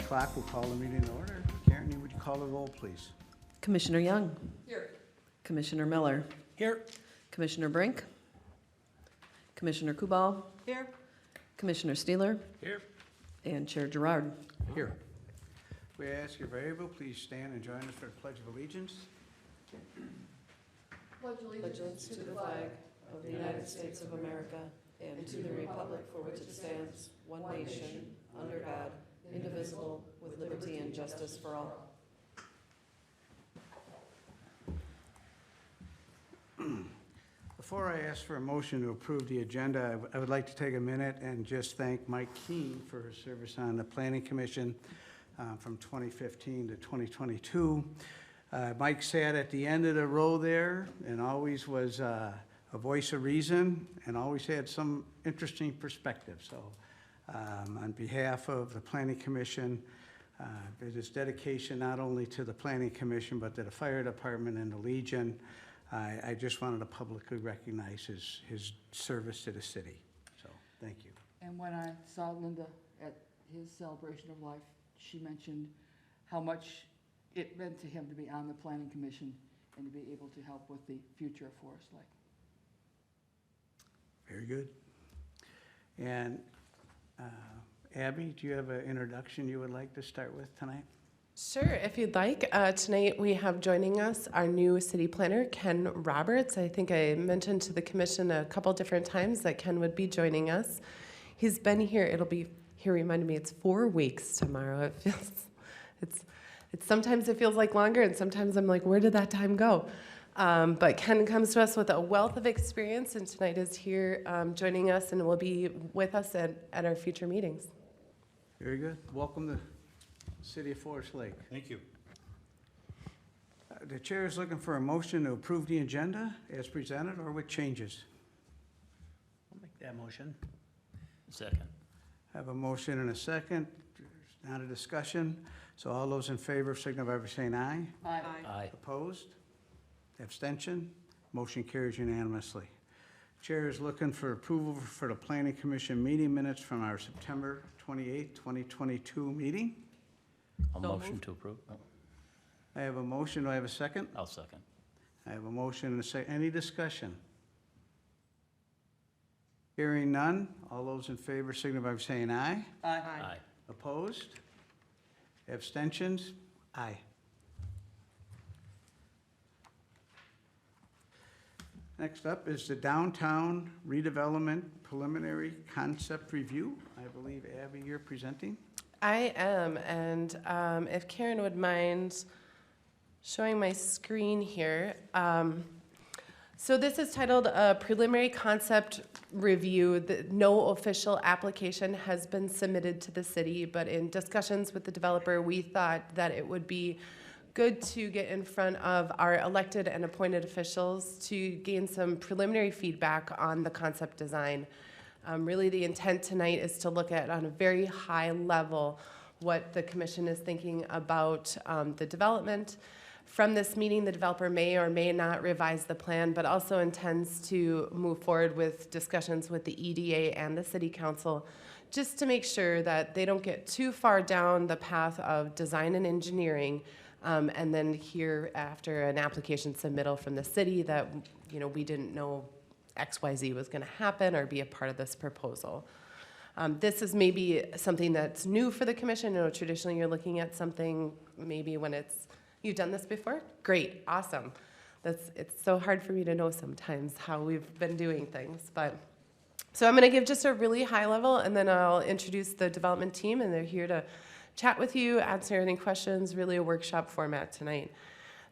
o'clock, we'll call the meeting to order. Karen, would you call the roll, please? Commissioner Young. Here. Commissioner Miller. Here. Commissioner Brink. Commissioner Kubal. Here. Commissioner Steeler. Here. And Chair Gerard. Here. We ask you, variable, please stand and join us for the Pledge of Allegiance. Allegiance to the flag of the United States of America and to the republic for which it stands, one nation, under God, indivisible, with liberty and justice for all. Before I ask for a motion to approve the agenda, I would like to take a minute and just thank Mike Keene for his service on the Planning Commission from 2015 to 2022. Mike sat at the end of the row there and always was a voice of reason and always had some interesting perspective. So on behalf of the Planning Commission, his dedication not only to the Planning Commission but to the Fire Department and the Legion, I just wanted to publicly recognize his service to the city. So thank you. And when I saw Linda at his celebration of life, she mentioned how much it meant to him to be on the Planning Commission and to be able to help with the future of Forest Lake. Very good. And Abby, do you have an introduction you would like to start with tonight? Sure, if you'd like. Tonight we have joining us our new city planner, Ken Roberts. I think I mentioned to the commission a couple different times that Ken would be joining us. He's been here, he reminded me, it's 4 weeks tomorrow. It feels, it's sometimes it feels like longer and sometimes I'm like, where did that time go? But Ken comes to us with a wealth of experience and tonight is here joining us and will be with us at our future meetings. Very good. Welcome to City of Forest Lake. Thank you. The chair is looking for a motion to approve the agenda as presented or with changes. I'll make that motion. Second. I have a motion and a second. There's not a discussion. So all those in favor signify by saying aye. Aye. Aye. Opposed? Abstention? Motion carries unanimously. Chair is looking for approval for the Planning Commission meeting minutes from our September 28, 2022 meeting. I'll So motion moved. to approve. Oh, I have a motion. Do I have a second? I'll second. I have a motion and a second. Any discussion? Hearing none. All those in favor signify by saying aye. Aye. Aye. Opposed? Abstentions? Aye. Next up is the Downtown Redevelopment Preliminary Concept Review. I believe, Abby, you're presenting. I am, and if Karen would mind showing my screen here. So this is titled a Preliminary Concept Review. No official application has been submitted to the city, but in discussions with the developer, we thought that it would be good to get in front of our elected and appointed officials to gain some preliminary feedback on the concept design. Really, the intent tonight is to look at, on a very high level, what the commission is thinking about the development. From this meeting, the developer may or may not revise the plan, but also intends to move forward with discussions with the EDA and the city council, just to make sure that they don't get too far down the path of design and engineering, and then hear after an application submittal from the city that, you know, we didn't know XYZ was going to happen or be a part of this proposal. This is maybe something that's new for the commission. You know, traditionally you're looking at something maybe when it's, you've done this before? Great, awesome. It's so hard for me to know sometimes how we've been doing things. But so I'm going to give just a really high level and then I'll introduce the development team and they're here to chat with you, answer any questions, really a workshop format tonight.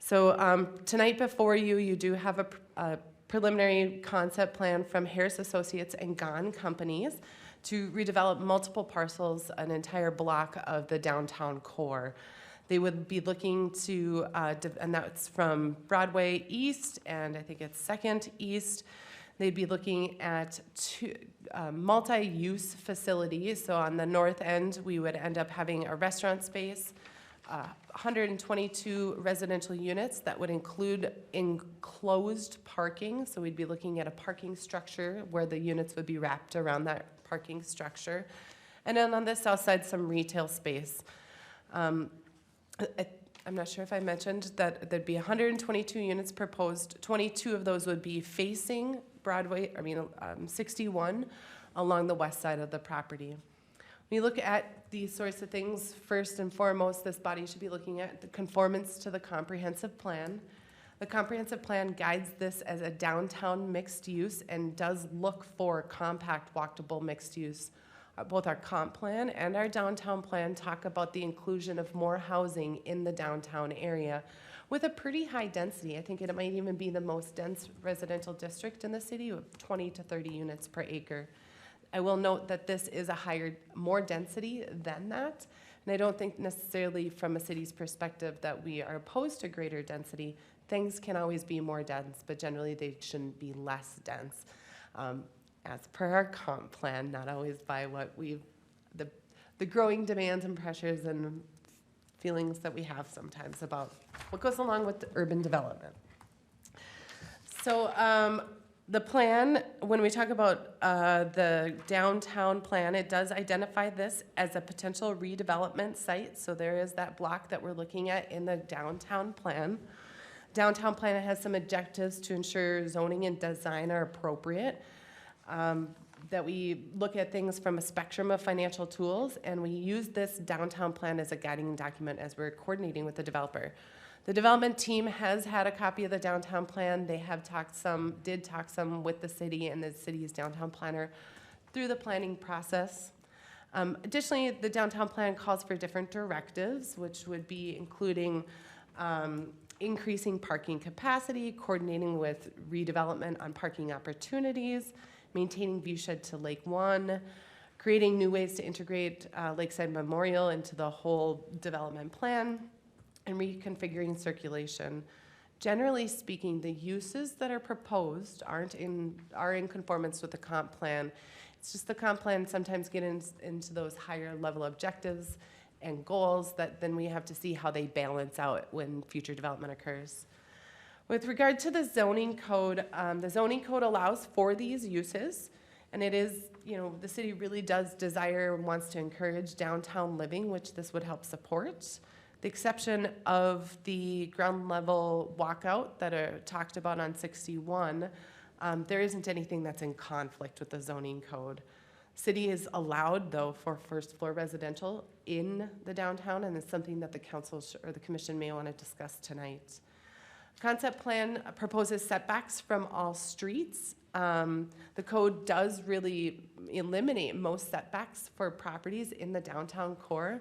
So tonight before you, you do have a preliminary concept plan from Harris Associates and Gahn Companies to redevelop multiple parcels, an entire block of the downtown core. They would be looking to, and that's from Broadway East, and I think it's 2nd East. They'd be looking at two multi-use facilities. So on the north end, we would end up having a restaurant space, 122 residential units that would include enclosed parking. So we'd be looking at a parking structure where the units would be wrapped around that parking structure. And then on the south side, some retail space. I'm not sure if I mentioned that there'd be 122 units proposed. 22 of those would be facing 61 along the west side of the property. When you look at these sorts of things, first and foremost, this body should be looking at the conformance to the comprehensive plan. The comprehensive plan guides this as a downtown mixed use and does look for compact walkable mixed use. Both our comp plan and our downtown plan talk about the inclusion of more housing in the downtown area with a pretty high density. I think it might even be the most dense residential district in the city with 20 to 30 units per acre. I will note that this is more density than that. And I don't think necessarily from a city's perspective that we are opposed to greater density. Things can always be more dense, but generally they shouldn't be less dense. As per our comp plan, not always by what the growing demands and pressures and feelings that we have sometimes about what goes along with the urban development. So the plan, when we talk about the downtown plan, it does identify this as a potential redevelopment site. So there is that block that we're looking at in the downtown plan. Downtown plan has some objectives to ensure zoning and design are appropriate. That we look at things from a spectrum of financial tools, and we use this downtown plan as a guiding document as we're coordinating with the developer. The development team has had a copy of the downtown plan. They have did talk some with the city and the city's downtown planner through the planning process. Additionally, the downtown plan calls for different directives, which would be including increasing parking capacity, coordinating with redevelopment on parking opportunities, maintaining viewshed to Lake One, creating new ways to integrate Lakeside Memorial into the whole development plan, and reconfiguring circulation. Generally speaking, the uses that are proposed are in conformance with the comp plan. It's just the comp plan sometimes get into those higher level objectives and goals that then we have to see how they balance out when future development occurs. With regard to the zoning code allows for these uses, and it is, the city really does desire and wants to encourage downtown living, which this would help support. The exception of the ground level walkout that are talked about on 61, there isn't anything that's in conflict with the zoning code. City is allowed, though, for first floor residential in the downtown, and it's something that the council or the commission may want to discuss tonight. Concept plan proposes setbacks from all streets. The code does really eliminate most setbacks for properties in the downtown core.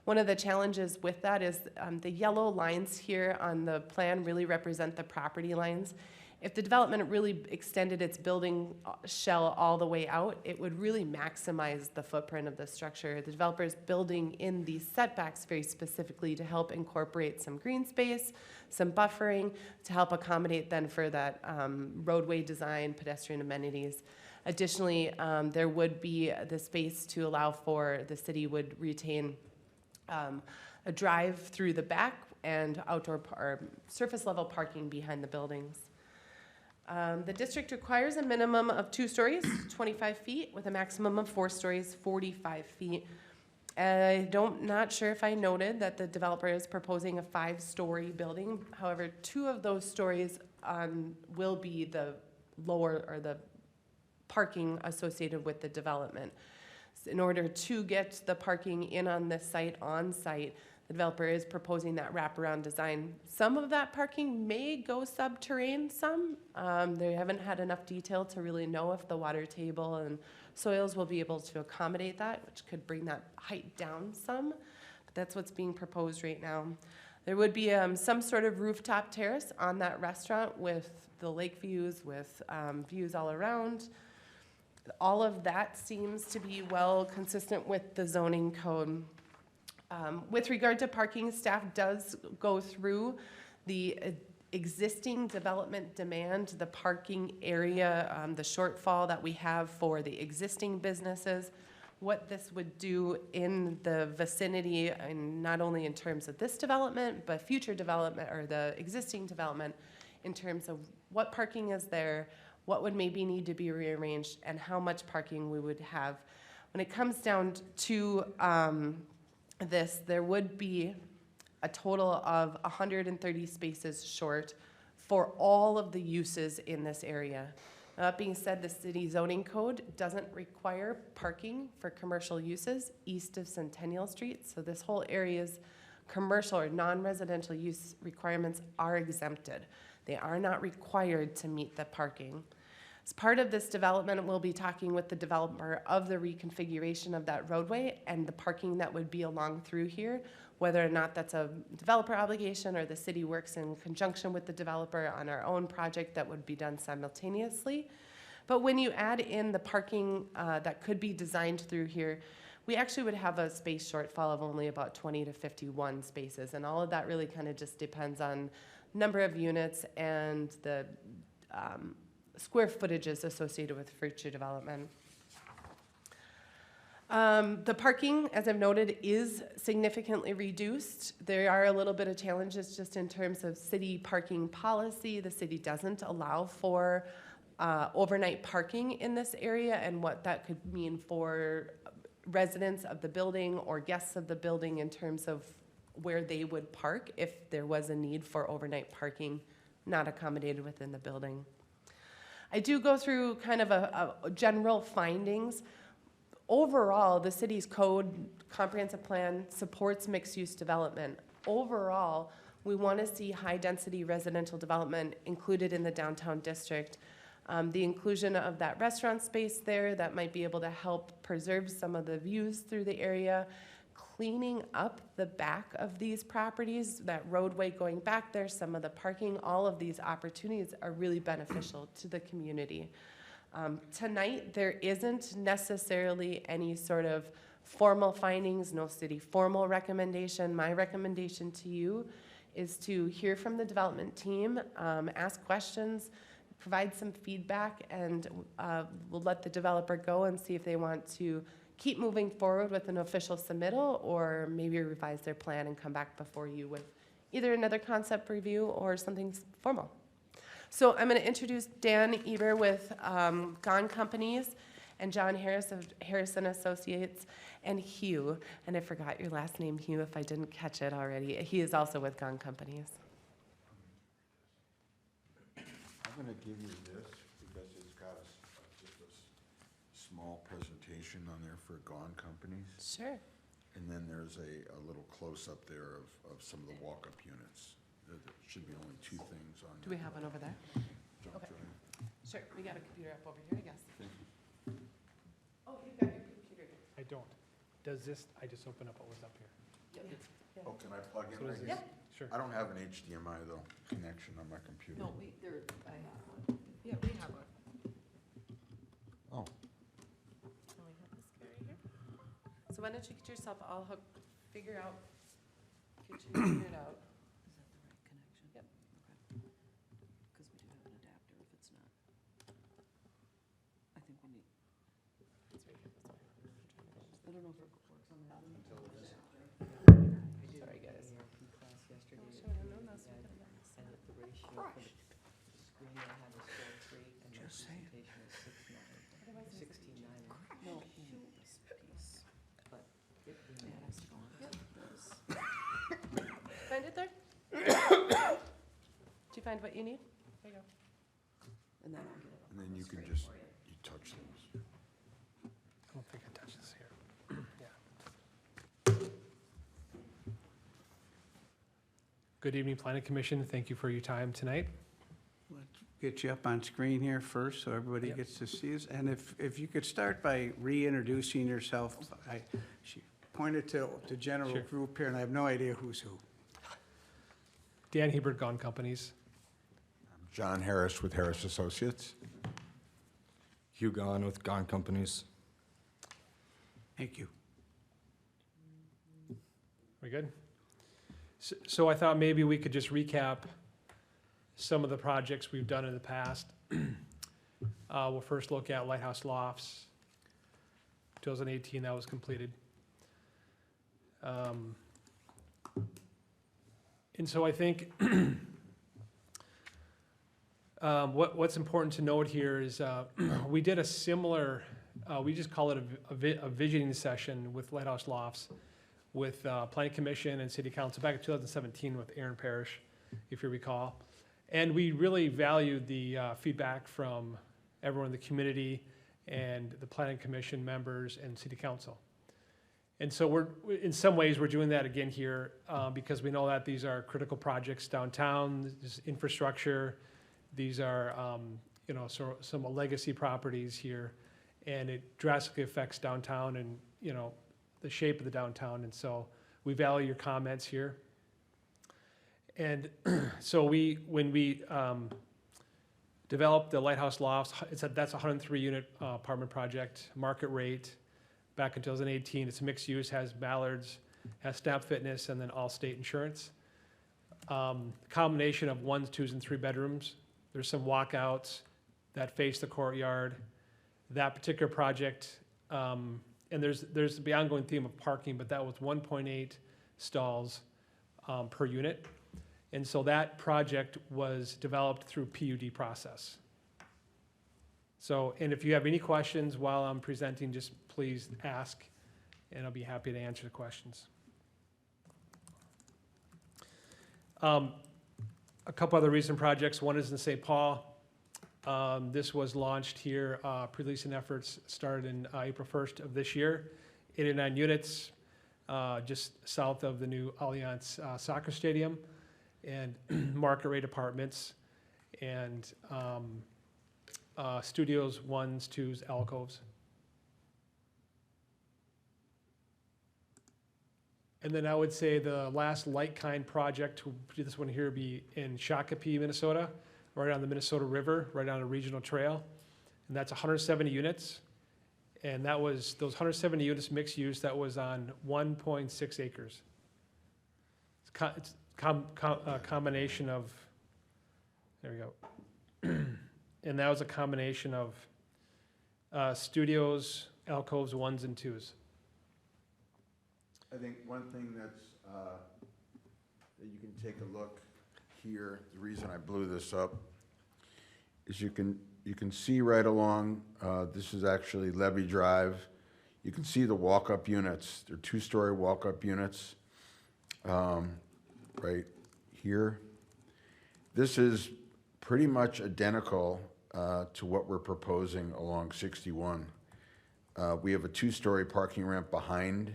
One of the challenges with that is the yellow lines here on the plan really represent the property lines. If the development really extended its building shell all the way out, it would really maximize the footprint of the structure. The developer is building in these setbacks very specifically to help incorporate some green space, some buffering, to help accommodate then for that roadway design, pedestrian amenities. Additionally, there would be the space to allow for, the city would retain a drive through the back and outdoor or surface level parking behind the buildings. The district requires a minimum of 2 stories, 25 feet, with a maximum of 4 stories, 45 feet. Not sure if I noted that the developer is proposing a 5-story building. However, 2 of those stories will be the lower or the parking associated with the development. In order to get the parking in on this site, on site, the developer is proposing that wraparound design. Some of that parking may go subterranean, they haven't had enough detail to really know if the water table and soils will be able to accommodate that, which could bring that height down some. But that's what's being proposed right now. There would be some sort of rooftop terrace on that restaurant with the lake views, with views all around. All of that seems to be well consistent with the zoning code. With regard to parking, staff does go through the existing development demand, the parking area, the shortfall that we have for the existing businesses, what this would do in the vicinity, and not only in terms of this development, but future development or the existing development in terms of what parking is there, what would maybe need to be rearranged, and how much parking we would have. When it comes down to this, there would be a total of 130 spaces short for all of the uses in this area. That being said, the city zoning code doesn't require parking for commercial uses east of Centennial Street, so this whole area's commercial or non-residential use requirements are exempted. They are not required to meet the parking. As part of this development, we'll be talking with the developer of the reconfiguration of that roadway and the parking that would be along through here, whether or not that's a developer obligation or the city works in conjunction with the developer on our own project that would be done simultaneously. But when you add in the parking that could be designed through here, we actually would have a space shortfall of only about 20 to 51 spaces. And all of that really kind of just depends on number of units and the square footages associated with future development. The parking, as I've noted, is significantly reduced. There are a little bit of challenges just in terms of city parking policy. The city doesn't allow for overnight parking in this area and what that could mean for residents of the building or guests of the building in terms of where they would park if there was a need for overnight parking not accommodated within the building. I do go through kind of a general findings. Overall, the city's code comprehensive plan supports mixed-use development. Overall, we want to see high-density residential development included in the downtown district. The inclusion of that restaurant space there that might be able to help preserve some of the views through the area, cleaning up the back of these properties, that roadway going back there, some of the parking, all of these opportunities are really beneficial to the community. Tonight, there isn't necessarily any sort of formal findings, no city formal recommendation. My recommendation to you is to hear from the development team, ask questions, provide some feedback, and we'll let the developer go and see if they want to keep moving forward with an official submittal or maybe revise their plan and come back before you with either another concept review or something formal. So I'm going to introduce Dan Eber with Gone Companies and John Harris of Harrison Associates and Hugh. And I forgot your last name, Hugh, if I didn't catch it already. He is also with Gone Companies. I'm going to give you this because it's got just a small presentation on there for Gone Companies. Sure. And then there's a little close-up there of some of the walk-up units. There should be only two things on. Do we have one over there? Jump Okay. right in. Sure. We got a computer up over here, I guess. Thank you. Oh, you've got your computer here. I don't. Does this, I just opened up what was up here. Yep. Oh, can I plug in So right does here? this- Sure. I don't have an HDMI though, connection on my computer. No, I have one. Yeah, we have one. Oh, So we have this guy right here. So why don't you get yourself all hooked, figure out, get you figured out. Is that the right connection? Yep. Okay. Because we do have an adapter if it's not. I think we need, It's right here, this one. I don't know if it works on that one. Sorry, guys. class yesterday. Oh, sure, I know that's what it is. And at the ratio for the screen I had was 4:3 and the Just saying. presentation was 6:9. 16:9. No, this piece. But it Yeah, it has to go on this. Find it there? Did you find what you need? There you go. And then I'll get it up and on then the you can screen just, for you. you touch those. I don't think I touched this here. Yeah. Good evening, Planning Commission. Thank you for your time tonight. Let's get you up on screen here first so everybody Yep. gets to see us. And if you could start by reintroducing yourself. She pointed to the general Sure. group here, and I have no idea who's who. Dan Hebert, Gone Companies. John Harris with Harris Associates. Hugh Gone with Gone Companies. Thank you. We good? So I thought maybe we could just recap some of the projects we've done in the past. We'll first look at Lighthouse Lofts. 2018, that was completed. And so I think what's important to note here is we did a similar, we just call it a visioning session with Lighthouse Lofts, with Planning Commission and City Council back in 2017 with Aaron Parrish, if you recall. And we really valued the feedback from everyone in the community and the Planning Commission members and City Council. And so in some ways, we're doing that again here because we know that these are critical projects downtown, this is infrastructure. These are, some legacy properties here, and it drastically affects downtown and, the shape of the downtown. And so we value your comments here. And so when we developed the Lighthouse Lofts, that's a 103-unit apartment project, market rate. Back in 2018, it's mixed use, has Ballards, has Snap Fitness, and then Allstate Insurance. Combination of 1s, 2s, and 3 bedrooms. There's some walkouts that face the courtyard. That particular project, and there's the ongoing theme of parking, but that was 1.8 stalls per unit. And so that project was developed through PUD process. So, and if you have any questions while I'm presenting, just please ask, and I'll be happy to answer the questions. A couple other recent projects. One is in St. Paul. This was launched here. Pre-leasing efforts started in April 1st of this year. 89 units, just south of the new Allianz Soccer Stadium, and market rate apartments, and studios, 1s, 2s, alcoves. And then I would say the last like-kind project, this one here, be in Shakopee, Minnesota, right on the Minnesota River, right on a regional trail. And that's 170 units. And that was, those 170 units mixed use, that was on 1.6 acres. It's a combination of, there we go. And that was a combination of studios, alcoves, 1s and 2s. I think one thing that's, that you can take a look here, the reason I blew this up, is you can see right along, this is actually Levy Drive. You can see the walk-up units. They're 2-story walk-up units, right here. This is pretty much identical to what we're proposing along 61. We have a 2-story parking ramp behind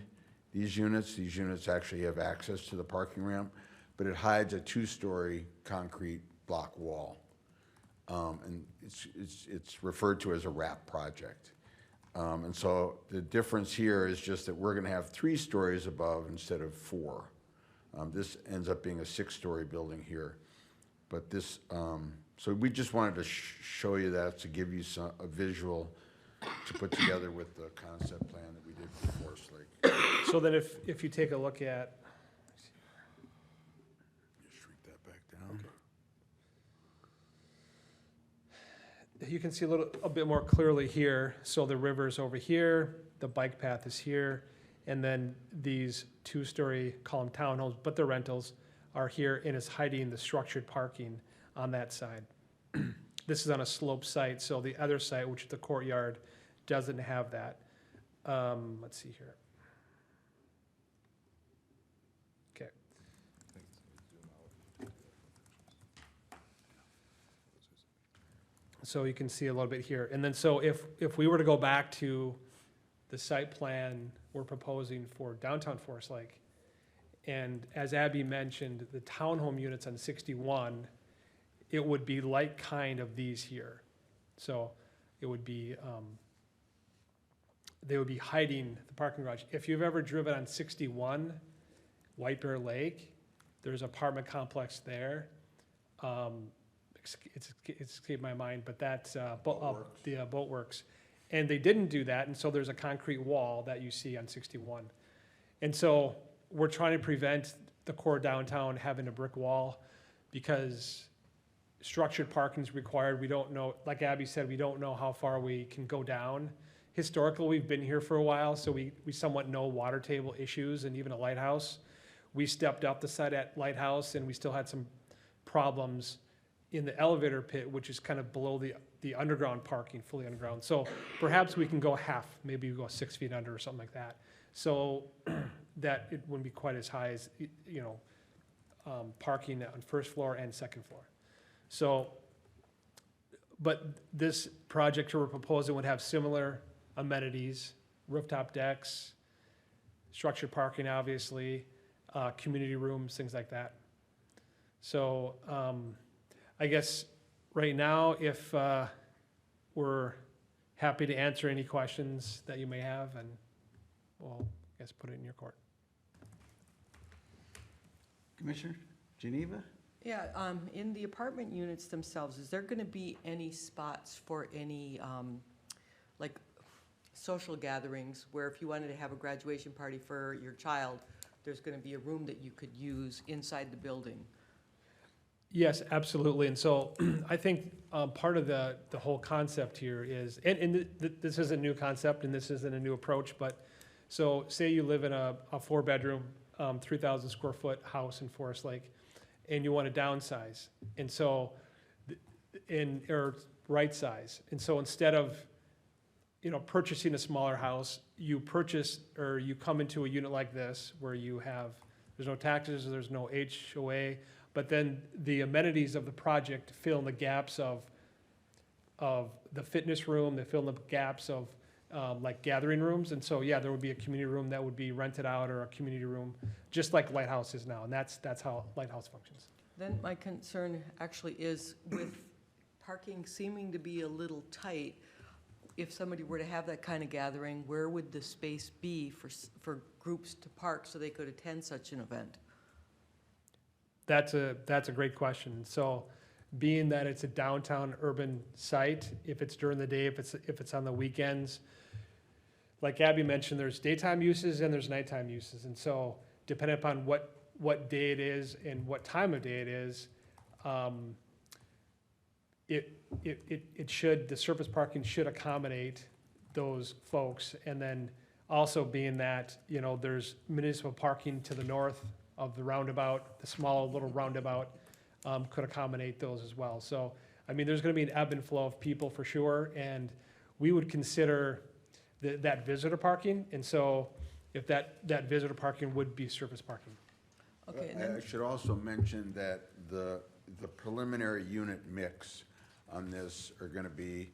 these units. These units actually have access to the parking ramp, but it hides a 2-story concrete block wall. And it's referred to as a wrap project. And so the difference here is just that we're gonna have 3 stories above instead of 4. This ends up being a 6-story building here. But this, so we just wanted to show you that to give you a visual to put together with the concept plan that we did for Forest Lake. So then if you take a look at, Just shrink that back down. you can see a bit more clearly here. So the river's over here, the bike path is here, and then these 2-story, call them townhomes, but they're rentals, are here, and it's hiding the structured parking on that side. This is on a slope site, so the other site, which is the courtyard, doesn't have that. Let's see here. Okay. So you can see a little bit here. And then so if we were to go back to the site plan we're proposing for downtown Forest Lake, and as Abby mentioned, the townhome units on 61, it would be like kind of these here. So it would be, they would be hiding the parking garage. If you've ever driven on 61, White Bear Lake, there's an apartment complex there. It's escaped my mind, but that's the Boatworks. And they didn't do that, and so there's a concrete wall that you see on 61. And so we're trying to prevent the core downtown having a brick wall because structured parking is required. We don't know, like Abby said, we don't know how far we can go down. Historically, we've been here for a while, so we somewhat know water table issues and even a lighthouse. We stepped up the site at Lighthouse, and we still had some problems in the elevator pit, which is kind of below the underground parking, fully underground. So perhaps we can go half, maybe we go 6 feet under or something like that. so that it wouldn't be quite as high as, parking on first floor and second floor. So, but this project we're proposing would have similar amenities, rooftop decks, structured parking, obviously, community rooms, things like that. So, I guess right now, if, we're happy to answer any questions that you may have, and we'll, I guess, put it in your court. Commissioner Geneva? Yeah, in the apartment units themselves, is there going to be any spots for any, like, social gatherings where if you wanted to have a graduation party for your child, there's going to be a room that you could use inside the building? Yes, absolutely. And so I think part of the whole concept here is, and this is a new concept and this isn't a new approach, but so say you live in a 4-bedroom, 3,000 square foot house in Forest Lake and you want to downsize. And so, or right size. And so instead of, purchasing a smaller house, you purchase or you come into a unit like this where you have, there's no taxes, there's no HOA, but then the amenities of the project fill in the gaps of the fitness room, they fill in the gaps of like gathering rooms. And so, yeah, there would be a community room that would be rented out or a community room, just like Lighthouse is now. And that's how Lighthouse functions. Then my concern actually is with parking seeming to be a little tight, if somebody were to have that kind of gathering, where would the space be for groups to park so they could attend such an event? That's a great question. So being that it's a downtown urban site, if it's during the day, if it's on the weekends, like Abby mentioned, there's daytime uses and there's nighttime uses. And so depending upon what day it is and what time of day it is, the surface parking should accommodate those folks. And then also being that, there's municipal parking to the north of the roundabout, the small little roundabout, could accommodate those as well. So, there's gonna be an ebb and flow of people for sure, and we would consider that visitor parking, and so if that visitor parking would be surface parking. Okay, and I then, should also mention that the preliminary unit mix on this are gonna be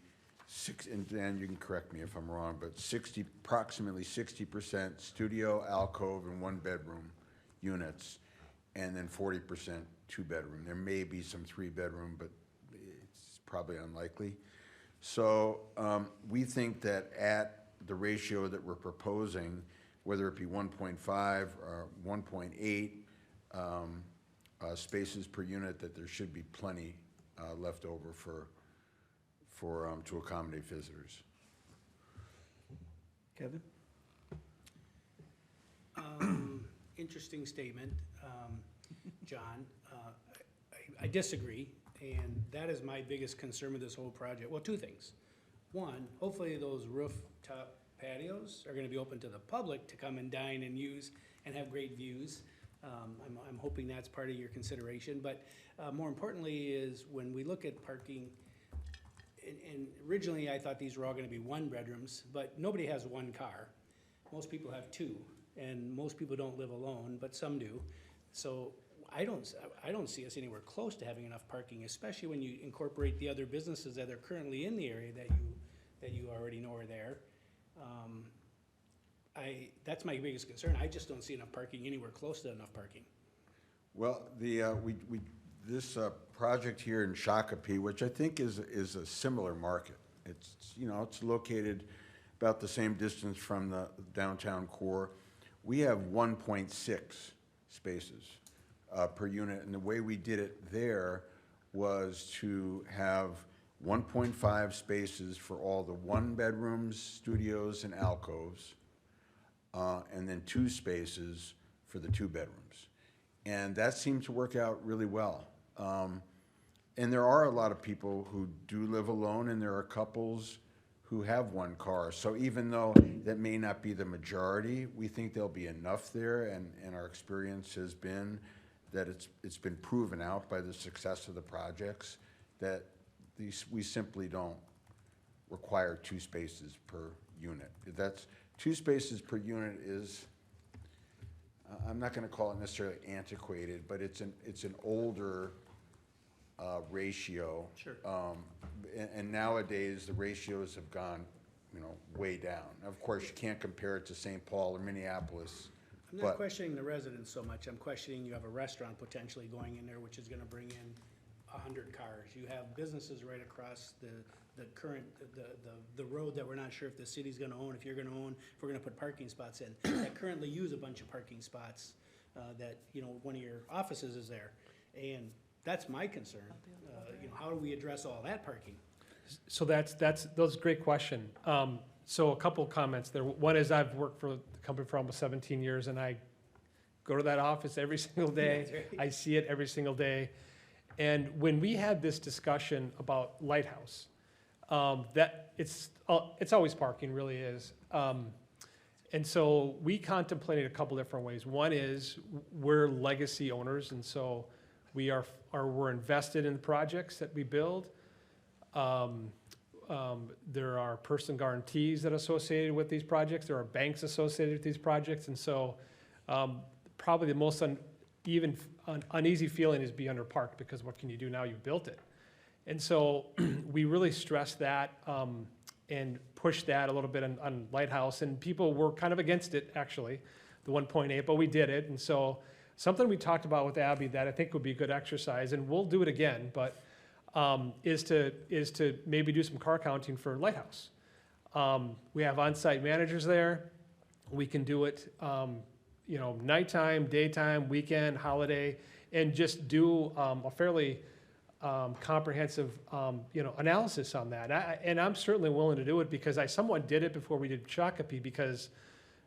and Dan, you can correct me if I'm wrong, but approximately 60% studio, alcove, and 1-bedroom units, and then 40% 2-bedroom. There may be some 3-bedroom, but it's probably unlikely. So we think that at the ratio that we're proposing, whether it be 1.5 or 1.8 spaces per unit, that there should be plenty left over to accommodate visitors. Kevin? Interesting statement, John. I disagree, and that is my biggest concern with this whole project. Well, two things. One, hopefully those rooftop patios are gonna be open to the public to come and dine and use and have great views. I'm hoping that's part of your consideration, but more importantly is when we look at parking, and originally I thought these were all gonna be 1-bedrooms, but nobody has 1 car. Most people have 2. And most people don't live alone, but some do. So I don't see us anywhere close to having enough parking, especially when you incorporate the other businesses that are currently in the area that you already know are there. That's my biggest concern. I just don't see enough parking anywhere close to enough parking. Well, this project here in Shakopee, which I think is a similar market. It's located about the same distance from the downtown core. We have 1.6 spaces per unit, and the way we did it there was to have 1.5 spaces for all the 1-bedrooms, studios, and alcoves, and then 2 spaces for the 2-bedrooms. And that seemed to work out really well. And there are a lot of people who do live alone, and there are couples who have 1 car. So even though that may not be the majority, we think there'll be enough there, and our experience has been that it's been proven out by the success of the projects that we simply don't require 2 spaces per unit. That's 2 spaces per unit is, I'm not gonna call it necessarily antiquated, but it's an older ratio. Sure. And nowadays, the ratios have gone, way down. Of course, you can't compare it to St. Paul or Minneapolis, I'm but- not questioning the residents so much, I'm questioning you have a restaurant potentially going in there, which is gonna bring in 100 cars. You have businesses right across the current, the road that we're not sure if the city's gonna own, if you're gonna own, if we're gonna put parking spots in, that currently use a bunch of parking spots, that, one of your offices is there. And that's my concern, how do we address all that parking? So that's a great question. So a couple comments there. One is I've worked for the company for almost 17 years, and I go to that office every single day. That's right. I see it every single day. And when we had this discussion about Lighthouse, that it's always parking, really is. And so we contemplated a couple different ways. One is we're legacy owners, and so we're invested in the projects that we build. There are personal guarantees that are associated with these projects. There are banks associated with these projects. And so probably the most uneasy feeling is be underparked, because what can you do now? You've built it. And so we really stressed that and pushed that a little bit on Lighthouse. And people were kind of against it, actually, the 1.8, but we did it. And so something we talked about with Abby that I think would be a good exercise, and we'll do it again, but is to maybe do some car counting for Lighthouse. We have on-site managers there. We can do it, nighttime, daytime, weekend, holiday, and just do a fairly comprehensive, analysis on that. And I'm certainly willing to do it, because I somewhat did it before we did Shakopee, because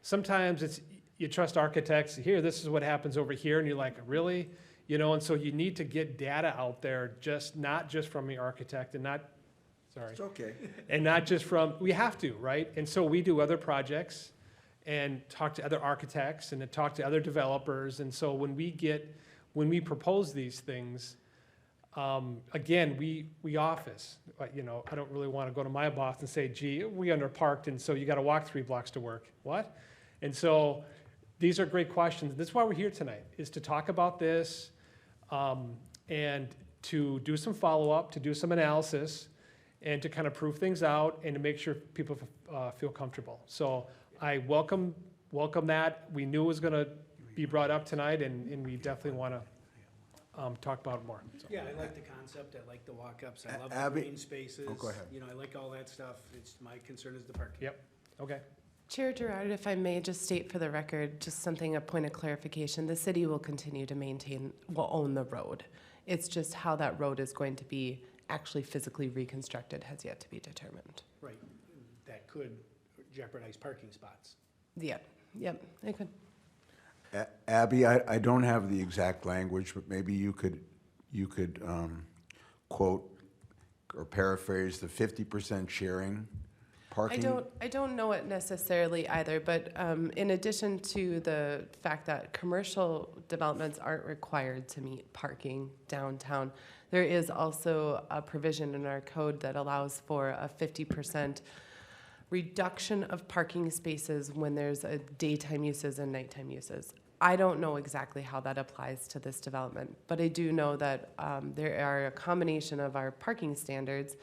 sometimes you trust architects. Here, this is what happens over here, and you're like, really? And so you need to get data out there, not just from the architect, and It's okay. and not just from, we have to, right? And so we do other projects and talk to other architects and then talk to other developers. And so when we propose these things, again, we office, I don't really want to go to my boss and say, gee, we underparked, and so you got to walk 3 blocks to work. What? And so these are great questions. That's why we're here tonight, is to talk about this, and to do some follow-up, to do some analysis, and to kind of prove things out and to make sure people feel comfortable. So I welcome that. We knew it was going to be brought up tonight, and we definitely want to talk about it more. So. Yeah, I like the concept, I like the walk-ups, I love the Abby- green spaces. Oh, go ahead. I like all that stuff, my concern is the parking. Yep, okay. Chair Gerard, if I may just state for the record, just a point of clarification. The city will continue to will own the road. It's just how that road is going to be actually physically reconstructed has yet to be determined. Right, that could jeopardize parking spots. Yep, it could. Abby, I don't have the exact language, but maybe you could quote or paraphrase the 50% sharing parking? I don't know it necessarily either, but in addition to the fact that commercial developments aren't required to meet parking downtown, there is also a provision in our code that allows for a 50% reduction of parking spaces when there's a daytime uses and nighttime uses. I don't know exactly how that applies to this development, but I do know that there are a combination of our parking standards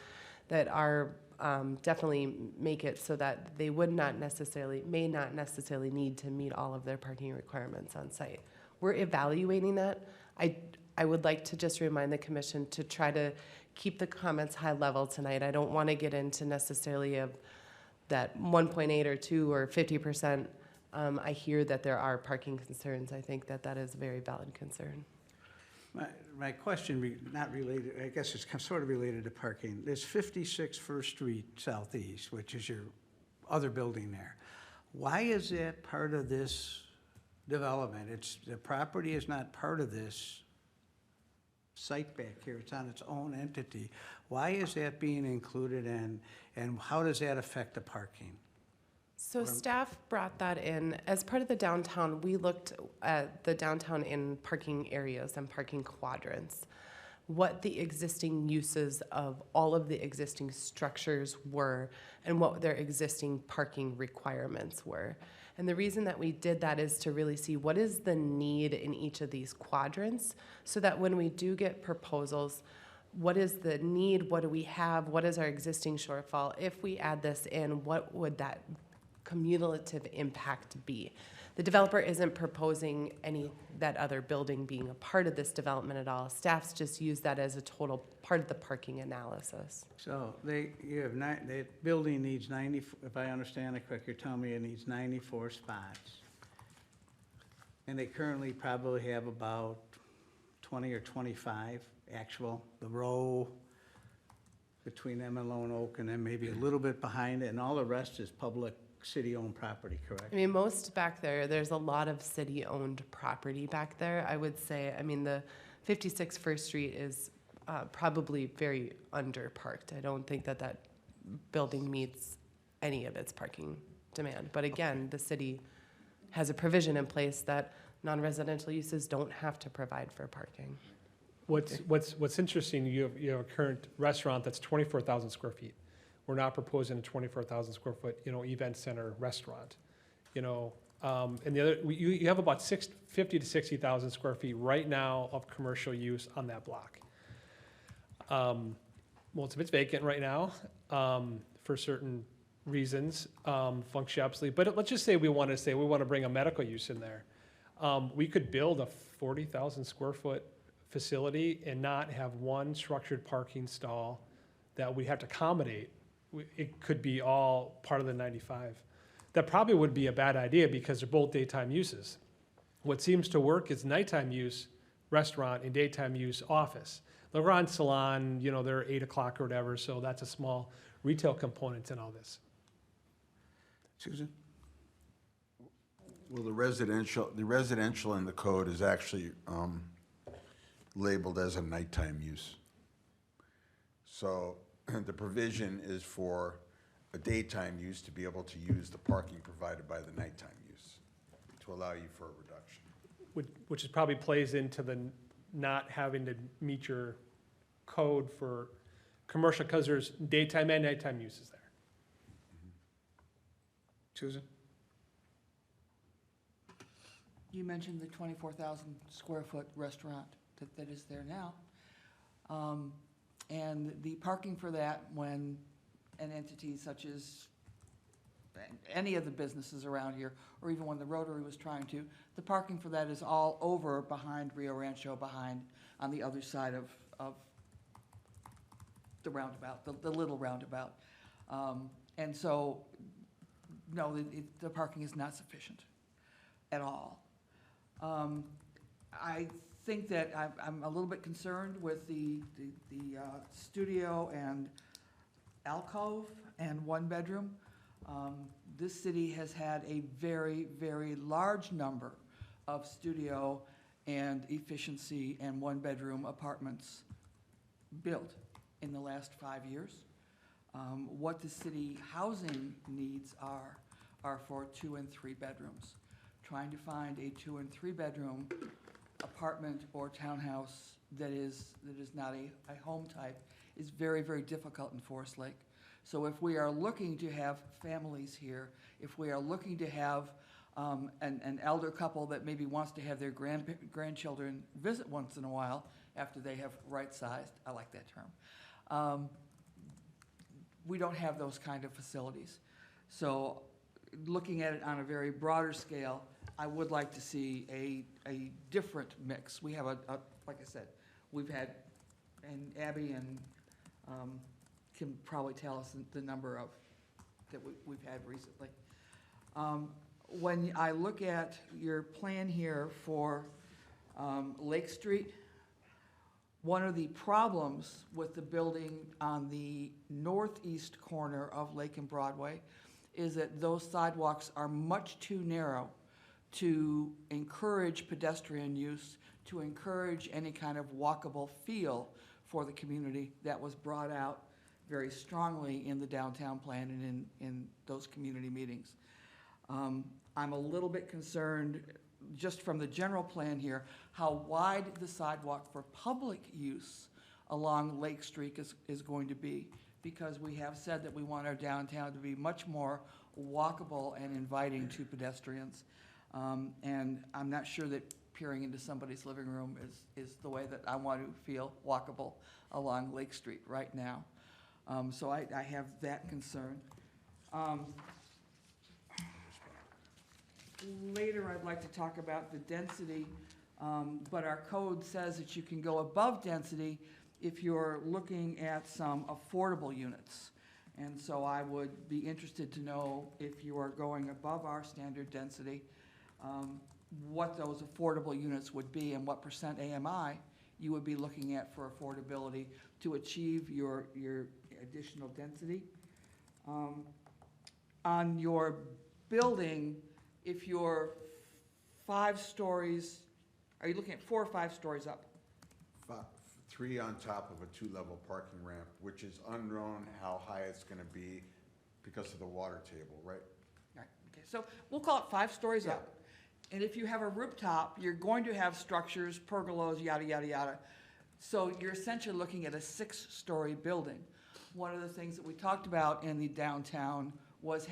that are definitely make it so that they may not necessarily need to meet all of their parking requirements on site. We're evaluating that. I would like to just remind the commission to try to keep the comments high level tonight. I don't want to get into necessarily of that 1.8 or 2 or 50%. I hear that there are parking concerns. I think that is a very valid concern. My question, not related, I guess it's sort of related to parking. There's 56 First Street Southeast, which is your other building there. Why is that part of this development? The property is not part of this site back here. It's on its own entity. Why is that being included, and how does that affect the parking? So staff brought that in. As part of the downtown, we looked at the downtown in parking areas and parking quadrants. what the existing uses of all of the existing structures were and what their existing parking requirements were. And the reason that we did that is to really see what is the need in each of these quadrants, so that when we do get proposals, what is the need, what do we have, what is our existing shortfall? If we add this in, what would that cumulative impact be? The developer isn't proposing that other building being a part of this development at all. Staff's just used that as a total part of the parking analysis. So the building needs 90, if I understand it correct, you're telling me it needs 94 spots. And they currently probably have about 20 or 25 actual, the row between them and Lone Oak, and then maybe a little bit behind it, and all the rest is public city-owned property, correct? I mean, most back there's a lot of city-owned property back there. I would say, I mean, the 56 First Street is probably very underparked. I don't think that building meets any of its parking demand. But again, the city has a provision in place that non-residential uses don't have to provide for parking. What's interesting, you have a current restaurant that's 24,000 square feet. We're not proposing a 24,000 square foot, event center restaurant, and the other, you have about 50 to 60,000 square feet right now of commercial use on that block. Most of it's vacant right now, for certain reasons, functionally, but let's just say we want to bring a medical use in there. We could build a 40,000 square foot facility and not have one structured parking stall that we have to accommodate. It could be all part of the 95. That probably would be a bad idea because they're both daytime uses. What seems to work is nighttime use restaurant and daytime use office. LeGrand Salon, they're 8 o'clock or whatever, so that's a small retail component in all this. Susan? Well, the residential in the code is actually labeled as a nighttime use. So the provision is for a daytime use to be able to use the parking provided by the nighttime use to allow you for a reduction. Which is probably plays into the not having to meet your code for commercial, because there's daytime and nighttime uses there. Susan? You mentioned the 24,000 square foot restaurant that is there now. And the parking for that, when an entity such as any of the businesses around here, or even when the Rotary was trying to, the parking for that is all over behind Rio Rancho, on the other side of the roundabout, the little roundabout. And so, no, the parking is not sufficient at all. I think that I'm a little bit concerned with the studio and alcove and one bedroom. This city has had a very, very large number of studio and efficiency and one bedroom apartments built in the last 5 years. What the city housing needs are for 2 and 3 bedrooms. Trying to find a 2 and 3 bedroom apartment or townhouse that is not a home type is very, very difficult in Forest Lake. So if we are looking to have families here, if we are looking to have an elder couple that maybe wants to have their grandchildren visit once in a while after they have right-sized, I like that term, we don't have those kind of facilities. So looking at it on a very broader scale, I would like to see a different mix. We have like I said, we've had, and Abby and can probably tell us the number of that we've had recently. When I look at your plan here for Lake Street, one of the problems with the building on the northeast corner of Lake and Broadway is that those sidewalks are much too narrow to encourage pedestrian use, to encourage any kind of walkable feel for the community that was brought out very strongly in the downtown plan and in those community meetings. I'm a little bit concerned, just from the general plan here, how wide the sidewalk for public use along Lake Street is going to be, because we have said that we want our downtown to be much more walkable and inviting to pedestrians. And I'm not sure that peering into somebody's living room is the way that I want to feel walkable along Lake Street right now. So I have that concern. Later, I'd like to talk about the density, but our code says that you can go above density if you're looking at some affordable units. And so I would be interested to know if you are going above our standard density, what those affordable units would be and what % AMI you would be looking at for affordability to achieve your additional density. On your building, if you're 5 stories, are you looking at 4 or 5 stories up? 3 on top of a 2-level parking ramp, which is unknown how high it's gonna be because of the water table, right? All right, okay, so we'll call it 5 stories up. And if you have a rooftop, you're going to have structures, pergolas, yada, yada, yada. So you're essentially looking at a 6-story building. One of the things that we talked about in the downtown was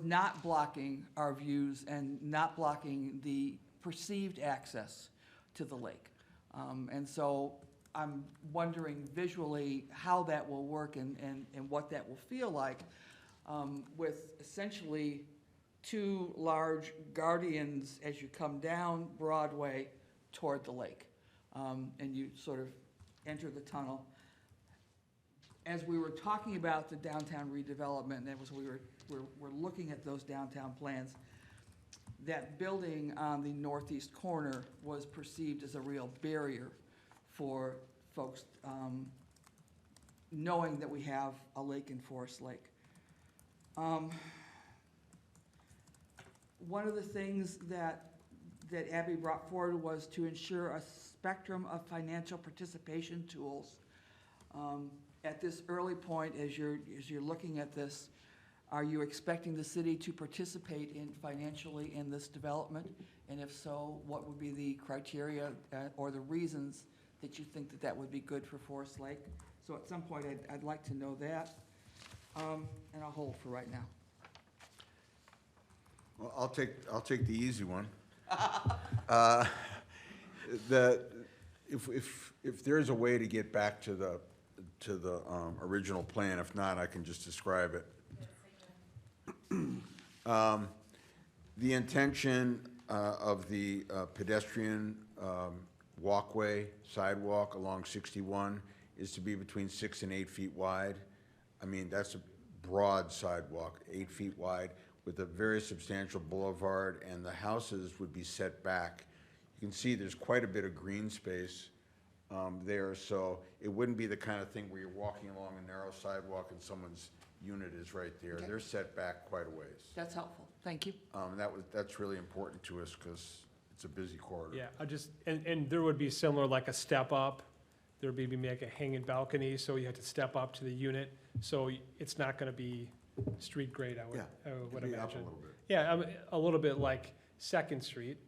not blocking our views and not blocking the perceived access to the lake. And so I'm wondering visually how that will work and what that will feel like with essentially 2 large guardians as you come down Broadway toward the lake. And you sort of enter the tunnel. As we were talking about the downtown redevelopment, we're looking at those downtown plans, that building on the northeast corner was perceived as a real barrier for folks knowing that we have a lake in Forest Lake. One of the things that Abby brought forward was to ensure a spectrum of financial participation tools. At this early point, as you're looking at this, are you expecting the city to participate financially in this development? And if so, what would be the criteria or the reasons that you think that would be good for Forest Lake? So at some point, I'd like to know that. And I'll hold for right now. Well, I'll take the easy one. If there's a way to get back to the original plan, if not, I can just describe it. The intention of the pedestrian walkway, sidewalk along 61 is to be between 6 and 8 feet wide. I mean, that's a broad sidewalk, 8 feet wide, with a very substantial boulevard, and the houses would be set back. You can see there's quite a bit of green space there, so it wouldn't be the kind of thing where you're walking along a narrow sidewalk and someone's unit is right there. Okay. They're set back quite a ways. That's helpful. Thank you. That's really important to us because it's a busy corridor. Yeah, and there would be similar, like a step up. There would be like a hanging balcony, so you have to step up to the unit. So it's not gonna be street grade, I would Maybe up a imagine. little bit. Yeah, a little bit like Second Street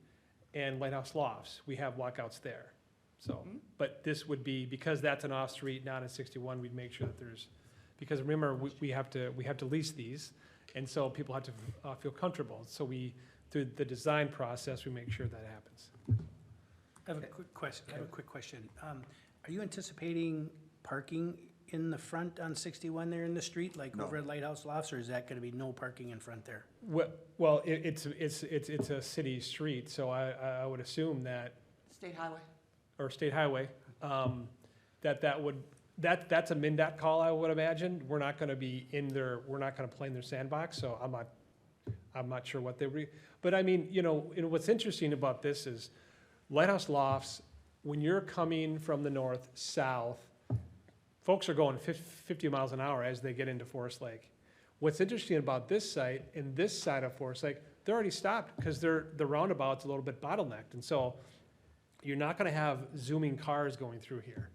and Lighthouse Lofts. We have walkouts there. So, but this would be, because that's an off-street, not a 61, we'd make sure that there's, because remember, we have to lease these, and so people have to feel comfortable. So through the design process, we make sure that happens. I have a quick question. Are you anticipating parking in the front on 61 there in the street, like No. over at Lighthouse Lofts, or is that gonna be no parking in front there? Well, it's a city street, so I would assume that, State Highway. or State Highway, that's a MnDOT call, I would imagine. We're not gonna be we're not gonna play in their sandbox, so I'm not sure what but I mean, what's interesting about this is Lighthouse Lofts, when you're coming from the north, south, folks are going 50 miles an hour as they get into Forest Lake. What's interesting about this site and this side of Forest Lake, they're already stopped because the roundabout's a little bit bottlenecked. And so you're not gonna have zooming cars going through here,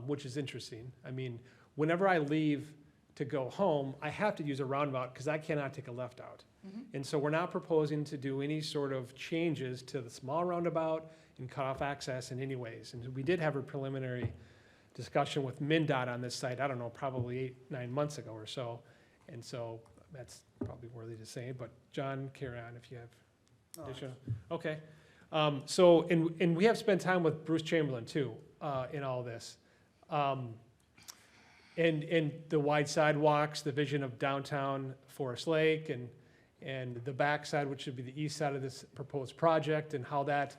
which is interesting. I mean, whenever I leave to go home, I have to use a roundabout because I cannot take a left out. And so we're not proposing to do any sort of changes to the small roundabout and cut off access in any ways. And we did have a preliminary discussion with MinDOT on this site, I don't know, probably 8, 9 months ago or so. And so that's probably worthy to say, but John, carry on if you have additional. Okay. So, and we have spent time with Bruce Chamberlain too, in all this. And the wide sidewalks, the vision of downtown Forest Lake and the backside, which would be the east side of this proposed project, and how that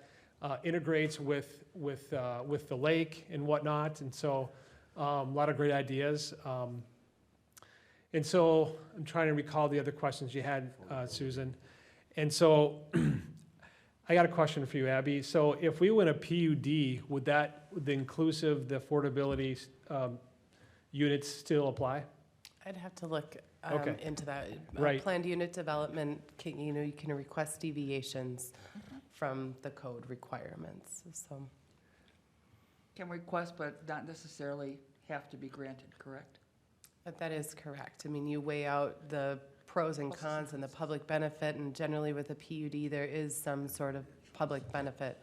integrates with the lake and whatnot. And so, a lot of great ideas. And so I'm trying to recall the other questions you had, Susan. And so I got a question for you, Abby. So if we went a PUD, would the inclusive, the affordability units still apply? I'd have to look Okay. into that. Right. Planned unit development, you can request deviations from the code requirements, so. Can request, but not necessarily have to be granted, correct? But that is correct. I mean, you weigh out the pros and cons and the public benefit, and generally with a PUD, there is some sort of public benefit.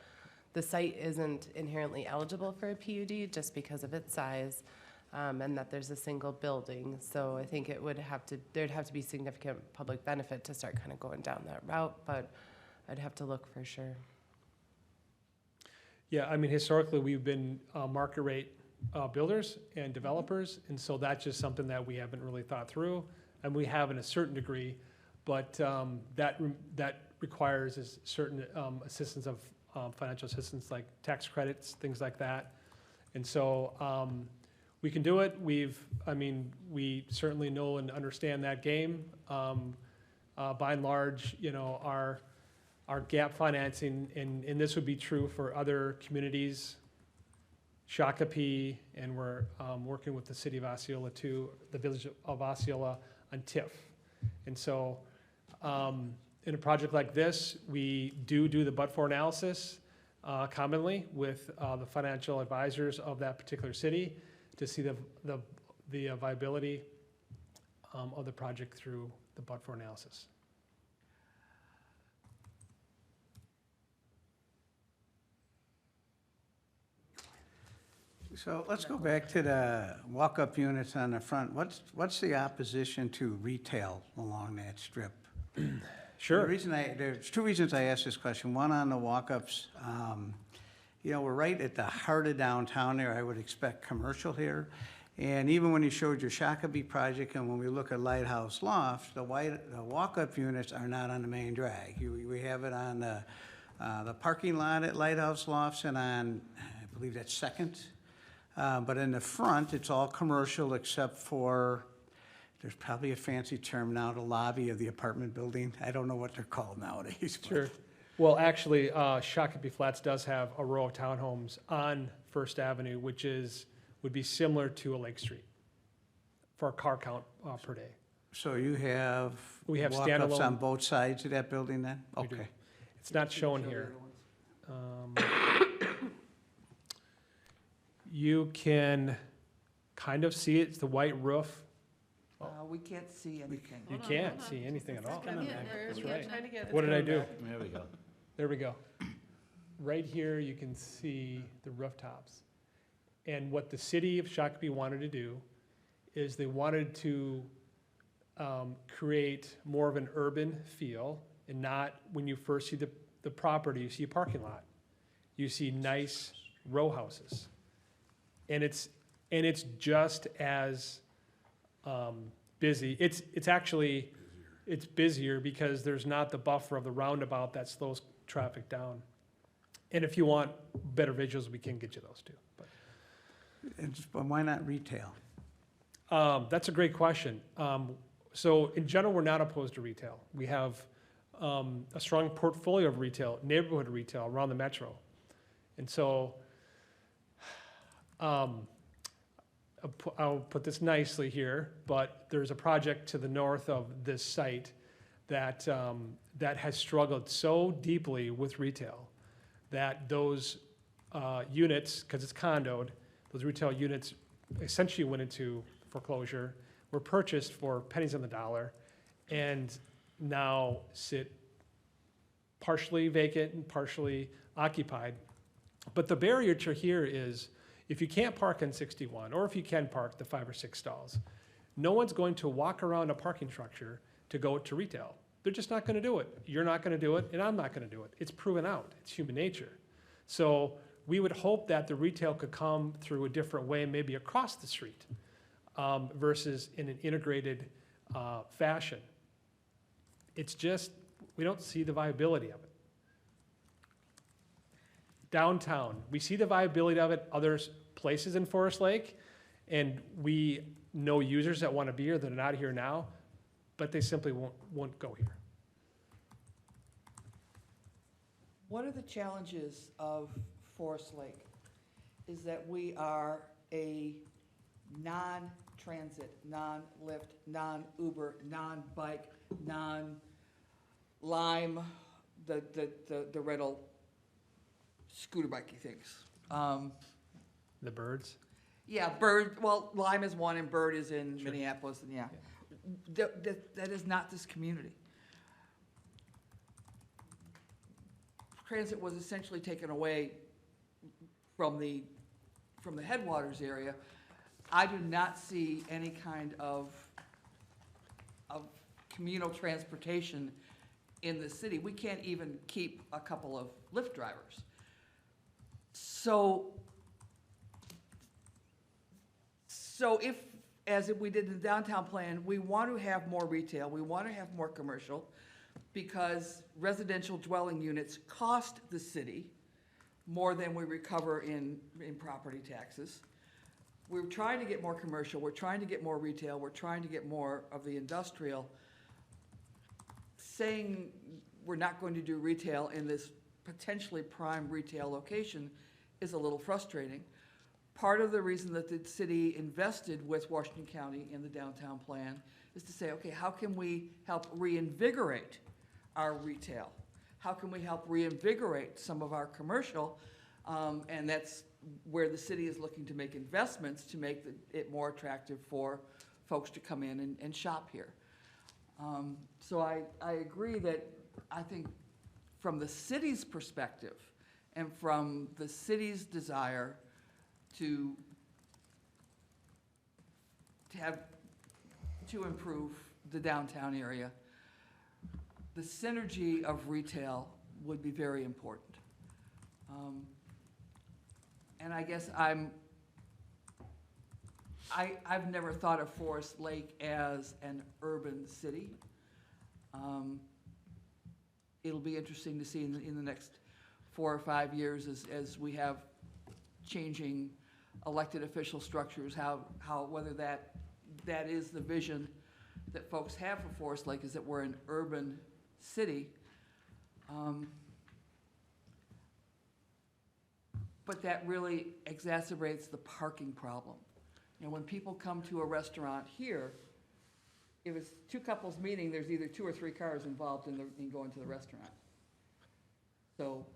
The site isn't inherently eligible for a PUD just because of its size, and that there's a single building. So I think there'd have to be significant public benefit to start kind of going down that route, but I'd have to look for sure. Yeah, I mean, historically, we've been market rate builders and developers, and so that's just something that we haven't really thought through, and we have in a certain degree, but that requires a certain assistance of financial assistance, like tax credits, things like that. And so we can do it. We certainly know and understand that game. By and large, our gap financing, and this would be true for other communities, Shakopee, and we're working with the city of Osceola too, the village of Osceola on TIF. And so in a project like this, we do the but-for analysis commonly with the financial advisors of that particular city to see the viability of the project through the but-for analysis. So let's go back to the walk-up units on the front. What's the opposition to retail along that strip? Sure. There's two reasons I asked this question. One, on the walk-ups, we're right at the heart of downtown there. I would expect commercial here. And even when you showed your Shakopee project, and when we look at Lighthouse Loft, the walk-up units are not on the main drag. We have it on the parking lot at Lighthouse Lofts and on, I believe that's Second. But in the front, it's all commercial except for, there's probably a fancy term now, the lobby of the apartment building. I don't know what they're called nowadays. but- Sure. Well, actually, Shakopee Flats does have a row of townhomes on First Avenue, which would be similar to a Lake Street for a car count per day. So you have We have walk-ups standalone- on both sides of that building then? We do. Okay. It's not shown here. You can kind of see it. It's the white roof. We can't see anything. You can't see anything at all. That's right. Trying to get it. What did I do? There we go. There we go. Right here, you can see the rooftops. And what the city of Shakopee wanted to do is they wanted to create more of an urban feel, and not, when you first see the property, you see a parking lot. You see nice row houses. And it's just as busy. It's busier because there's not the buffer of the roundabout that slows traffic down. And if you want better visuals, we can get you those too. But why not retail? That's a great question. So in general, we're not opposed to retail. We have a strong portfolio of retail, neighborhood retail around the metro. And so I'll put this nicely here, but there's a project to the north of this site that has struggled so deeply with retail that those units, because it's condoed, those retail units essentially went into foreclosure, were purchased for pennies on the dollar, and now sit partially vacant and partially occupied. But the barrier to here is if you can't park in 61, or if you can park the 5 or 6 stalls, no one's going to walk around a parking structure to go to retail. They're just not gonna do it. You're not gonna do it, and I'm not gonna do it. It's proven out. It's human nature. So we would hope that the retail could come through a different way, maybe across the street, versus in an integrated fashion. It's just, we don't see the viability of it. Downtown, we see the viability of it other places in Forest Lake, and we know users that want to be here that are not here now, but they simply won't go here. One of the challenges of Forest Lake is that we are a non-transit, non-Lyft, non-Uber, non-bike, non-Lime, the rental scooter bikey things. The birds. Yeah, Bird, well, Lime is one and Bird is in Minneapolis, and yeah. That is not this community. Transit was essentially taken away from the headwaters area. I do not see any kind of communal transportation in the city. We can't even keep a couple of Lyft drivers. So if, as we did in the downtown plan, we want to have more retail, we want to have more commercial, because residential dwelling units cost the city more than we recover in property taxes. We're trying to get more commercial, we're trying to get more retail, we're trying to get more of the industrial. Saying we're not going to do retail in this potentially prime retail location is a little frustrating. Part of the reason that the city invested with Washington County in the downtown plan is to say, okay, how can we help reinvigorate our retail? How can we help reinvigorate some of our commercial? And that's where the city is looking to make investments to make it more attractive for folks to come in and shop here. So I agree that I think from the city's perspective and from the city's desire to improve the downtown area, the synergy of retail would be very important. And I guess I've never thought of Forest Lake as an urban city. It'll be interesting to see in the next 4 or 5 years as we have changing elected official structures, whether that is the vision that folks have for Forest Lake, is that we're an urban city. But that really exacerbates the parking problem. You know, when people come to a restaurant here, if it's 2 couples meeting, there's either 2 or 3 cars involved in going to the restaurant. So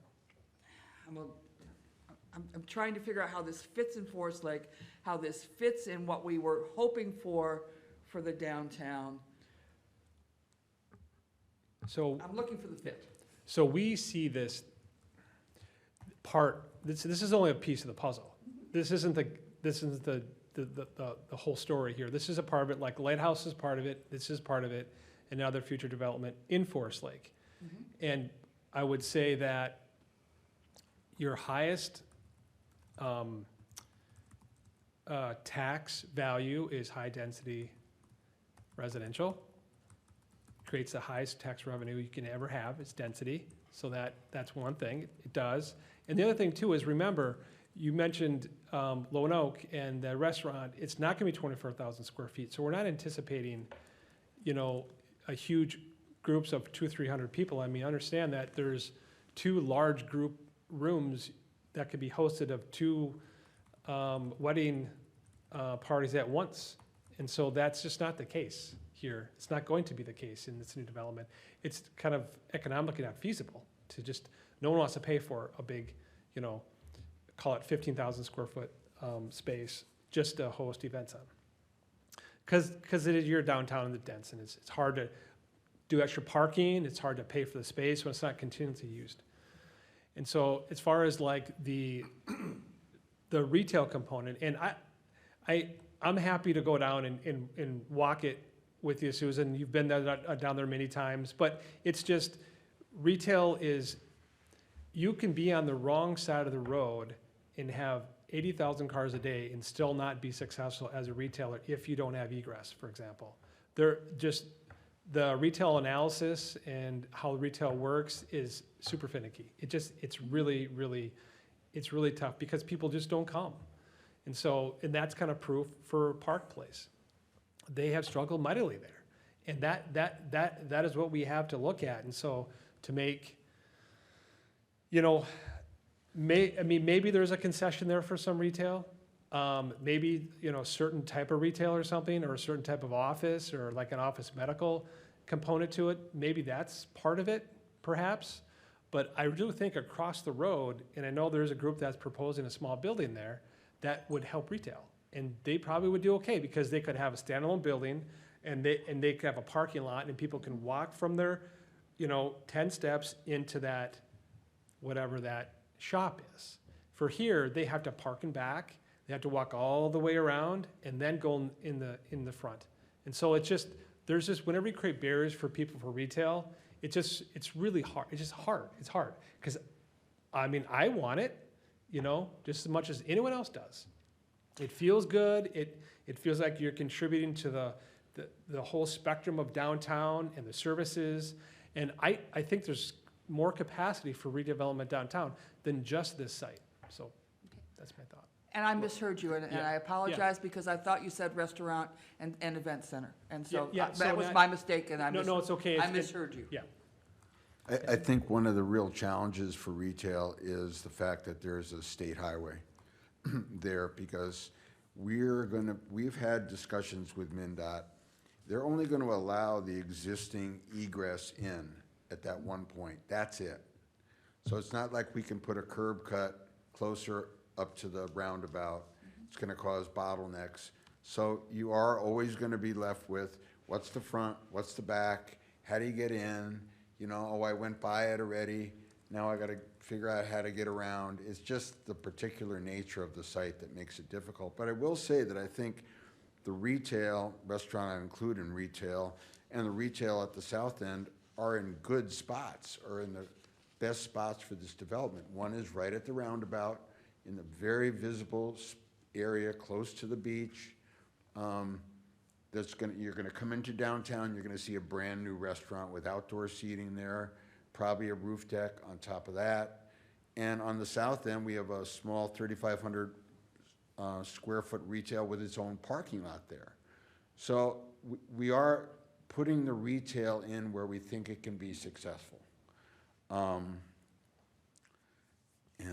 I'm trying to figure out how this fits in Forest Lake, how this fits in what we were hoping for the downtown. So I'm looking for the fit. So we see this part, this is only a piece of the puzzle. This isn't the whole story here. This is a part of it, like Lighthouse is part of it, this is part of it, and other future development in Forest Lake. Mm-hmm. And I would say that your highest tax value is high-density residential. Creates the highest tax revenue you can ever have, it's density. So that's one thing, it does. And the other thing too is, remember, you mentioned Lone Oak and the restaurant, it's not gonna be 24,000 square feet. So we're not anticipating, a huge groups of 200-300 people. I mean, understand that there's 2 large group rooms that could be hosted of 2 wedding parties at once. And so that's just not the case here. It's not going to be the case in this new development. It's kind of economically not feasible to just, no one wants to pay for a big, call it 15,000 square foot space just to host events on. Because you're downtown in the dense, and it's hard to do extra parking, it's hard to pay for the space when it's not continuously used. And so as far as like the the retail component, and I'm happy to go down and walk it with you, Susan. You've been there, down there many times, but it's just, retail is, you can be on the wrong side of the road and have 80,000 cars a day and still not be successful as a retailer if you don't have egress, for example. They're just, the retail analysis and how retail works is super finicky. It's really tough because people just don't come. And so, and that's kind of proof for Park Place. They have struggled mightily there. And that is what we have to look at. And so to make, you know, maybe there's a concession there for some retail. Maybe, you know, a certain type of retail or something, or a certain type of office, or like an office medical component to it. Maybe that's part of it, perhaps. But I do think across the road, and I know there's a group that's proposing a small building there, that would help retail. And they probably would do okay, because they could have a standalone building, and they could have a parking lot, and people can walk from their, you know, 10 steps into that, whatever that shop is. For here, they have to park in back, they have to walk all the way around, and then go in the front. And so it's just, there's just, whenever you create barriers for people for retail, it's really hard. It's just hard. It's hard. Because, I mean, I want it, you know, just as much as anyone else does. It feels good. It feels like you're contributing to the whole spectrum of downtown and the services. And I think there's more capacity for redevelopment downtown than just this site. So that's my thought. And I misheard you, and Yeah, I apologize, because I thought you said restaurant and event center. And so Yeah, so that was that- my mistake, and No, it's okay. I misheard you. Yeah. I think one of the real challenges for retail is the fact that there's a state highway there, because we've had discussions with MnDOT. They're only going to allow the existing egress in at that one point. That's it. So it's not like we can put a curb cut closer up to the roundabout. It's going to cause bottlenecks. So you are always going to be left with, what's the front, what's the back, how do you get in? You know, oh, I went by it already, now I got to figure out how to get around. It's just the particular nature of the site that makes it difficult. But I will say that I think the retail, restaurant I include in retail, and the retail at the south end are in good spots, or in the best spots for this development. One is right at the roundabout, in the very visible area close to the beach. You're gonna come into downtown, you're gonna see a brand new restaurant with outdoor seating there, probably a roof deck on top of that. And on the south end, we have a small 3,500 square foot retail with its own parking lot there. So we are putting the retail in where we think it can be successful. And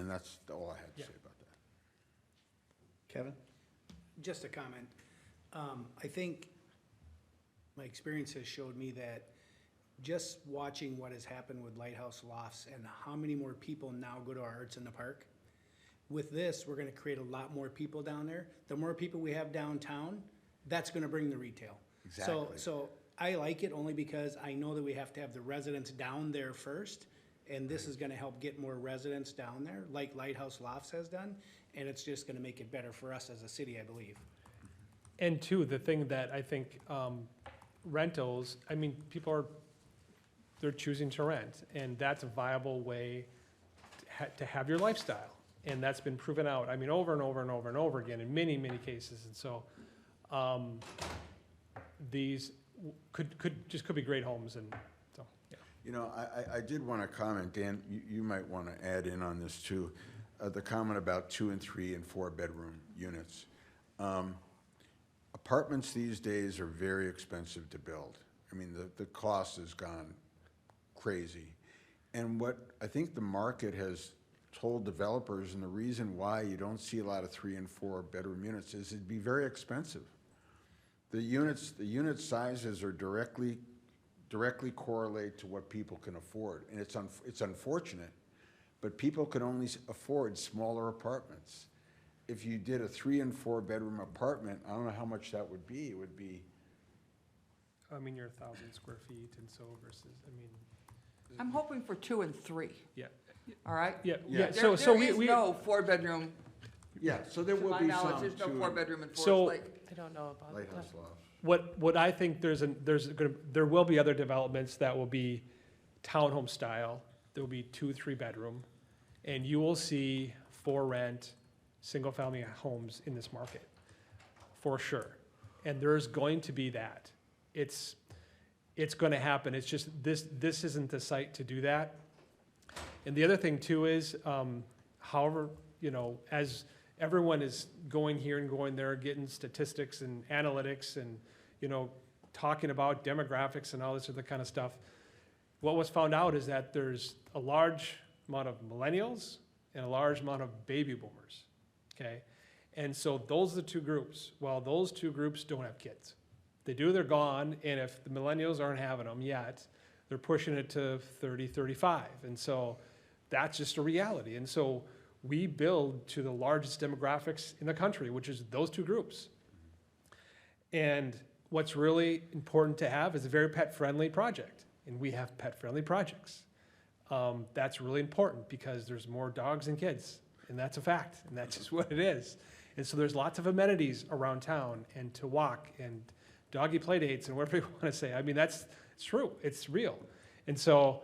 that's all I had to say about that. Kevin? Just a comment. I think my experience has showed me that just watching what has happened with Lighthouse Lofts and how many more people now go to our Arts in the Park, with this, we're gonna create a lot more people down there. The more people we have downtown, that's gonna bring the retail. Exactly. So I like it only because I know that we have to have the residents down there first, and this is gonna help get more residents down there, like Lighthouse Lofts has done, and it's just gonna make it better for us as a city, I believe. And two, the thing that I think rentals, I mean, they're choosing to rent, and that's a viable way to have your lifestyle. And that's been proven out, I mean, over and over and over and over again in many, many cases. And so these could be great homes, and so, yeah. You know, I did want to comment, Dan, you might want to add in on this too, the comment about 2 and 3 and 4 bedroom units. Apartments these days are very expensive to build. I mean, the cost has gone crazy. And what I think the market has told developers, and the reason why you don't see a lot of 3 and 4 bedroom units, is it'd be very expensive. The unit sizes are directly correlate to what people can afford, and it's unfortunate, but people can only afford smaller apartments. If you did a 3 and 4 bedroom apartment, I don't know how much that would be. It would be, I mean, you're 1,000 square feet, and so versus, I mean, I'm hoping for 2 and 3, yeah, all right? yeah. Yeah. So There is we no 4-bedroom Yeah, so there To will my be knowledge, some there's no to four-bedroom in So- Forest Lake. I don't know about that. Lighthouse Lofts. What I think there will be other developments that will be townhome style. There will be 2, 3-bedroom, and you will see for rent, single-family homes in this market, for sure. And there's going to be that. It's going to happen. It's just this isn't the site to do that. And the other thing too is, however, you know, as everyone is going here and going there, getting statistics and analytics and, you know, talking about demographics and all this other kind of stuff, what was found out is that there's a large amount of millennials and a large amount of baby boomers, okay? And so those are the two groups. Well, those two groups don't have kids. They do, they're gone, and if the millennials aren't having them yet, they're pushing it to 30, 35. And so that's just a reality. And so we build to the largest demographics in the country, which is those two groups. And what's really important to have is a very pet-friendly project, and we have pet-friendly projects. That's really important because there's more dogs than kids, and that's a fact, and that's just what it is. And so there's lots of amenities around town, and to walk, and doggy play dates, and whatever you want to say. I mean, it's true, it's real. And so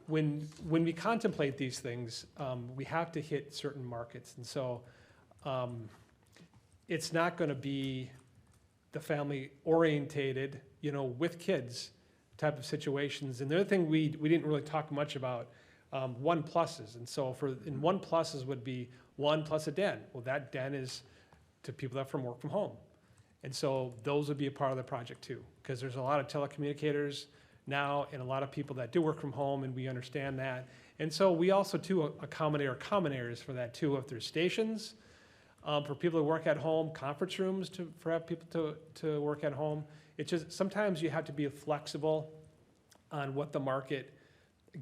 when we contemplate these things, we have to hit certain markets. And so it's not going to be the family orientated, you know, with kids type of situations. And the other thing we didn't really talk much about, 1+s. And so in 1+s would be 1 plus a den. Well, that den is to people that work from home. And so those would be a part of the project too, because there's a lot of telecommunicators now and a lot of people that do work from home, and we understand that. And so we also too accommodate common areas for that too, if there's stations, for people to work at home, conference rooms for have people to work at home. It's just, sometimes you have to be flexible on what the market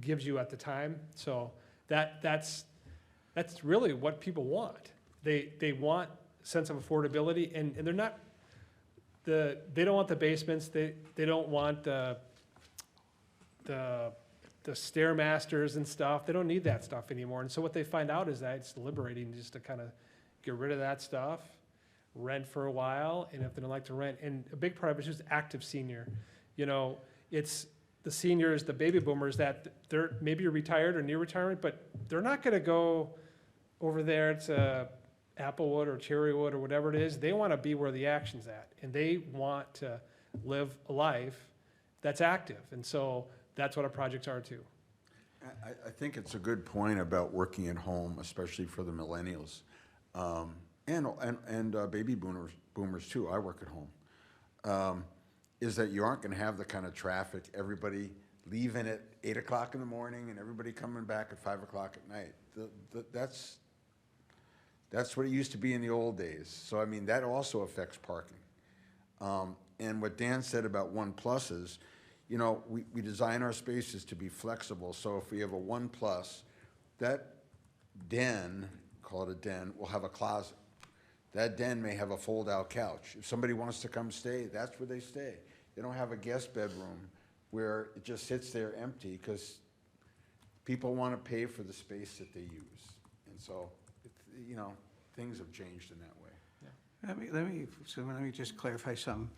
gives you at the time. So that's really what people want. They want a sense of affordability, and they're not, they don't want the basements, they don't want the Stairmasters and stuff. They don't need that stuff anymore. And so what they find out is that it's liberating just to kind of get rid of that stuff, rent for a while, and if they don't like to rent, and a big part of it is just active senior. You know, it's the seniors, the baby boomers that they're maybe retired or near retirement, but they're not going to go over there to Applewood or Cherrywood or whatever it is. They want to be where the action's at, and they want to live a life that's active. And so that's what our projects are too. I think it's a good point about working at home, especially for the millennials, and baby boomers too. I work at home. Is that you aren't going to have the kind of traffic, everybody leaving at 8 o'clock in the morning and everybody coming back at 5 o'clock at night. That's what it used to be in the old days. So I mean, that also affects parking. And what Dan said about 1+s, you know, we design our spaces to be flexible. So if we have a 1+, that den, call it a den, will have a closet. That den may have a fold-out couch. If somebody wants to come stay, that's where they stay. They don't have a guest bedroom where it just sits there empty because people want to pay for the space that they use. And so, you know, things have changed in that way. Let me just clarify something.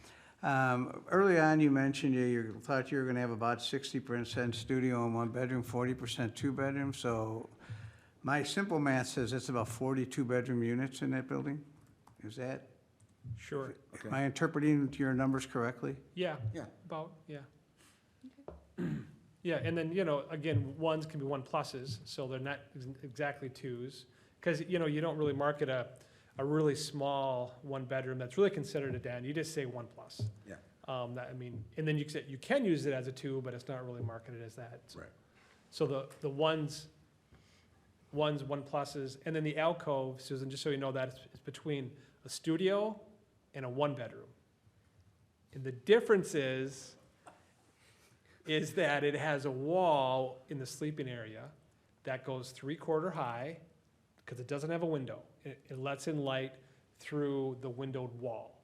Early on, you mentioned you thought you were going to have about 60% studio and 1 bedroom, 40% 2 bedroom. So my simple math says it's about 42 bedroom units in that building. Is that, Sure. Okay. am I interpreting your numbers correctly? Yeah. Yeah. About, yeah. Yeah, and then, you know, again, 1s can be 1+s, so they're not exactly 2s. Because, you know, you don't really market a really small 1 bedroom that's really considered a den. You just say 1+. Yeah. I mean, and then you can use it as a 2, but it's not really marketed as that. Right. So the 1s, 1+s, and then the alcove, Susan, just so you know, that it's between a studio and a 1 bedroom. And the difference is that it has a wall in the sleeping area that goes 3/4 high, because it doesn't have a window. It lets in light through the windowed wall.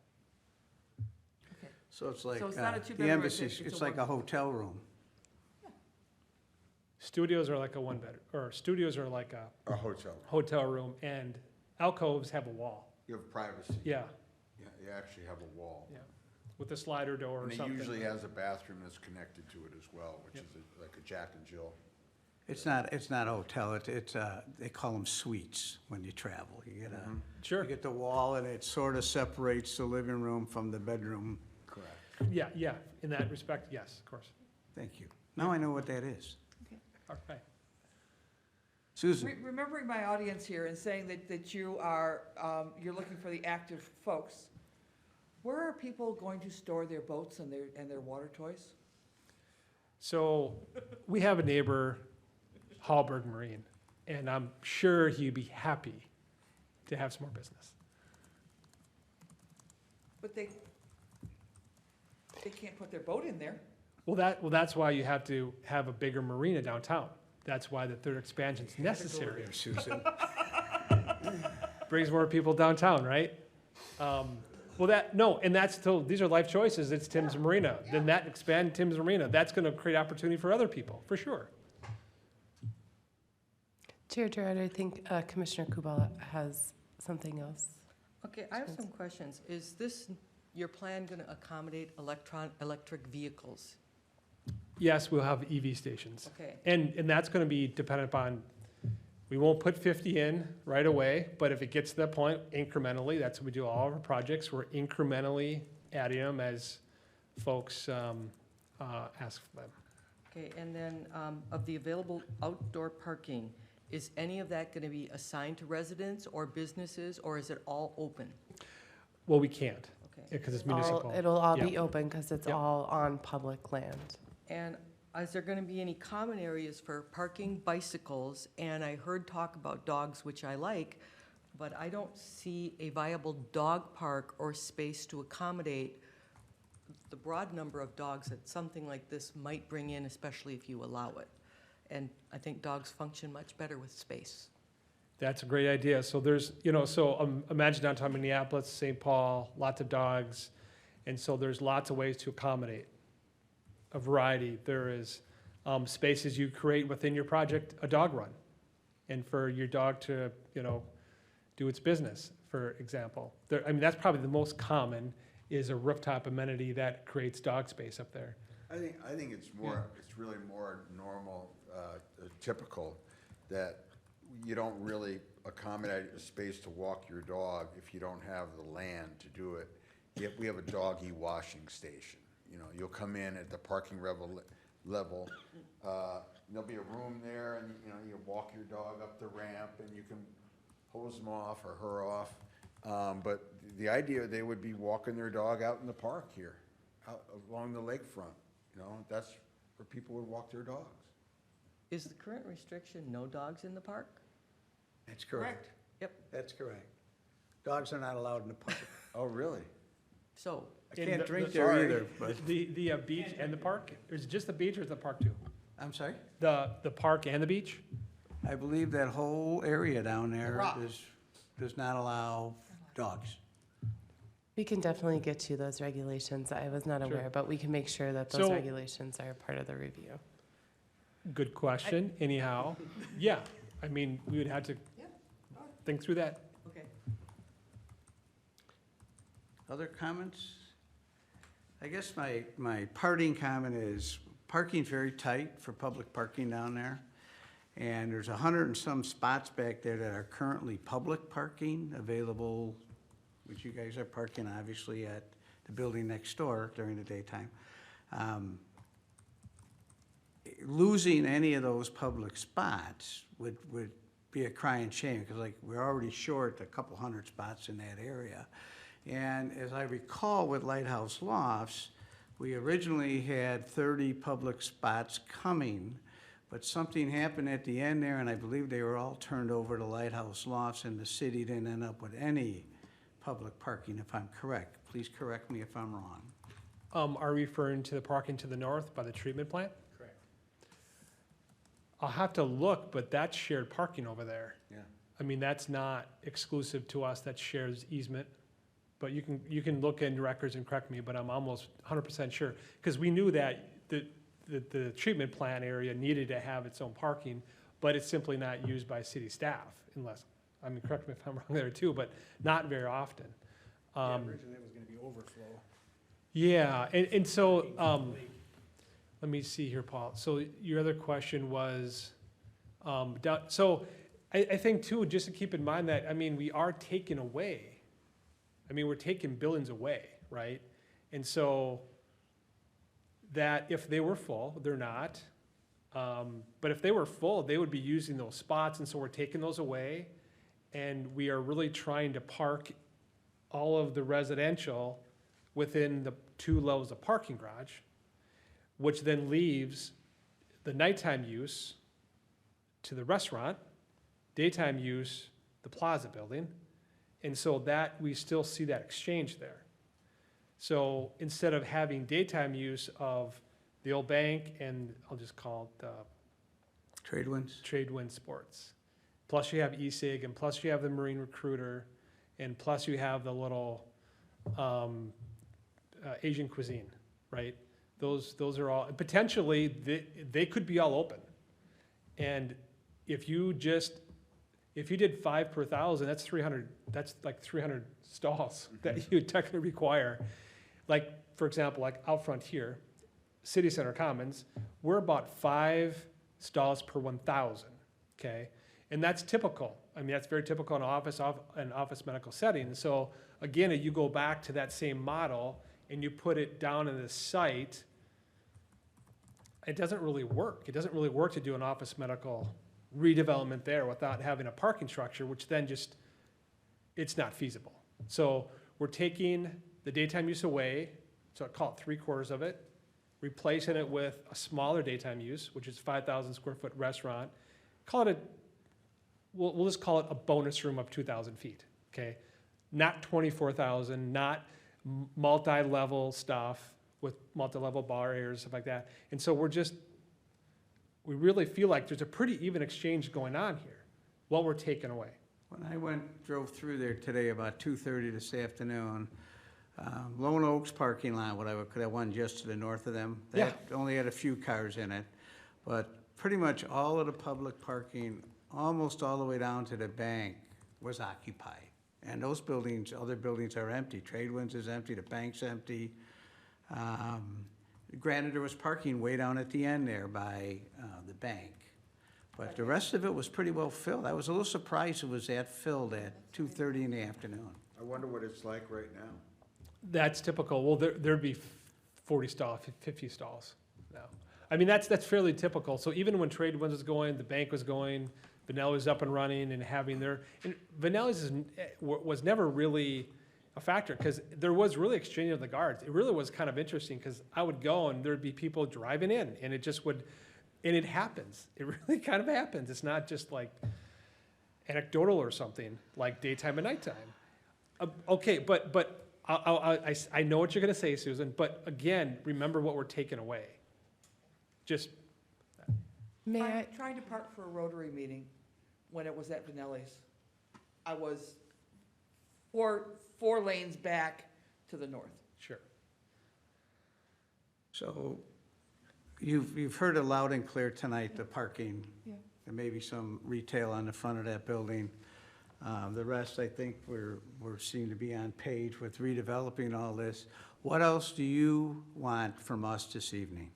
So it's like So it's not a the two-bedroom, embassy, it's a it's like a hotel room. Studios are like a 1 bedroom, or studios are like a A hotel. hotel room, and Alcoves have a wall, You have privacy. yeah, Yeah, you actually have a wall. yeah, with a slider door or And it something. usually has a bathroom that's connected to it as well, which Yep. is like a Jack and Jill. It's not a hotel, it's, they call them suites when you travel. You get Sure, you get the wall and it sort of separates the living room from the bedroom. Correct. yeah, in that respect, yes, of course. Thank you. Now I know what that is. All right. Susan? Remembering my audience here and saying that you are, you're looking for the active folks, where are people going to store their boats and their water toys? So we have a neighbor, Hallberg Marine, and I'm sure he'd be happy to have some more business. But they can't put their boat in there. Well, that's why you have to have a bigger marina downtown. That's why the third expansion's necessary. There, Susan. Brings more people downtown, right? And that's still, these are life choices. It's Tim's Marina. Then that expand Tim's Marina. That's gonna create opportunity for other people, for sure. Chair Gerard, I think Commissioner Kubala has something else. Okay, I have some questions. Is this, your plan going to accommodate electric vehicles? Yes, we'll have EV stations. Okay, And that's gonna be dependent upon, we won't put 50 in right away, but if it gets to that point incrementally, that's what we do all of our projects. We're incrementally adding them as folks ask for them. okay, and then of the available outdoor parking, is any of that going to be assigned to residents or businesses, or is it all open? Well, we can't, Okay. because it's municipal. It'll all Yeah. be open because it's Yeah. all on public land. And is there going to be any common areas for parking bicycles? And I heard talk about dogs, which I like, but I don't see a viable dog park or space to accommodate the broad number of dogs that something like this might bring in, especially if you allow it. And I think dogs function much better with space. That's a great idea. So there's, imagine downtown Minneapolis, St. Paul, lots of dogs. And so there's lots of ways to accommodate a variety. There is spaces you create within your project, a dog run. And for your dog to, do its business, for example. That's probably the most common, is a rooftop amenity that creates dog space up there. I think it's really more normal, typical, that you don't really accommodate a space to walk your dog if you don't have the land to do it. Yet we have a doggy washing station. You'll come in at the parking level, there'll be a room there, and, you walk your dog up the ramp, and you can hose them off or her off. But the idea, they would be walking their dog out in the park here, out along the lakefront. That's where people would walk their dogs. Is the current restriction no dogs in the park? That's correct. Yep. That's correct. Dogs are not allowed in the park. Oh, really? So, I can't And drink the- there sorry. either, but, The beach and the park? Or is it just the beach or is it the park too? I'm sorry? The park and the beach? I believe that whole area down there rock. does not allow dogs. We can definitely get to those regulations. I was not Sure. aware, but we can make sure that those So- regulations are part of the review. Good question, anyhow. Yeah, we would have to think through that. okay. Other comments? I guess my parting comment is parking's very tight for public parking down there. And there's 100 and some spots back there that are currently public parking available, which you guys are parking obviously at the building next door during the daytime. Losing any of those public spots would be a crying shame, because we're already short a couple hundred spots in that area. And as I recall with Lighthouse Lofts, we originally had 30 public spots coming, but something happened at the end there, and I believe they were all turned over to Lighthouse Lofts, and the city didn't end up with any public parking, if I'm correct. Please correct me if I'm wrong. Are you referring to the parking to the north by the treatment plant? Correct. I'll have to look, but that's shared parking over there. Yeah. That's not exclusive to us, that shares easement. But you can look in records and correct me, but I'm almost 100% sure. Because we knew that the treatment plant area needed to have its own parking, but it's simply not used by city staff unless I mean, correct me if I'm wrong there too, but not very often. Originally it was gonna be overflow. Yeah, and so, let me see here, Paul. So your other question was, so I think too, just to keep in mind that, I mean, we are taking away, I mean, we're taking buildings away, right? And so that if they were full, they're not. But if they were full, they would be using those spots, and so we're taking those away. And we are really trying to park all of the residential within the 2 levels of parking garage, which then leaves the nighttime use to the restaurant, daytime use, the plaza building. And so that, we still see that exchange there. So instead of having daytime use of the old bank and I'll just call it Trade winds? Sports, plus you have ESIG, and plus you have the Marine Recruiter, and plus you have the little Asian cuisine, right? Those are all, potentially, they could be all open. And if you did 5 per 1,000, that's 300, that's like 300 stalls that you would technically require. Like, for example, like out front here, City Center Commons, we're about 5 stalls per 1,000, okay? And that's typical. I mean, that's very typical in an office medical setting. And so, again, if you go back to that same model and you put it down in the site, it doesn't really work. It doesn't really work to do an office medical redevelopment there without having a parking structure, which then just, it's not feasible. So we're taking the daytime use away, so I call it 3/4 of it, replacing it with a smaller daytime use, which is 5,000 square foot restaurant. Call it we'll just call it a bonus room of 2,000 feet, okay? Not 24,000, not multi-level stuff with multi-level bar areas, stuff like that. And so we really feel like there's a pretty even exchange going on here, what we're taking away. When I drove through there today about 2:30 this afternoon, Lone Oaks parking lot, that one just to the north of them, Yeah. that only had a few cars in it, but pretty much all of the public parking, almost all the way down to the bank, was occupied. And those buildings, other buildings are empty. Tradewinds is empty, the bank's empty. Granted, there was parking way down at the end there by the bank. But the rest of it was pretty well filled. I was a little surprised it was that filled at 2:30 in the afternoon. I wonder what it's like right now. That's typical. Well, there'd be 40 stalls, 50 stalls now. I mean, that's fairly typical. So even when Tradewinds was going, the bank was going, Vanelli's was up and running and having and Vanelli's was never really a factor because there was really exchanging of the guards. It really was kind of interesting because I would go and there'd be people driving in and it just would, and it happens. It really kind of happens. It's not just like anecdotal or something like daytime and nighttime. Okay, but I know what you're going to say, Susan, but again, remember what we're taking away. Just. May I? I tried to park for a Rotary meeting when it was at Vanelli's. I was four lanes back to the north. Sure. So you've heard it loud and clear tonight, the parking. Yeah. There may be some retail on the front of that building. The rest, I think, we're seem to be on page with redeveloping all this. What else do you want from us this evening?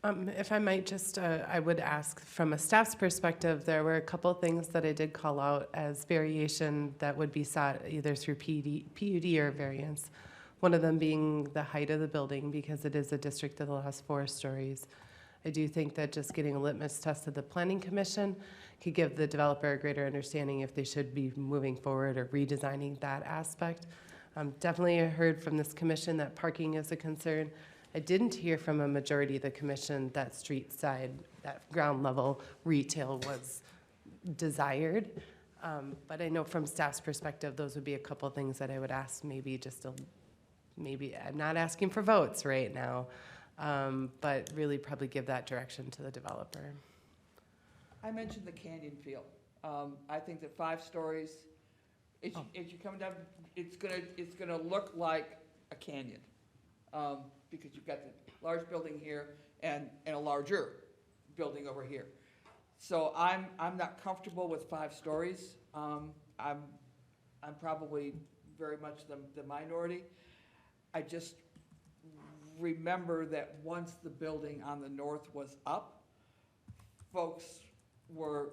If I might just, I would ask from a staff's perspective, there were a couple things that I did call out as variation that would be sought either through PUD or variance. One of them being the height of the building because it is a district that allows 4 stories. I do think that just getting a litmus test of the Planning Commission could give the developer a greater understanding if they should be moving forward or redesigning that aspect. Definitely heard from this commission that parking is a concern. I didn't hear from a majority of the commission that street side, that ground level retail was desired. But I know from staff's perspective, those would be a couple of things that I would ask maybe I'm not asking for votes right now, but really probably give that direction to the developer. I mentioned the canyon feel. I think that 5 stories, as you come down, it's gonna look like a canyon. Because you've got the large building here and a larger building over here. So I'm not comfortable with 5 stories. I'm probably very much the minority. I just remember that once the building on the north was up, folks were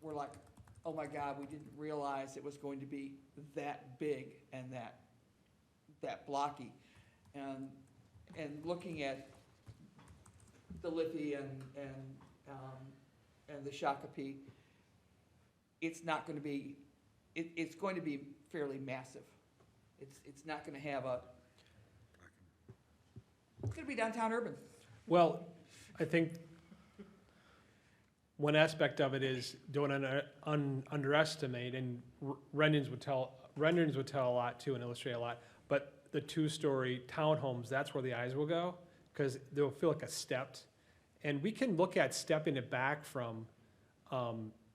like, oh my God, we didn't realize it was going to be that big and that blocky. And looking at the Liffey and the Shakopee, it's not going to be, it's going to be fairly massive. It's not going to have it's going to be downtown urban. Well, I think one aspect of it is don't underestimate, and renderings would tell a lot too and illustrate a lot, but the 2-story townhomes, that's where the eyes will go, because they'll feel like a stepped. And we can look at stepping it back from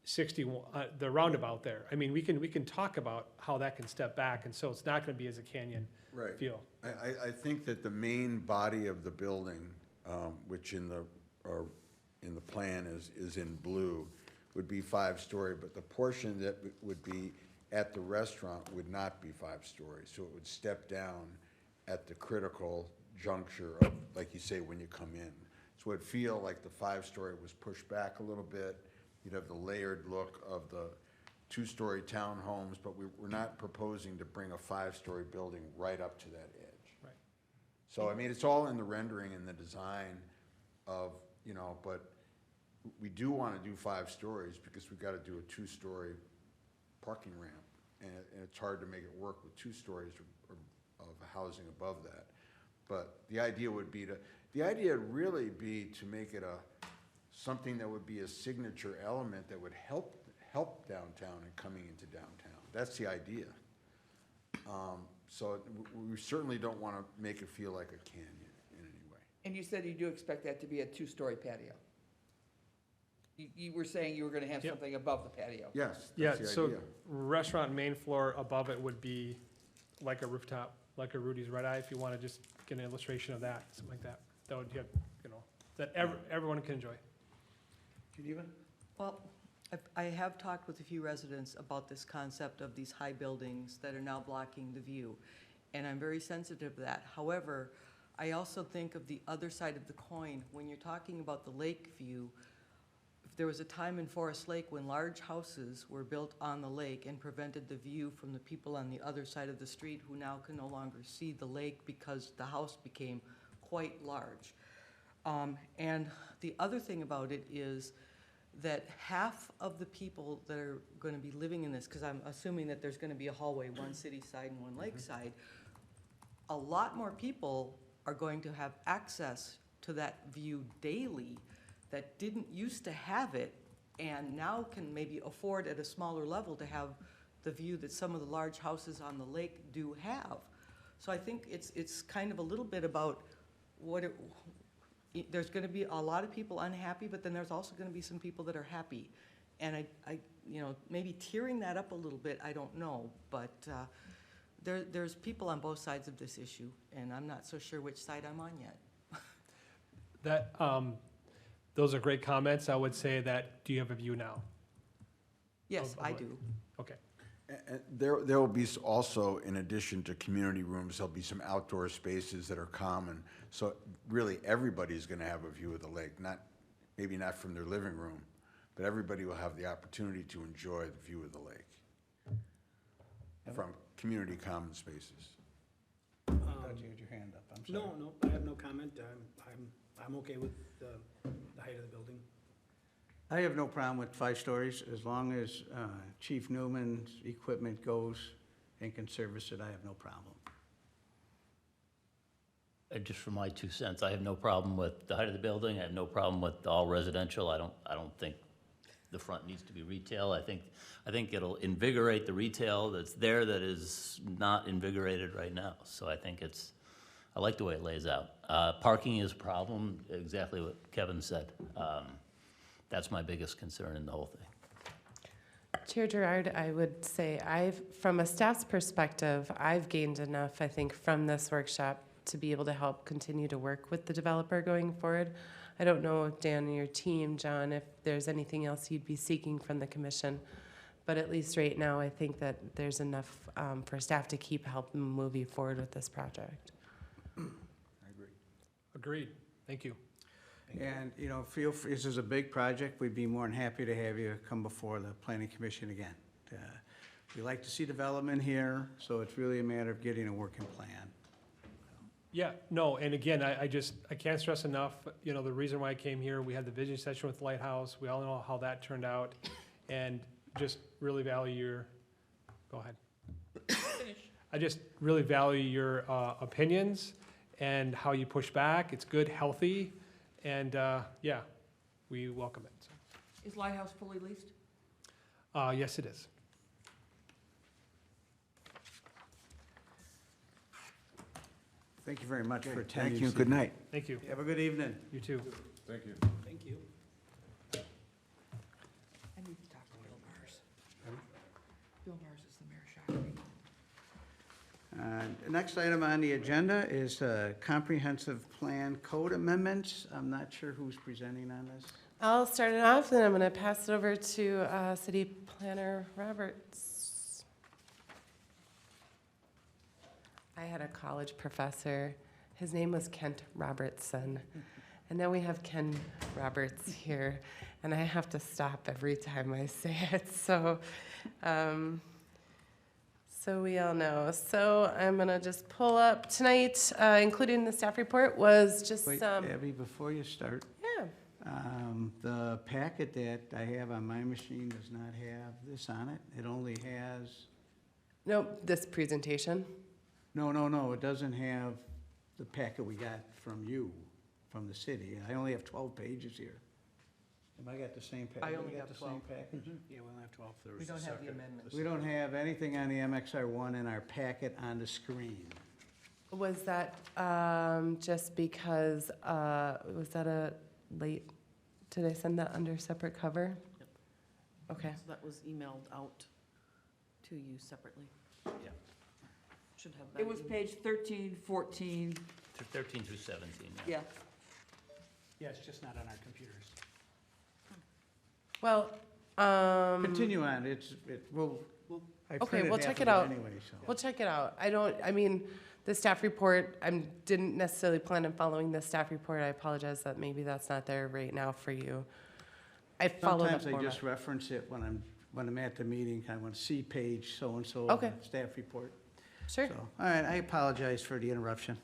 61, the roundabout there. I mean, we can talk about how that can step back, and so it's not gonna be as a canyon Right. feel. I think that the main body of the building, which in the plan is in blue, would be 5-story, but the portion that would be at the restaurant would not be 5 stories. So it would step down at the critical juncture of, like you say, when you come in. So it'd feel like the 5-story was pushed back a little bit. You'd have the layered look of the 2-story townhomes, but we're not proposing to bring a 5-story building right up to that edge. Right. So, I mean, it's all in the rendering and the design of, but we do want to do 5 stories because we've got to do a 2-story parking ramp. And it's hard to make it work with 2 stories of housing above that. But the idea would really be to make it something that would be a signature element that would help downtown and coming into downtown. That's the idea. So we certainly don't want to make it feel like a canyon in any way. And you said you do expect that to be a 2-story patio. You were saying you were gonna have Yep. something above the patio. Yes, Yeah, that's the so idea. restaurant main floor above it would be like a rooftop, like a Rudy's Red Eye, if you wanna just get an illustration of that, something like that. That would get, that everyone can enjoy. Geneva? Well, I have talked with a few residents about this concept of these high buildings that are now blocking the view, and I'm very sensitive to that. However, I also think of the other side of the coin. When you're talking about the lake view, there was a time in Forest Lake when large houses were built on the lake and prevented the view from the people on the other side of the street who now can no longer see the lake because the house became quite large. And the other thing about it is that half of the people that are going to be living in this, because I'm assuming that there's going to be a hallway, one city side and one lake side, a lot more people are going to have access to that view daily that didn't used to have it and now can maybe afford at a smaller level to have the view that some of the large houses on the lake do have. So I think it's kind of a little bit about there's going to be a lot of people unhappy, but then there's also going to be some people that are happy. And I maybe tearing that up a little bit, I don't know, but there's people on both sides of this issue, and I'm not so sure which side I'm on yet. Those are great comments. I would say that, do you have a view now? Yes, Of I what? do. Okay. And there will be also, in addition to community rooms, there'll be some outdoor spaces that are common. So really, everybody's going to have a view of the lake, maybe not from their living room, but everybody will have the opportunity to enjoy the view of the lake from community common spaces. I thought you had your hand up, I'm sorry. No, I have no comment. I'm okay with the height of the building. I have no problem with 5 stories, as long as Chief Newman's equipment goes and can service it, I have no problem. Just for my 2 cents, I have no problem with the height of the building. I have no problem with all residential. I don't think the front needs to be retail. I think it'll invigorate the retail that's there that is not invigorated right now. So I think I like the way it lays out. Parking is a problem, exactly what Kevin said. That's my biggest concern in the whole thing. Chair Gerard, I would say from a staff's perspective, I've gained enough, I think, from this workshop to be able to help continue to work with the developer going forward. I don't know, Dan and your team, John, if there's anything else you'd be seeking from the commission. But at least right now, I think that there's enough for staff to keep helping move you forward with this project. Agreed. Thank you. And, you know, feel free, this is a big project. We'd be more than happy to have you come before the planning commission again. We like to see development here, so it's really a matter of getting a working plan. Yeah, no, and again, I can't stress enough, you know, the reason why I came here, we had the vision session with Lighthouse, we all know how that turned out, and just really value your, go ahead. I just really value your opinions and how you push back. It's good, healthy, and yeah, we welcome it. So, Is Lighthouse fully leased? yes, it is. Thank you very much for attending. Thank you, good night. Thank you. Have a good evening. You too. Thank you. Thank you. I need to talk to Bill Mars. Bill Mars is the mayor shop. Next item on the agenda is comprehensive plan code amendments. I'm not sure who's presenting on this. I'll start it off, and I'm going to pass it over to City Planner Roberts. I had a college professor. His name was Kent Robertson. And now we have Ken Roberts here, and I have to stop every time I say it. So, so we all know. So I'm going to just pull up tonight, including the staff report, was just Wait, some. Abby, before you start, Yeah. the packet that I have on my machine does not have this on it. It only has, Nope, this presentation. no, it doesn't have the packet we got from you, from the city. I only have 12 pages here. Have I got the same package? I only have 12. Package? Yeah, we only have 12. There We was don't a have the second. amendments. We don't have anything on the MXR1 in our packet on the screen. Was that just because, was that a late, did I send that under separate cover? Yep. Okay. So that was emailed out to you separately. Yeah. Should have been. It was page 13, 14, 13 through 17, yeah. Yeah, it's just not on our computers. Well, Continue on, I Okay, printed we'll half check of it out. Anyway, so. we'll check it out. I mean, the staff report, I didn't necessarily plan on following the staff report. I apologize that maybe that's not there right now for you. I followed the Sometimes I format. just reference it when I'm at the meeting, I want to see page so-and-so. Okay. Staff report. Sure. So, all right, I apologize for the interruption.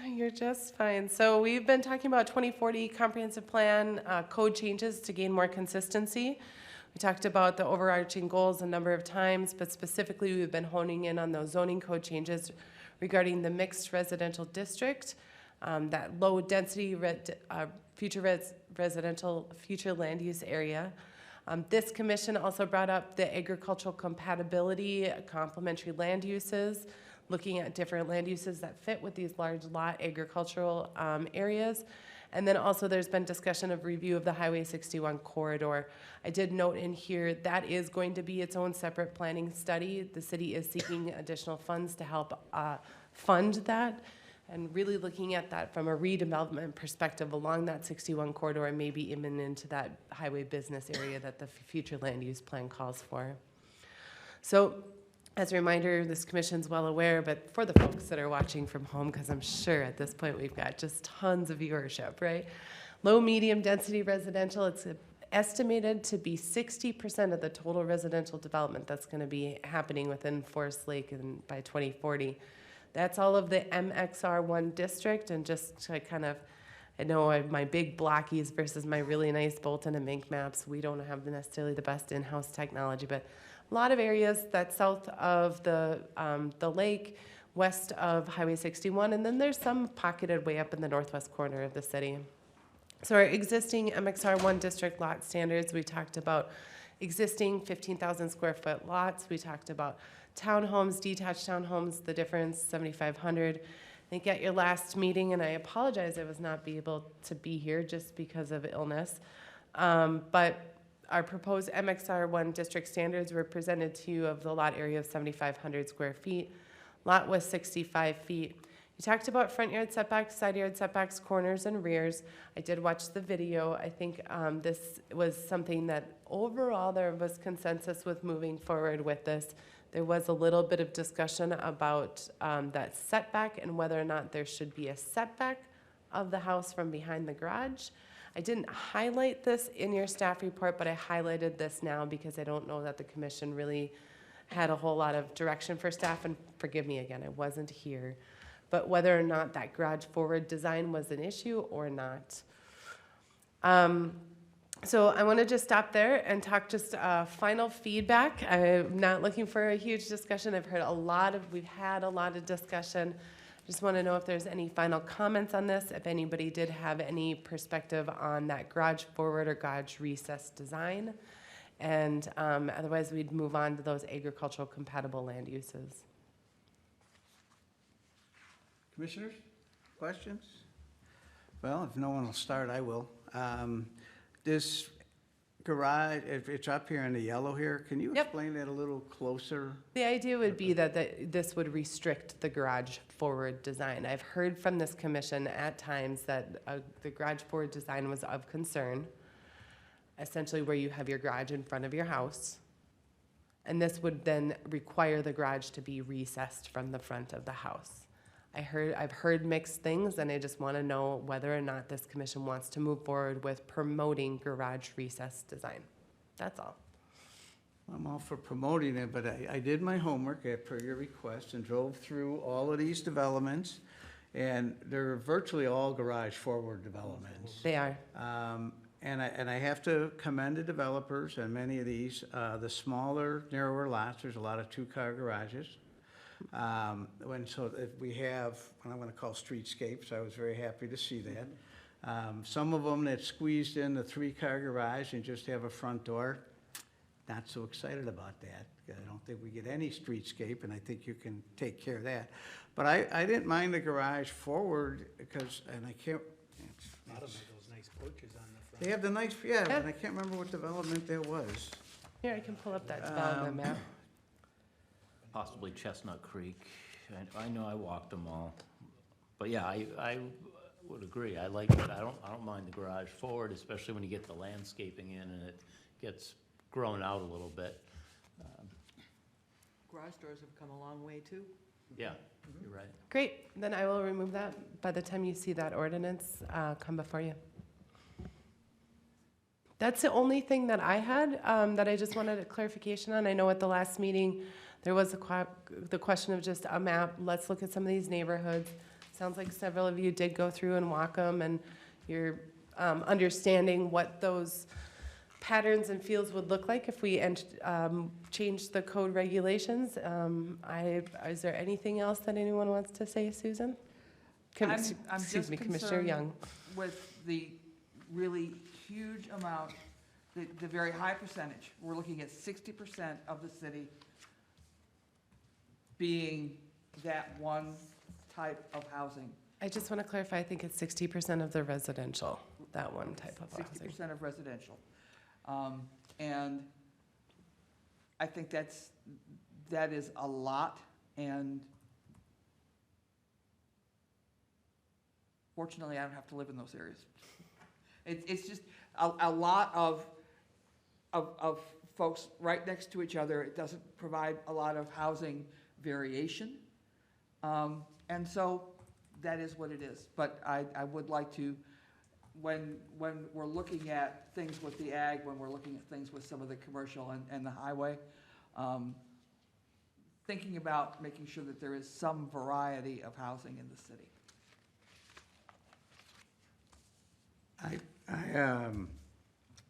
You're just fine. So we've been talking about 2040 comprehensive plan, code changes to gain more consistency. We talked about the overarching goals a number of times, but specifically we've been honing in on those zoning code changes regarding the mixed residential district, that low density residential future land use area. This commission also brought up the agricultural compatibility, complementary land uses, looking at different land uses that fit with these large lot agricultural areas. And then also there's been discussion of review of the Highway 61 corridor. I did note in here that is going to be its own separate planning study. The city is seeking additional funds to help fund that, and really looking at that from a redevelopment perspective along that 61 corridor and maybe even into that highway business area that the future land use plan calls for. So as a reminder, this commission's well aware, but for the folks that are watching from home, because I'm sure at this point we've got just tons of viewership, right? Low, medium density residential, it's estimated to be 60% of the total residential development that's going to be happening within Forest Lake and by 2040. That's all of the MXR1 district, and just to kind of, I know I have my big blockies versus my really nice Bolton and Mink maps. We don't have necessarily the best in-house technology, but a lot of areas that's south of the lake, west of Highway 61, and then there's some pocketed way up in the northwest corner of the city. So our existing MXR1 district lot standards, we talked about existing 15,000 square foot lots. We talked about townhomes, detached townhomes, the difference, 7,500. I think at your last meeting, and I apologize I was not able to be here just because of illness, but our proposed MXR1 district standards were presented to you of the lot area of 7,500 square feet. Lot was 65 feet. We talked about front yard setbacks, side yard setbacks, corners and rears. I did watch the video. I think this was something that overall there was consensus with moving forward with this. There was a little bit of discussion about that setback and whether or not there should be a setback of the house from behind the garage. I didn't highlight this in your staff report, but I highlighted this now because I don't know that the commission really had a whole lot of direction for staff, and forgive me again, I wasn't here. But whether or not that garage forward design was an issue or not. So I want to just stop there and talk just final feedback. I'm not looking for a huge discussion. We've had a lot of discussion. Just want to know if there's any final comments on this, if anybody did have any perspective on that garage forward or garage recess design. And otherwise, we'd move on to those agricultural compatible land uses. Commissioners, questions? Well, if no one will start, I will. This garage, if it's up here in the yellow here, can you Yep. explain that a little closer? The idea would be that this would restrict the garage forward design. I've heard from this commission at times that the garage forward design was of concern, essentially where you have your garage in front of your house. And this would then require the garage to be recessed from the front of the house. I've heard mixed things, and I just want to know whether or not this commission wants to move forward with promoting garage recess design. That's all. I'm all for promoting it, but I did my homework per your request and drove through all of these developments, and they're virtually all garage forward developments. They are. And I have to commend the developers on many of these. The smaller, narrower lots, there's a lot of two-car garages. If we have what I'm gonna call streetscapes, I was very happy to see that. Some of them that squeezed in the three-car garage and just have a front door, not so excited about that. I don't think we get any streetscape, and I think you can take care of that. But I didn't mind the garage forward because, and I can't, A lot of them have those nice porches on the front. they have the nice, yeah, and I can't remember what development that was. Here, I can pull up that development map. Possibly Chestnut Creek. I know I walked them all. But yeah, I would agree. I like it. I don't mind the garage forward, especially when you get the landscaping in and it gets grown out a little bit. Garage doors have come a long way, too. Yeah, you're right. Great, then I will remove that by the time you see that ordinance come before you. That's the only thing that I had that I just wanted a clarification on. I know at the last meeting, there was the question of just a map. Let's look at some of these neighborhoods. Sounds like several of you did go through and walk them, and you're understanding what those patterns and fields would look like if we changed the code regulations. Is there anything else that anyone wants to say, Susan? I'm Excuse just me, Commissioner concerned Young. with the really huge amount, the very high percentage. We're looking at 60% of the city being that one type of housing. I just want to clarify, I think it's 60% of the residential, that one type of housing. 60% of residential. And I think that is a lot, and fortunately, I don't have to live in those areas. It's just a lot of folks right next to each other. It doesn't provide a lot of housing variation. And so that is what it is. But I would like to, when we're looking at things with the ag, when we're looking at things with some of the commercial and the highway, thinking about making sure that there is some variety of housing in the city.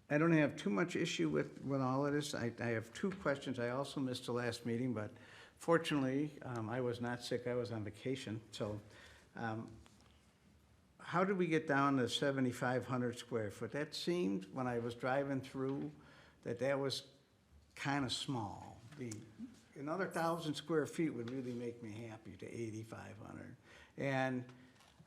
I don't have too much issue with all of this. I have two questions. I also missed the last meeting, but fortunately, I was not sick. I was on vacation. So how did we get down to 7,500 square foot? That seemed, when I was driving through, that was kind of small. Another 1,000 square feet would really make me happy to 8,500. And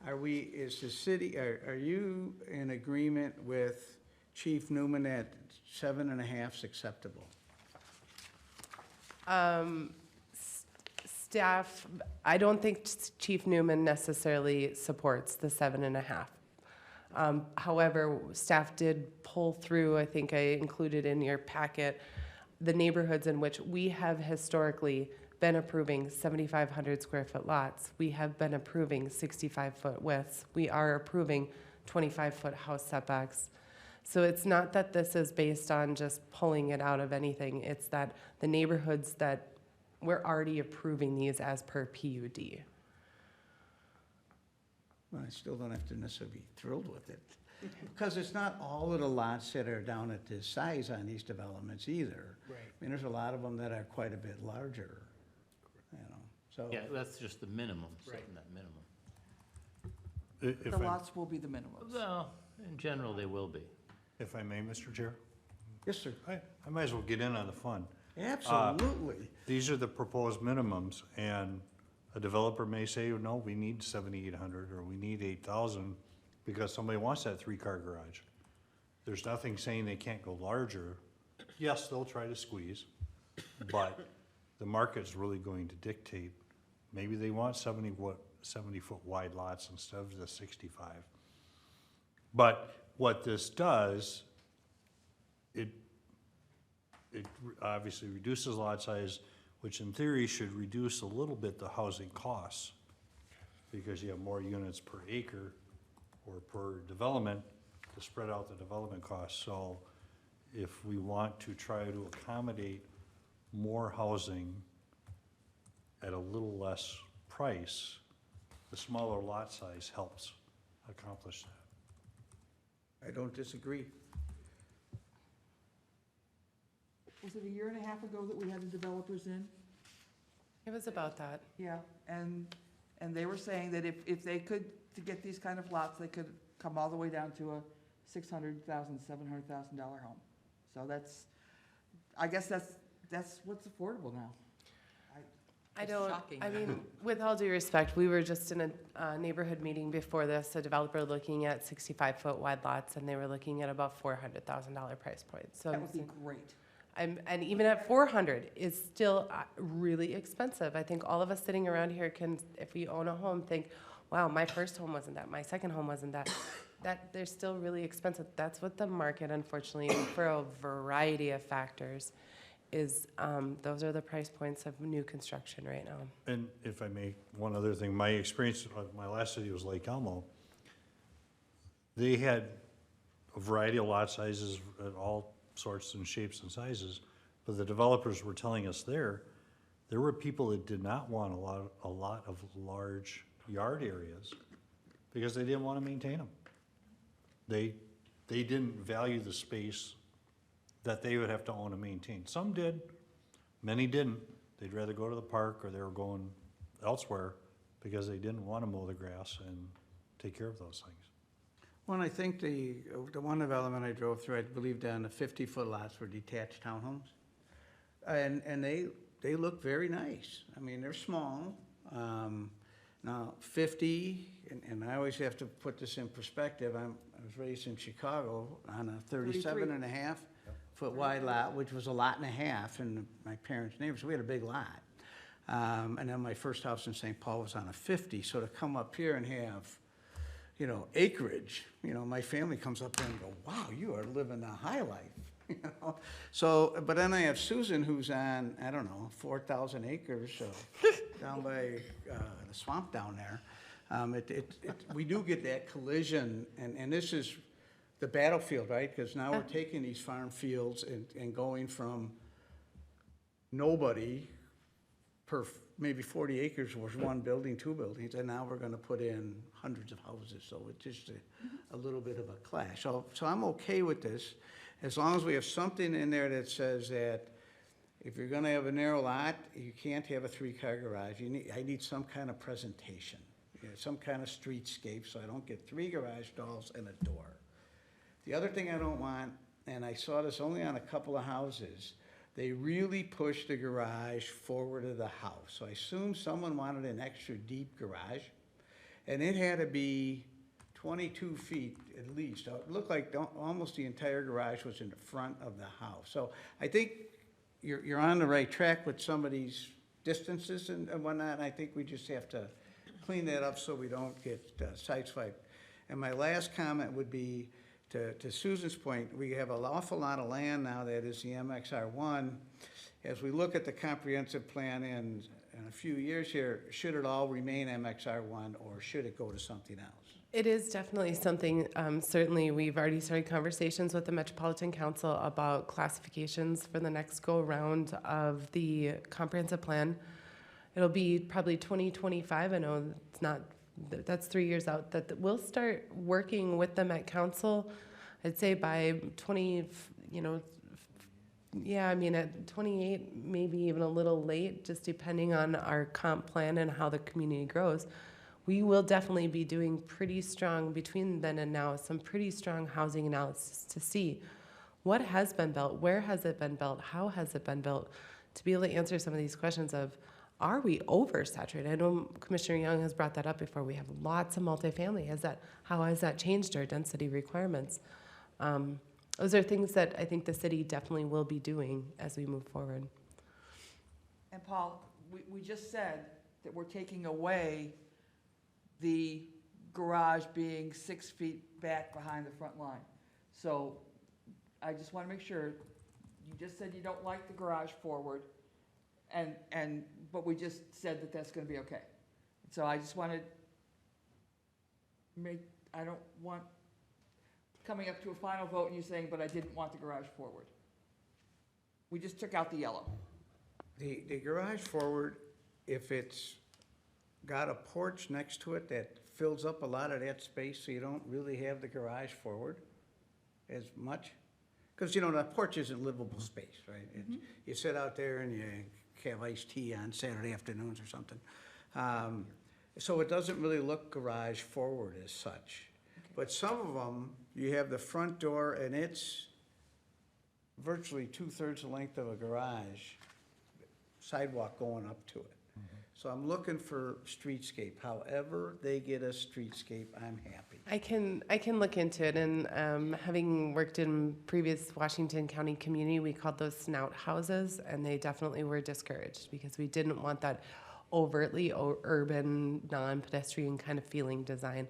is the city, are you in agreement with Chief Newman that 7.5 is acceptable? Staff, I don't think Chief Newman necessarily supports the 7.5. However, staff did pull through, I think I included in your packet, the neighborhoods in which we have historically been approving 7,500 square foot lots. We have been approving 65-foot widths. We are approving 25-foot house setbacks. So it's not that this is based on just pulling it out of anything. It's that the neighborhoods that we're already approving these as per PUD. Well, I still don't have to necessarily be thrilled with it, because it's not all of the lots that are down at this size on these developments either. Right. I mean, there's a lot of them that are quite a bit larger, you know, so. Yeah, that's just the minimum, Right. setting that minimum. If The I, lots will be the minimums. Well, in general, they will be. if I may, Mr. Chair, Yes, sir. I might as well get in on the fun. Absolutely. These are the proposed minimums, and a developer may say, no, we need 7,800, or we need 8,000, because somebody wants that three-car garage. There's nothing saying they can't go larger. Yes, they'll try to squeeze, but the market's really going to dictate. Maybe they want 70-foot wide lots instead of the 65. But what this does, it obviously reduces lot size, which in theory should reduce a little bit the housing costs, because you have more units per acre or per development to spread out the development costs. So if we want to try to accommodate more housing at a little less price, the smaller lot size helps accomplish that. I don't disagree. Was it a year and a half ago that we had the developers in? It was about that. Yeah, and they were saying that if they could, to get these kind of lots, they could come all the way down to a $600,000, $700,000 home. So that's, I guess that's what's affordable now. I It's don't, shocking. I mean, with all due respect, we were just in a neighborhood meeting before this, a developer looking at 65-foot wide lots, and they were looking at about $400,000 price point. So, That would be great. and even at 400 is still really expensive. I think all of us sitting around here can, if we own a home, think, wow, my first home wasn't that, my second home wasn't that. That they're still really expensive. That's what the market, unfortunately, for a variety of factors, is those are the price points of new construction right now. And if I may, one other thing, my experience, my last city was Lake Elmo. They had a variety of lot sizes at all sorts and shapes and sizes, but the developers were telling us there were people that did not want a lot of large yard areas because they didn't want to maintain them. They didn't value the space that they would have to own and maintain. Some did, many didn't. They'd rather go to the park, or they were going elsewhere because they didn't want to mow the grass and take care of those things. Well, I think the one development I drove through, I believe down the 50-foot lots were detached townhomes. And they look very nice. I mean, they're small. Now, 50, and I always have to put this in perspective, I was raised in Chicago on a 37.5-foot wide lot, which was a lot and a half in my parents' neighborhood, so we had a big lot. And then my first house in St. Paul was on a 50, so to come up here and have, you know, acreage, you know, my family comes up there and go, wow, you are living the high life, you know? So, but then I have Susan who's on, I don't know, 4,000 acres down by the swamp down there. We do get that collision, and this is the battlefield, right? Because now we're taking these farm fields and going from nobody per maybe 40 acres was one building, two buildings, and now we're gonna put in hundreds of houses, so it's just a little bit of a clash. So I'm okay with this, as long as we have something in there that says that if you're gonna have a narrow lot, you can't have a three-car garage. I need some kind of presentation, you know, some kind of streetscape, so I don't get 3 garage stalls and a door. The other thing I don't want, and I saw this only on a couple of houses, they really pushed the garage forward of the house. So I assume someone wanted an extra deep garage, and it had to be 22 feet at least. It looked like almost the entire garage was in the front of the house. So I think you're on the right track with some of these distances and whatnot, and I think we just have to clean that up so we don't get sideswiped. And my last comment would be, to Susan's point, we have an awful lot of land now that is the MXR1. As we look at the comprehensive plan in a few years here, should it all remain MXR1 or should it go to something else? It is definitely something, certainly, we've already started conversations with the Metropolitan Council about classifications for the next go-around of the comprehensive plan. It'll be probably 2025, I know it's not, that's 3 years out, that we'll start working with the Met Council, I'd say by 20, yeah, I mean, at 28, maybe even a little late, just depending on our comp plan and how the community grows. We will definitely be doing pretty strong, between then and now, some pretty strong housing analysis to see what has been built, where has it been built, how has it been built, to be able to answer some of these questions of, are we oversaturated? I know Commissioner Young has brought that up before. We have lots of multifamily. How has that changed our density requirements? Those are things that I think the city definitely will be doing as we move forward. And Paul, we just said that we're taking away the garage being 6 feet back behind the front line. So I just want to make sure, you just said you don't like the garage forward, but we just said that that's going to be okay. So I just wanted I don't want coming up to a final vote and you saying, but I didn't want the garage forward. We just took out the yellow. The garage forward, if it's got a porch next to it that fills up a lot of that space, so you don't really have the garage forward as much. Because, the porch isn't livable space, right? You sit out there and you have iced tea on Saturday afternoons or something. So it doesn't really look garage forward as such. But some of them, you have the front door and it's virtually 2/3 the length of a garage, sidewalk going up to it. So I'm looking for streetscape. However they get a streetscape, I'm happy. I can look into it, and having worked in previous Washington County community, we called those snout houses, and they definitely were discouraged because we didn't want that overtly urban, non-pedestrian kind of feeling design.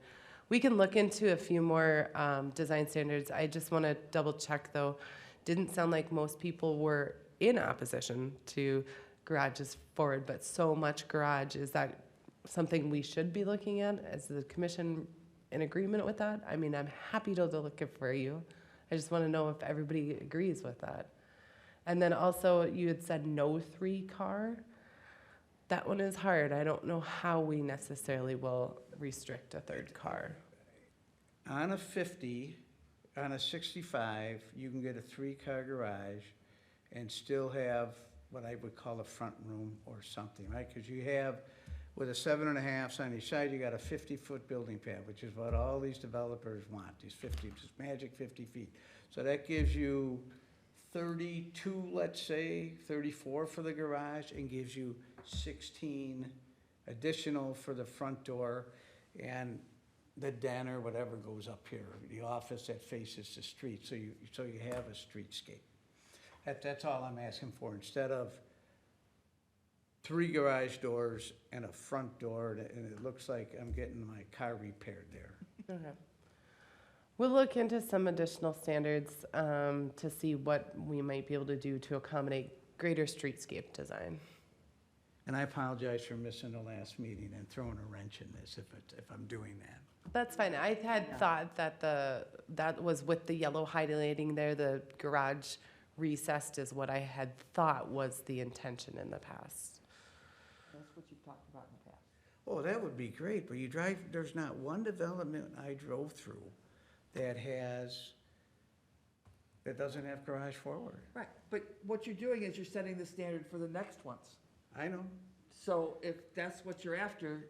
We can look into a few more design standards. I just want to double check though. Didn't sound like most people were in opposition to garages forward, but so much garage, is that something we should be looking at? Is the commission in agreement with that? I mean, I'm happy to look it for you. I just want to know if everybody agrees with that. And then also, you had said no 3-car. That one is hard. I don't know how we necessarily will restrict a 3rd car. On a 50, on a 65, you can get a 3-car garage and still have what I would call a front room or something, right? Because you have, with a 7.5 on each side, you got a 50-foot building pad, which is what all these developers want, these 50, just magic 50 feet. So that gives you 32, let's say, 34 for the garage, and gives you 16 additional for the front door, and the den or whatever goes up here, the office that faces the street, so you have a streetscape. That's all I'm asking for, instead of 3 garage doors and a front door, and it looks like I'm getting my car repaired there. Okay. We'll look into some additional standards to see what we might be able to do to accommodate greater streetscape design. And I apologize for missing the last meeting and throwing a wrench in this if I'm doing that. That's fine. I had thought that that was with the yellow highlighting there, the garage recessed is what I had thought was the intention in the past. That's what you've talked about in the past. Oh, that would be great, but there's not one development I drove through that doesn't have garage forward. Right, but what you're doing is you're setting the standard for the next ones. I know. So if that's what you're after,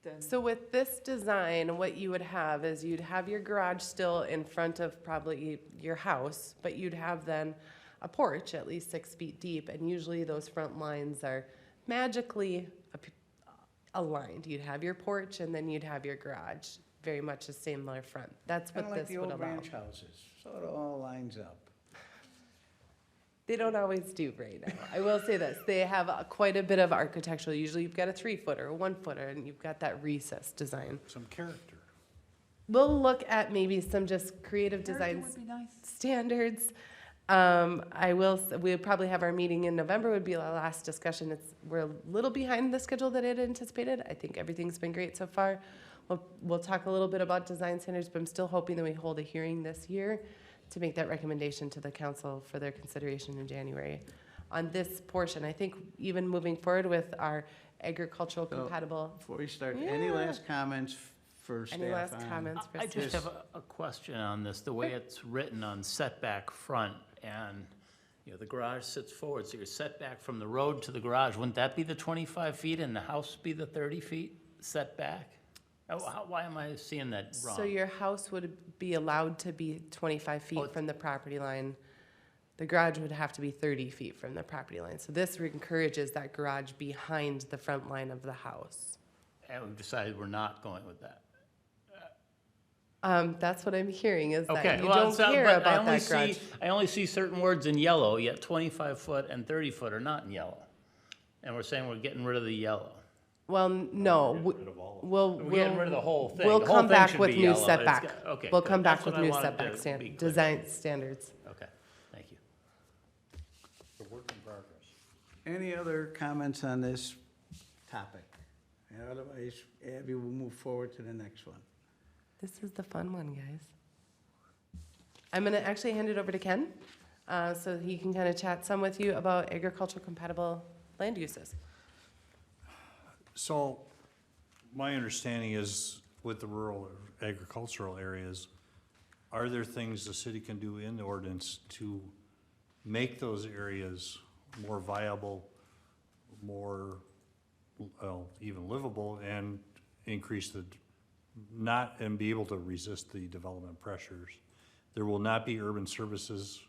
then. So with this design, what you would have is you'd have your garage still in front of probably your house, but you'd have then a porch at least 6 feet deep, and usually those front lines are magically aligned. You'd have your porch and then you'd have your garage, very much the same front. That's what Kind of like this the would old allow. ranch houses, so it all lines up. They don't always do right now. I will say this, they have quite a bit of architectural. Usually you've got a 3-footer, a 1-footer, and you've got that recessed design. Some character. We'll look at maybe some just creative Character design would be nice. standards. We'll probably have our meeting in November would be our last discussion. We're a little behind the schedule that I had anticipated. I think everything's been great so far. We'll talk a little bit about design standards, but I'm still hoping that we hold a hearing this year to make that recommendation to the council for their consideration in January. On this portion, I think even moving forward with our agricultural So, compatible, Before we start, any Yeah. last comments for staff? any last on- comments for I just staff? have a question on this, the way it's written on setback front, and, you know, the garage sits forward, so you're setback from the road to the garage. Wouldn't that be the 25 feet and the house be the 30 feet setback? Why am I seeing that wrong? So your house would be allowed to be 25 Oh, feet it's- from the property line. The garage would have to be 30 feet from the property line. So this encourages that garage behind the front line of the house. And we've decided we're not going with that. That's what I'm hearing, is Okay, that you well, don't so- care but I about only that garage. see, I only see certain words in yellow, yet 25 foot and 30 foot are not in yellow. And we're saying we're getting rid of the yellow. Well, no, Rid of all of it. We're getting rid of the whole thing. we'll The whole come thing back should with be new yellow. It's setback. got- okay, We'll good. come back That's with what I new wanted setback to be clear. design standards. Okay, thank you. The work in progress. Any other comments on this topic? And otherwise, Abby will move forward to the next one. This is the fun one, guys. I'm gonna actually hand it over to Ken, so he can kind of chat some with you about agricultural compatible land uses. So, my understanding is with the rural agricultural areas, are there things the city can do in the ordinance to make those areas more viable, more, well, even livable, and increase the, and be able to resist the development pressures? There will not be urban services,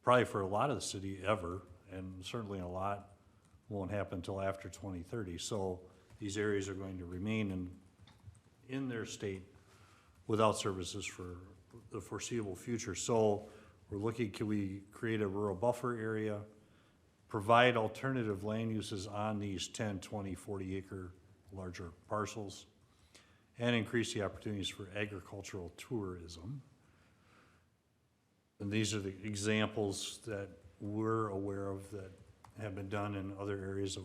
probably for a lot of the city ever, and certainly a lot won't happen until after 2030. So these areas are going to remain in their state without services for the foreseeable future. So we're looking, can we create a rural buffer area, provide alternative land uses on these 10, 20, 40 acre larger parcels, and increase the opportunities for agricultural tourism. And these are the examples that we're aware of that have been done in other areas of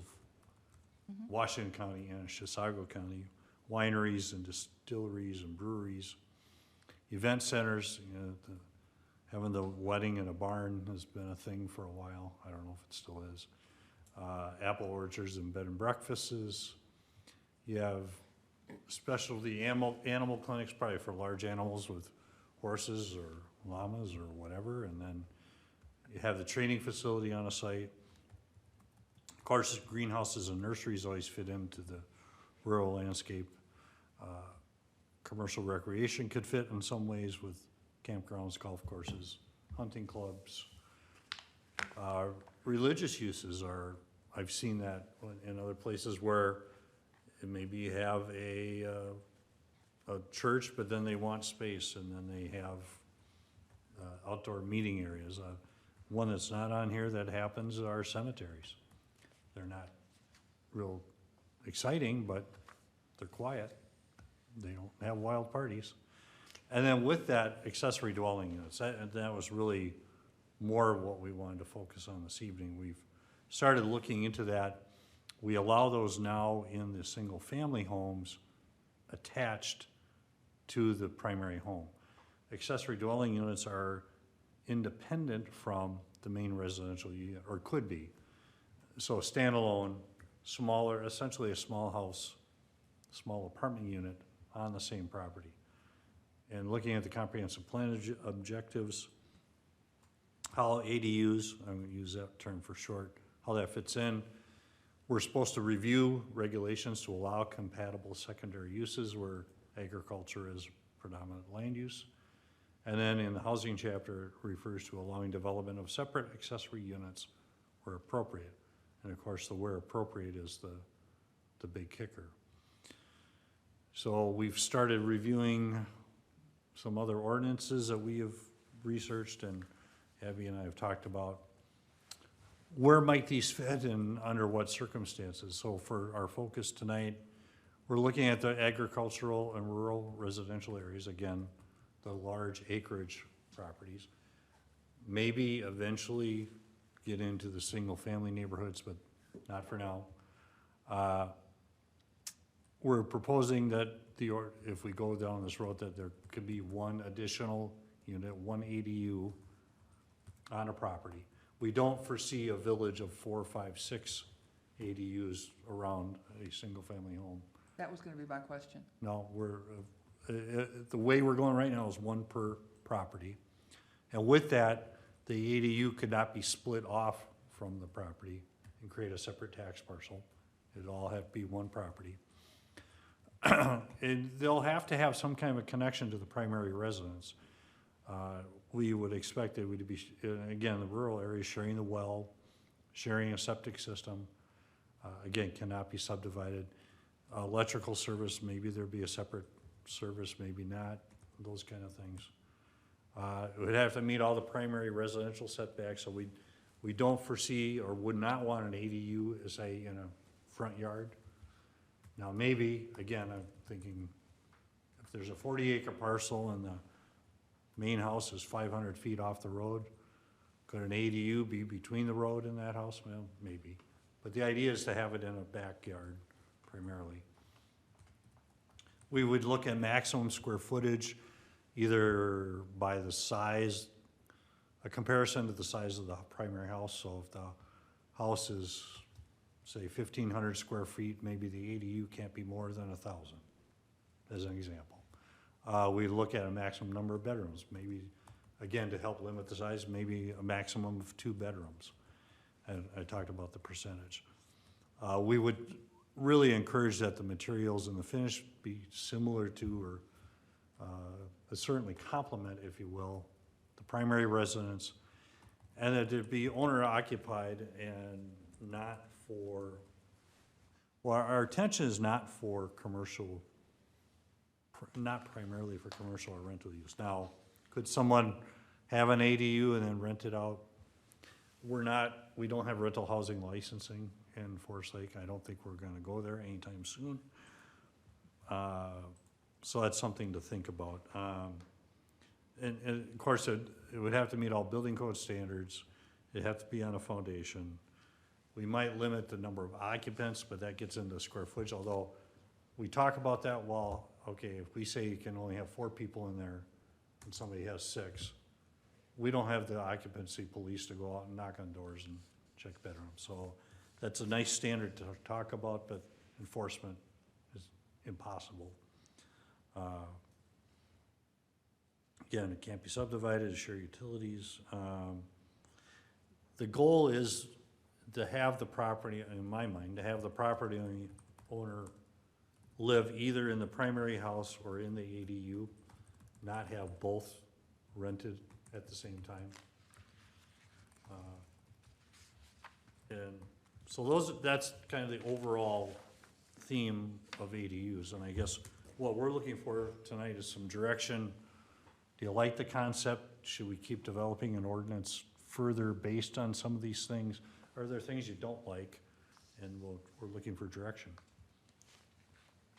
Washington County and Chisago County, wineries and distilleries and breweries, event centers, you know, having the wedding in a barn has been a thing for a while. I don't know if it still is. Apple orchards and bed and breakfasts. You have specialty animal clinics, probably for large animals with horses or llamas or whatever, and then you have the training facility on a site. Of course, greenhouses and nurseries always fit into the rural landscape. Commercial recreation could fit in some ways with campgrounds, golf courses, hunting clubs. Religious uses are, I've seen that in other places where it maybe you have a church, but then they want space, and then they have outdoor meeting areas. One that's not on here that happens are cemeteries. They're not real exciting, but they're quiet. They don't have wild parties. And then with that, accessory dwelling units, that was really more of what we wanted to focus on this evening. We've started looking into that. We allow those now in the single-family homes attached to the primary home. Accessory dwelling units are independent from the main residential unit, or could be. So standalone, smaller, essentially a small house, small apartment unit on the same property. And looking at the comprehensive plan objectives, how ADUs, I'm gonna use that term for short, how that fits in. We're supposed to review regulations to allow compatible secondary uses where agriculture is predominant land use. And then in the housing chapter, it refers to allowing development of separate accessory units where appropriate. And of course, the where appropriate is the big kicker. So we've started reviewing some other ordinances that we have researched and Abby and I have talked about. where might these fit and under what circumstances? So for our focus tonight, we're looking at the agricultural and rural residential areas, again, the large acreage properties. Maybe eventually get into the single-family neighborhoods, but not for now. We're proposing that if we go down this road, that there could be one additional unit, one ADU on a property. We don't foresee a village of 4, 5, 6 ADUs around a single-family home. That was gonna be my question. No, the way we're going right now is one per property. And with that, the ADU could not be split off from the property and create a separate tax parcel. It'd all have to be one property. And they'll have to have some kind of a connection to the primary residence. We would expect it would be, again, the rural areas sharing the well, sharing a septic system. Again, cannot be subdivided. Electrical service, maybe there'd be a separate service, maybe not, those kind of things. It would have to meet all the primary residential setbacks, so we don't foresee or would not want an ADU, say, in a front yard. Now, maybe, again, I'm thinking, if there's a 40-acre parcel and the main house is 500 feet off the road, could an ADU be between the road and that house? Well, maybe. But the idea is to have it in a backyard primarily. We would look at maximum square footage, either by the size, a comparison to the size of the primary house. So if the house is, say, 1,500 square feet, maybe the ADU can't be more than 1,000, as an example. We look at a maximum number of bedrooms, maybe, again, to help limit the size, maybe a maximum of 2 bedrooms. And I talked about the percentage. We would really encourage that the materials and the finish be similar to, or certainly complement, if you will, the primary residence, and that it be owner occupied and not for, well, our intention is not for commercial, not primarily for commercial or rental use. Now, could someone have an ADU and then rent it out? We don't have rental housing licensing in Forest Lake. I don't think we're gonna go there anytime soon. So that's something to think about. And of course, it would have to meet all building code standards. It'd have to be on a foundation. We might limit the number of occupants, but that gets into square footage, although we talk about that, well, okay, if we say you can only have 4 people in there and somebody has 6, we don't have the occupancy police to go out and knock on doors and check bedrooms. So that's a nice standard to talk about, but enforcement is impossible. Again, it can't be subdivided to share utilities. The goal is to have the property, in my mind, to have the property owner live either in the primary house or in the ADU, not have both rented at the same time. And so that's kind of the overall theme of ADUs, and I guess what we're looking for tonight is some direction. Do you like the concept? Should we keep developing an ordinance further based on some of these things? Are there things you don't like? And we're looking for direction.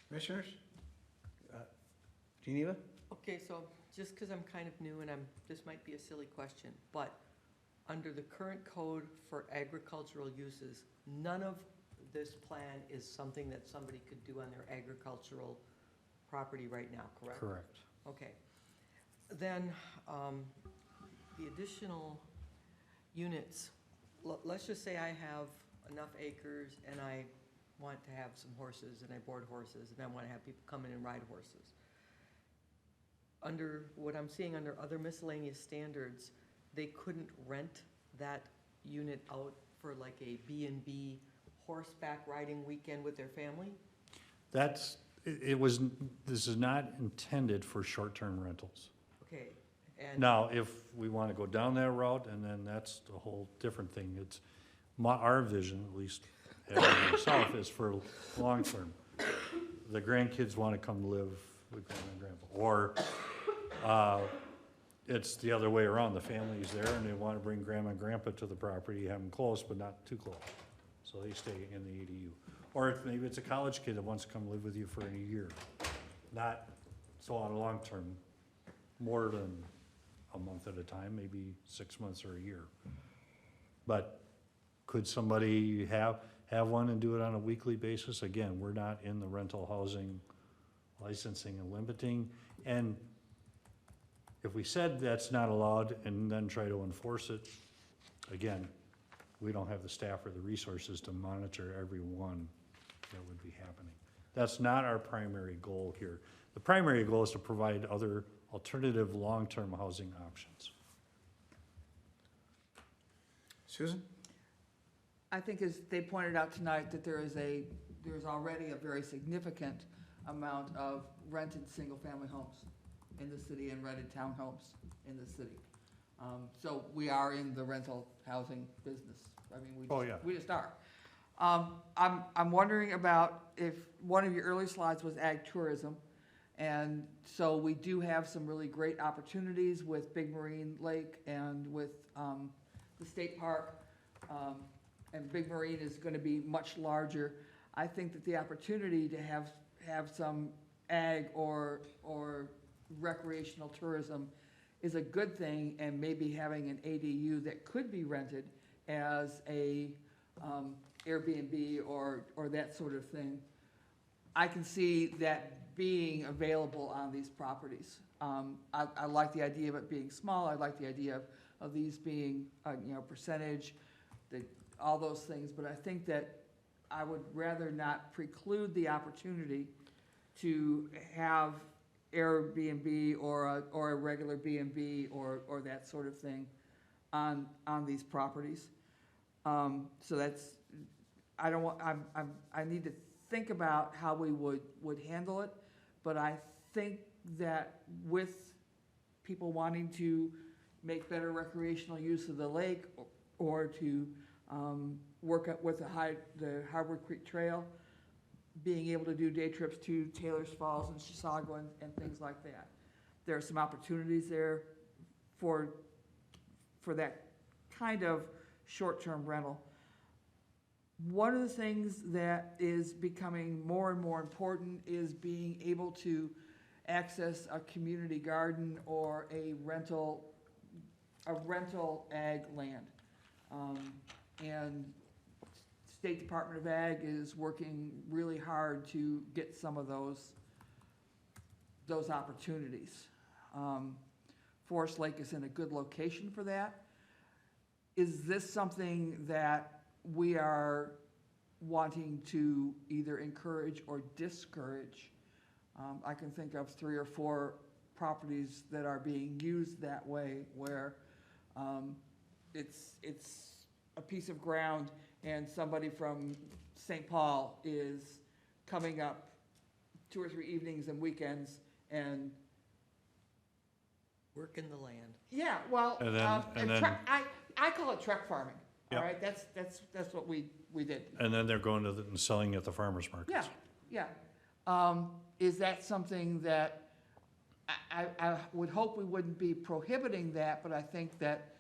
Commissioners? Geneva? Okay, so just because I'm kind of new and this might be a silly question, but under the current code for agricultural uses, none of this plan is something that somebody could do on their agricultural property right now, correct? Correct. Okay. Then the additional units, let's just say I have enough acres and I want to have some horses and I board horses and I want to have people come in and ride horses. Under what I'm seeing under other miscellaneous standards, they couldn't rent that unit out for like a B&B horseback riding weekend with their family? This is not intended for short-term rentals. Okay, and. Now, if we want to go down that route, and then that's a whole different thing. It's our vision, at least as myself, is for long-term. The grandkids want to come live with grandma and grandpa. Or it's the other way around. The family's there and they want to bring grandma and grandpa to the property, have them close, but not too close. So they stay in the ADU. Or maybe it's a college kid that wants to come live with you for a year. Not so on long term, more than a month at a time, maybe 6 months or a year. But could somebody have one and do it on a weekly basis? Again, we're not in the rental housing licensing and limiting. And if we said that's not allowed and then try to enforce it, again, we don't have the staff or the resources to monitor every one that would be happening. That's not our primary goal here. The primary goal is to provide other alternative long-term housing options. Susan? I think as they pointed out tonight, that there's already a very significant amount of rented single-family homes in the city and rented townhomes in the city. So we are in the rental housing business. I mean, Oh, yeah. we just are. I'm wondering about if one of your early slides was ag tourism. And so we do have some really great opportunities with Big Marine Lake and with the state park. And Big Marine is gonna be much larger. I think that the opportunity to have some ag or recreational tourism is a good thing, and maybe having an ADU that could be rented as a Airbnb or that sort of thing. I can see that being available on these properties. I like the idea of it being small. I like the idea of these being, percentage, all those things. But I think that I would rather not preclude the opportunity to have Airbnb or a regular B&B or that sort of thing on these properties. So that's, I need to think about how we would handle it, but I think that with people wanting to make better recreational use of the lake or to work with the Harbor Creek Trail, being able to do day trips to Taylor's Falls and Chisago and things like that. There are some opportunities there for that kind of short-term rental. One of the things that is becoming more and more important is being able to access a community garden or a rental ag land. And State Department of Ag is working really hard to get some of those opportunities. Forest Lake is in a good location for that. Is this something that we are wanting to either encourage or discourage? I can think of 3 or 4 properties that are being used that way, where it's a piece of ground and somebody from St. Paul is coming up 2 or 3 evenings and weekends and Work in the land. yeah, well, And then- I call it truck farming. All Yep. right, that's what we did. And then they're going to and selling at the farmer's markets. Yeah. Is that something that, I would hope we wouldn't be prohibiting that, but I think that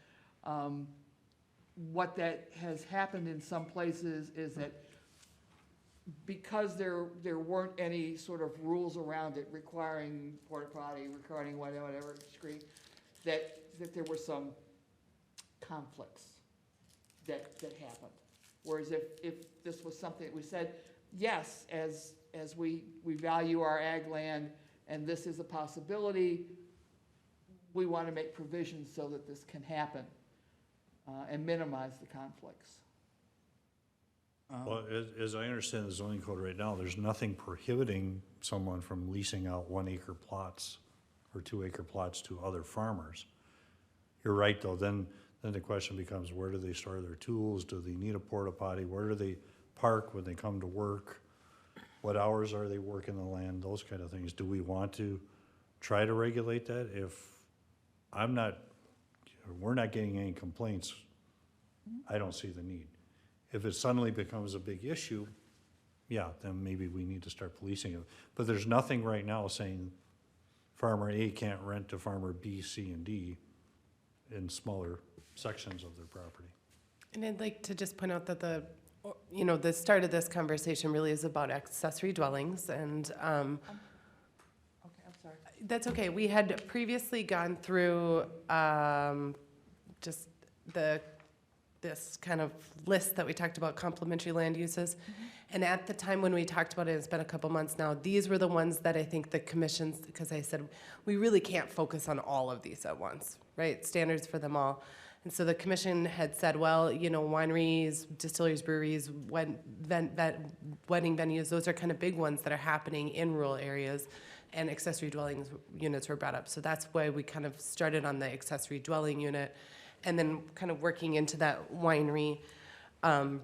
what that has happened in some places is that because there weren't any sort of rules around it requiring porta potty, requiring whatever screen, that there were some conflicts that happened. Whereas if this was something that we said, yes, as we value our ag land and this is a possibility, we want to make provisions so that this can happen and minimize the conflicts. Well, as I understand the zoning code right now, there's nothing prohibiting someone from leasing out 1-acre plots or 2-acre plots to other farmers. You're right, though, then the question becomes, where do they store their tools? Do they need a porta potty? Where do they park when they come to work? What hours are they working the land? Those kind of things. Do we want to try to regulate that? If we're not getting any complaints, I don't see the need. If it suddenly becomes a big issue, yeah, then maybe we need to start policing it. But there's nothing right now saying farmer A can't rent to farmer B, C, and D in smaller sections of their property. And I'd like to just point out that the start of this conversation really is about accessory dwellings, and Okay, I'm sorry. that's okay. We had previously gone through just this kind of list that we talked about, complementary land uses. And at the time when we talked about it, it's been a couple months now, these were the ones that I think the commissions, because I said, we really can't focus on all of these at once, right? Standards for them all. And so the commission had said, well, wineries, distilleries, breweries, wedding venues, those are kind of big ones that are happening in rural areas, and accessory dwellings units were brought up. So that's why we kind of started on the accessory dwelling unit, and then kind of working into that winery,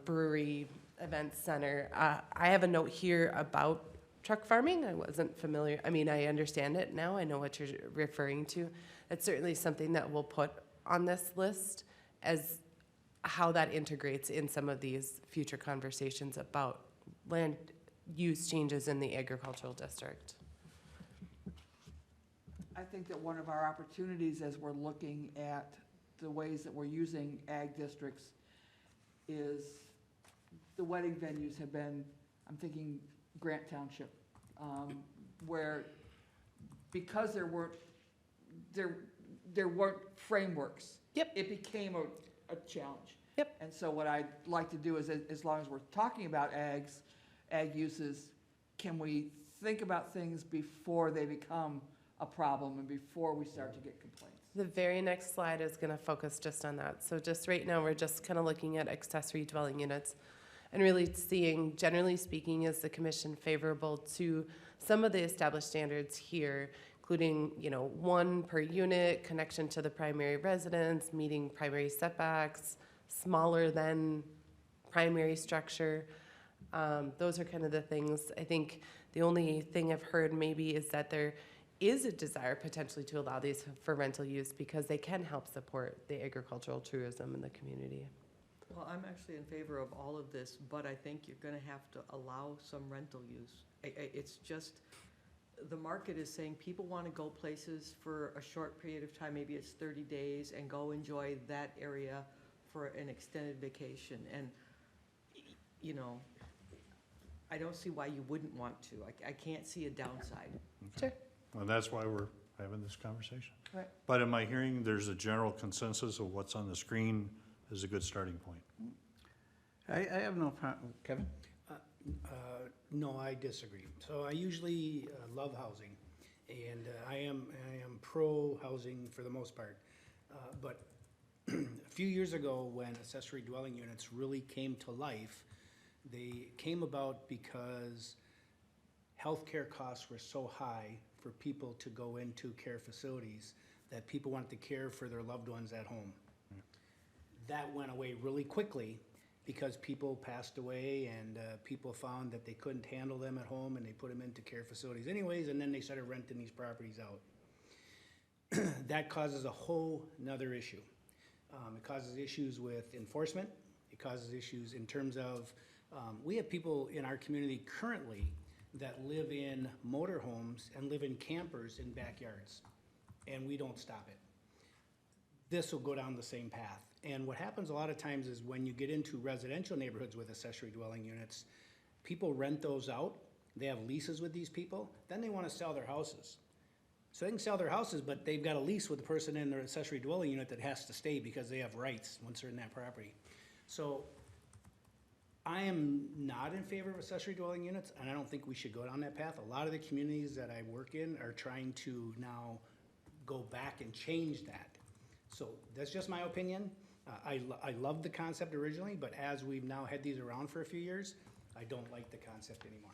brewery, event center. I have a note here about truck farming. I wasn't familiar. I mean, I understand it now. I know what you're referring to. It's certainly something that we'll put on this list as how that integrates in some of these future conversations about land use changes in the agricultural district. I think that one of our opportunities as we're looking at the ways that we're using ag districts is the wedding venues have been, I'm thinking Grant Township, where because there weren't frameworks. Yep. It became a challenge. Yep. And so what I'd like to do is, as long as we're talking about ag uses, can we think about things before they become a problem and before we start to get complaints? The very next slide is going to focus just on that. So just right now, we're just kind of looking at accessory dwelling units and really seeing, generally speaking, is the commission favorable to some of the established standards here, including, 1 per unit, connection to the primary residence, meeting primary setbacks, smaller than primary structure. Those are kind of the things. I think the only thing I've heard maybe is that there is a desire potentially to allow these for rental use because they can help support the agricultural tourism in the community. Well, I'm actually in favor of all of this, but I think you're gonna have to allow some rental use. It's just, the market is saying people wanna go places for a short period of time, maybe it's 30 days, and go enjoy that area for an extended vacation. And, I don't see why you wouldn't want to. I can't see a downside. Sure. And that's why we're having this conversation. Right. But am I hearing there's a general consensus of what's on the screen is a good starting point? I have no problem. Kevin? No, I disagree. So I usually love housing, and I am pro-housing for the most part. But a few years ago, when accessory dwelling units really came to life, they came about because healthcare costs were so high for people to go into care facilities that people wanted to care for their loved ones at home. That went away really quickly because people passed away and people found that they couldn't handle them at home and they put them into care facilities anyways, and then they started renting these properties out. That causes a whole nother issue. It causes issues with enforcement. It causes issues in terms of, we have people in our community currently that live in motorhomes and live in campers in backyards, and we don't stop it. This will go down the same path. And what happens a lot of times is when you get into residential neighborhoods with accessory dwelling units, people rent those out, they have leases with these people, then they want to sell their houses. So they can sell their houses, but they've got a lease with the person in their accessory dwelling unit that has to stay because they have rights once they're in that property. So I am not in favor of accessory dwelling units, and I don't think we should go down that path. A lot of the communities that I work in are trying to now go back and change that. So that's just my opinion. I loved the concept originally, but as we've now had these around for a few years, I don't like the concept anymore.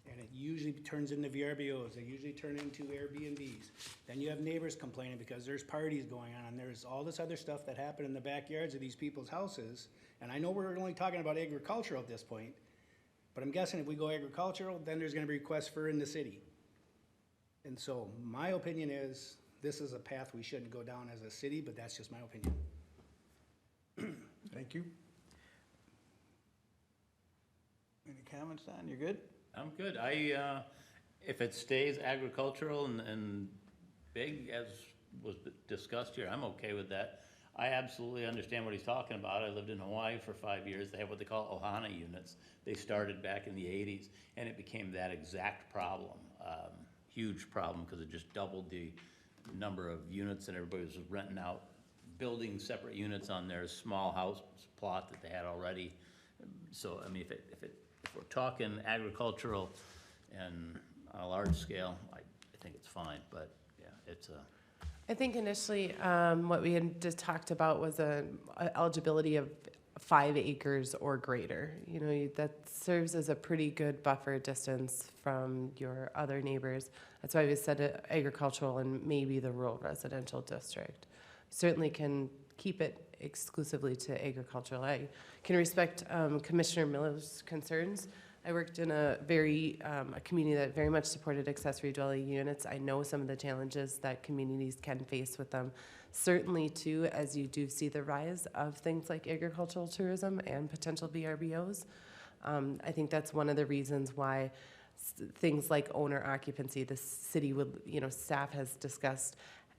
And it usually turns into VRBOs, they usually turn into Airbnbs. Then you have neighbors complaining because there's parties going on, and there's all this other stuff that happened in the backyards of these people's houses. And I know we're only talking about agricultural at this point, but I'm guessing if we go agricultural, then there's gonna be requests for in the city. And so my opinion is, this is a path we shouldn't go down as a city, but that's just my opinion. Thank you. Any comments, Don? You're good? I'm good. If it stays agricultural and big as was discussed here, I'm okay with that. I absolutely understand what he's talking about. I lived in Hawaii for 5 years. They have what they call Ohana units. They started back in the 80s, and it became that exact problem. Huge problem, because it just doubled the number of units, and everybody was renting out, building separate units on their small house plot that they had already. So, I mean, if we're talking agricultural and on a large scale, I think it's fine, but yeah, it's a. I think initially, what we had just talked about was a eligibility of 5 acres or greater. You know, that serves as a pretty good buffer distance from your other neighbors. That's why we said agricultural and maybe the rural residential district. Certainly can keep it exclusively to agricultural. I can respect Commissioner Miller's concerns. I worked in a community that very much supported accessory dwelling units. I know some of the challenges that communities can face with them. Certainly, too, as you do see the rise of things like agricultural tourism and potential VRBOs, I think that's one of the reasons why things like owner occupancy, the city would, staff has discussed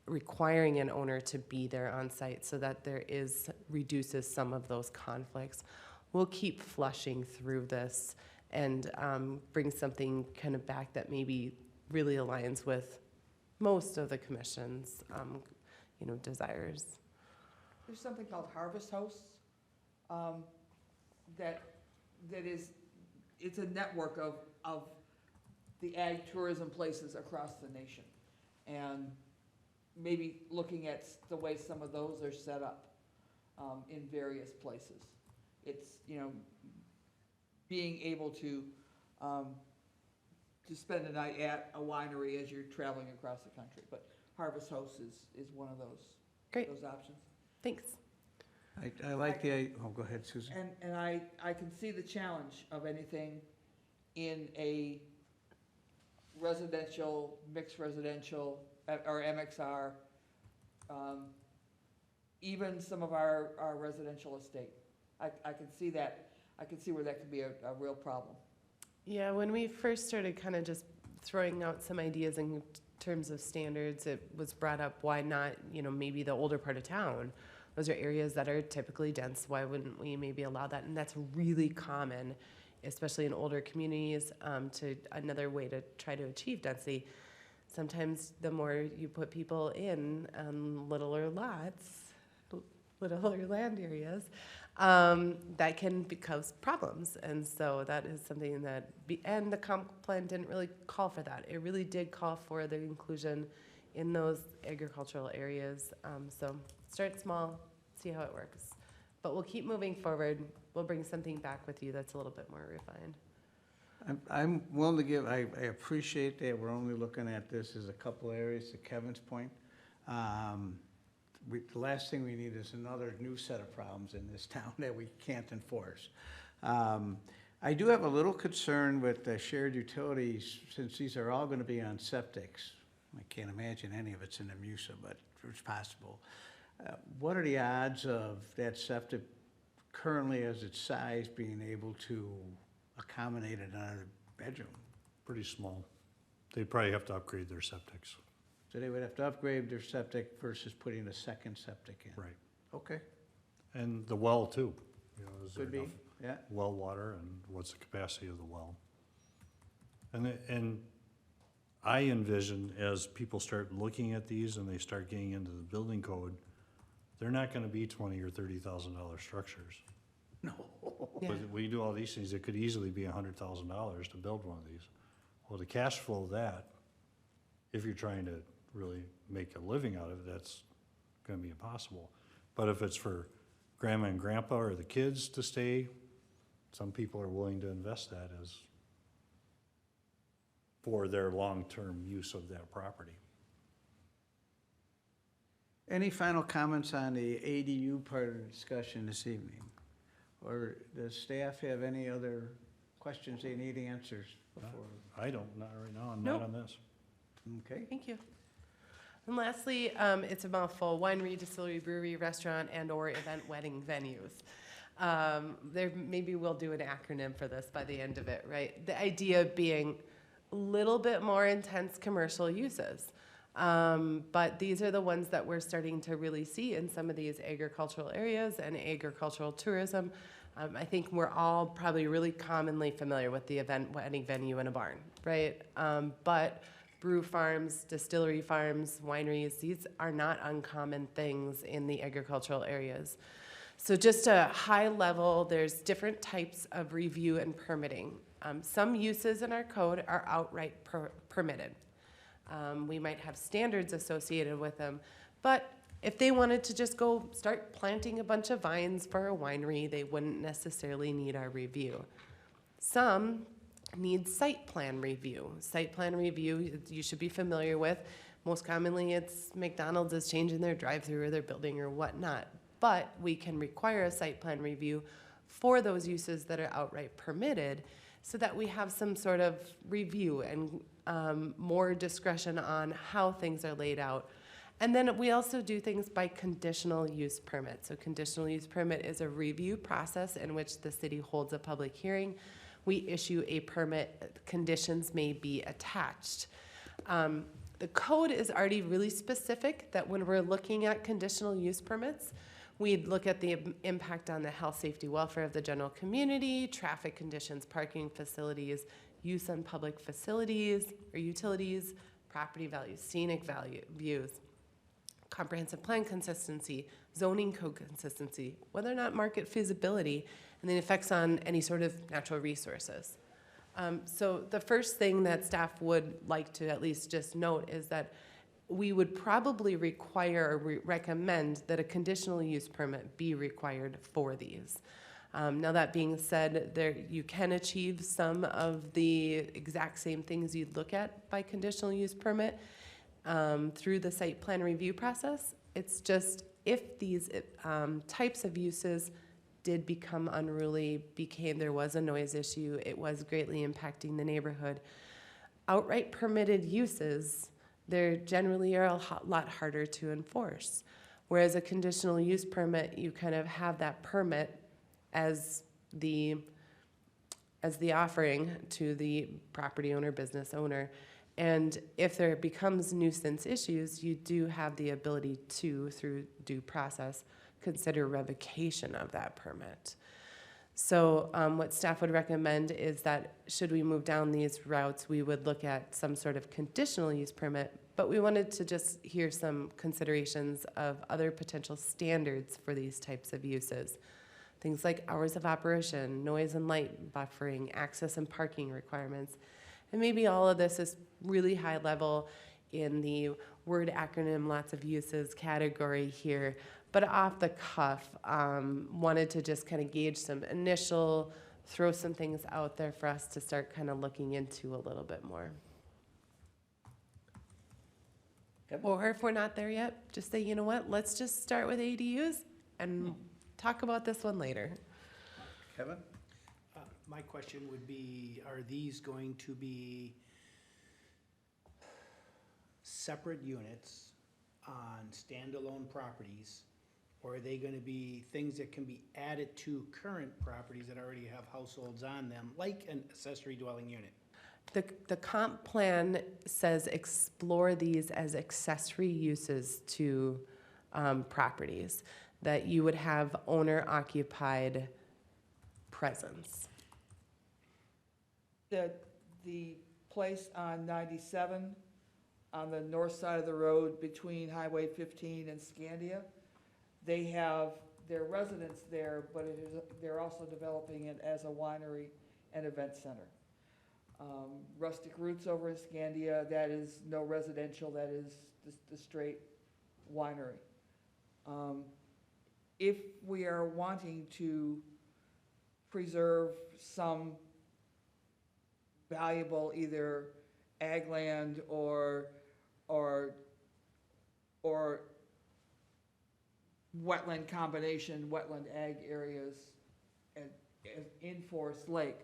requiring an owner to be there on site so that reduces some of those conflicts. We'll keep flushing through this and bring something kind of back that maybe really aligns with most of the commission's, desires. There's something called Harvest Hosts, it's a network of the ag tourism places across the nation. And maybe looking at the way some of those are set up in various places. It's, being able to spend a night at a winery as you're traveling across the country. But Harvest Host is one of those. Great. Those options. Thanks. I like go ahead, Susan. And I can see the challenge of anything in a residential, mixed residential, or MXR, even some of our residential estate. I can see that. I can see where that could be a real problem. Yeah, when we first started kind of just throwing out some ideas in terms of standards, it was brought up, why not, maybe the older part of town? Those are areas that are typically dense. Why wouldn't we maybe allow that? And that's really common, especially in older communities, another way to try to achieve density. Sometimes the more you put people in littler lots, littler land areas, that can cause problems. And so that is something that, and the comp plan didn't really call for that. It really did call for the inclusion in those agricultural areas. So start small, see how it works. But we'll keep moving forward. We'll bring something back with you that's a little bit more refined. I'm willing to give, I appreciate that we're only looking at this as a couple areas, to Kevin's point. The last thing we need is another new set of problems in this town that we can't enforce. I do have a little concern with the shared utilities, since these are all going to be on septics. I can't imagine any of it's in a MUSA, but it's possible. What are the odds of that septic currently as its size being able to accommodate another bedroom? Pretty small. They'd probably have to upgrade their septics. So they would have to upgrade their septic versus putting a second septic in? Right. Okay, And the well too. Is there could be, enough yeah. well water, and what's the capacity of the well? And I envision, as people start looking at these and they start getting into the building code, they're not gonna be $20,000 or $30,000 structures. No. Yeah. But when you do all these things, it could easily be $100,000 to build one of these. Well, the cash flow of that, if you're trying to really make a living out of it, that's gonna be impossible. But if it's for grandma and grandpa or the kids to stay, some people are willing to invest that as for their long-term use of that property. Any final comments on the ADU part of the discussion this evening? Or does staff have any other questions they need answers before? I don't, not right now, I'm Nope. not on this. Okay, Thank you. And lastly, it's a mouthful, winery, distillery, brewery, restaurant, and/or event wedding venues. Maybe we'll do an acronym for this by the end of it, right? The idea being a little bit more intense commercial uses. But these are the ones that we're starting to really see in some of these agricultural areas and agricultural tourism. I think we're all probably really commonly familiar with the event wedding venue in a barn, right? But brew farms, distillery farms, wineries, these are not uncommon things in the agricultural areas. So just a high level, there's different types of review and permitting. Some uses in our code are outright permitted. We might have standards associated with them, but if they wanted to just go start planting a bunch of vines for a winery, they wouldn't necessarily need our review. Some need site plan review. Site plan review, you should be familiar with. Most commonly, it's McDonald's is changing their drive-through or their building or whatnot. But we can require a site plan review for those uses that are outright permitted so that we have some sort of review and more discretion on how things are laid out. And then we also do things by conditional use permit. So conditional use permit is a review process in which the city holds a public hearing. We issue a permit, conditions may be attached. The code is already really specific that when we're looking at conditional use permits, we'd look at the impact on the health, safety, welfare of the general community, traffic conditions, parking facilities, use on public facilities or utilities, property values, scenic views, comprehensive plan consistency, zoning code consistency, whether or not market feasibility, and the effects on any sort of natural resources. So the first thing that staff would like to at least just note is that we would probably require or recommend that a conditional use permit be required for these. Now that being said, you can achieve some of the exact same things you'd look at by conditional use permit through the site plan review process. It's just if these types of uses did become unruly, there was a noise issue, it was greatly impacting the neighborhood. Outright permitted uses, they generally are a lot harder to enforce. Whereas a conditional use permit, you kind of have that permit as the offering to the property owner, business owner. And if there becomes nuisance issues, you do have the ability to, through due process, consider revocation of that permit. So what staff would recommend is that should we move down these routes, we would look at some sort of conditional use permit, but we wanted to just hear some considerations of other potential standards for these types of uses. Things like hours of operation, noise and light buffering, access and parking requirements. And maybe all of this is really high level in the word acronym, lots of uses category here. But off the cuff, wanted to just kind of gauge some initial, throw some things out there for us to start kind of looking into a little bit more. Or if we're not there yet, just say, you know what, let's just start with ADUs and talk about this one later. Kevin? My question would be, are these going to be separate units on standalone properties? Or are they gonna be things that can be added to current properties that already have households on them, like an accessory dwelling unit? The comp plan says explore these as accessory uses to properties, that you would have owner-occupied presence. The place on 97, on the north side of the road between Highway 15 and Scandia, they have their residents there, but they're also developing it as a winery and event center. Rustic Roots over in Scandia, that is no residential, that is the straight winery. If we are wanting to preserve some valuable either ag land or wetland combination, wetland ag areas in Forest Lake,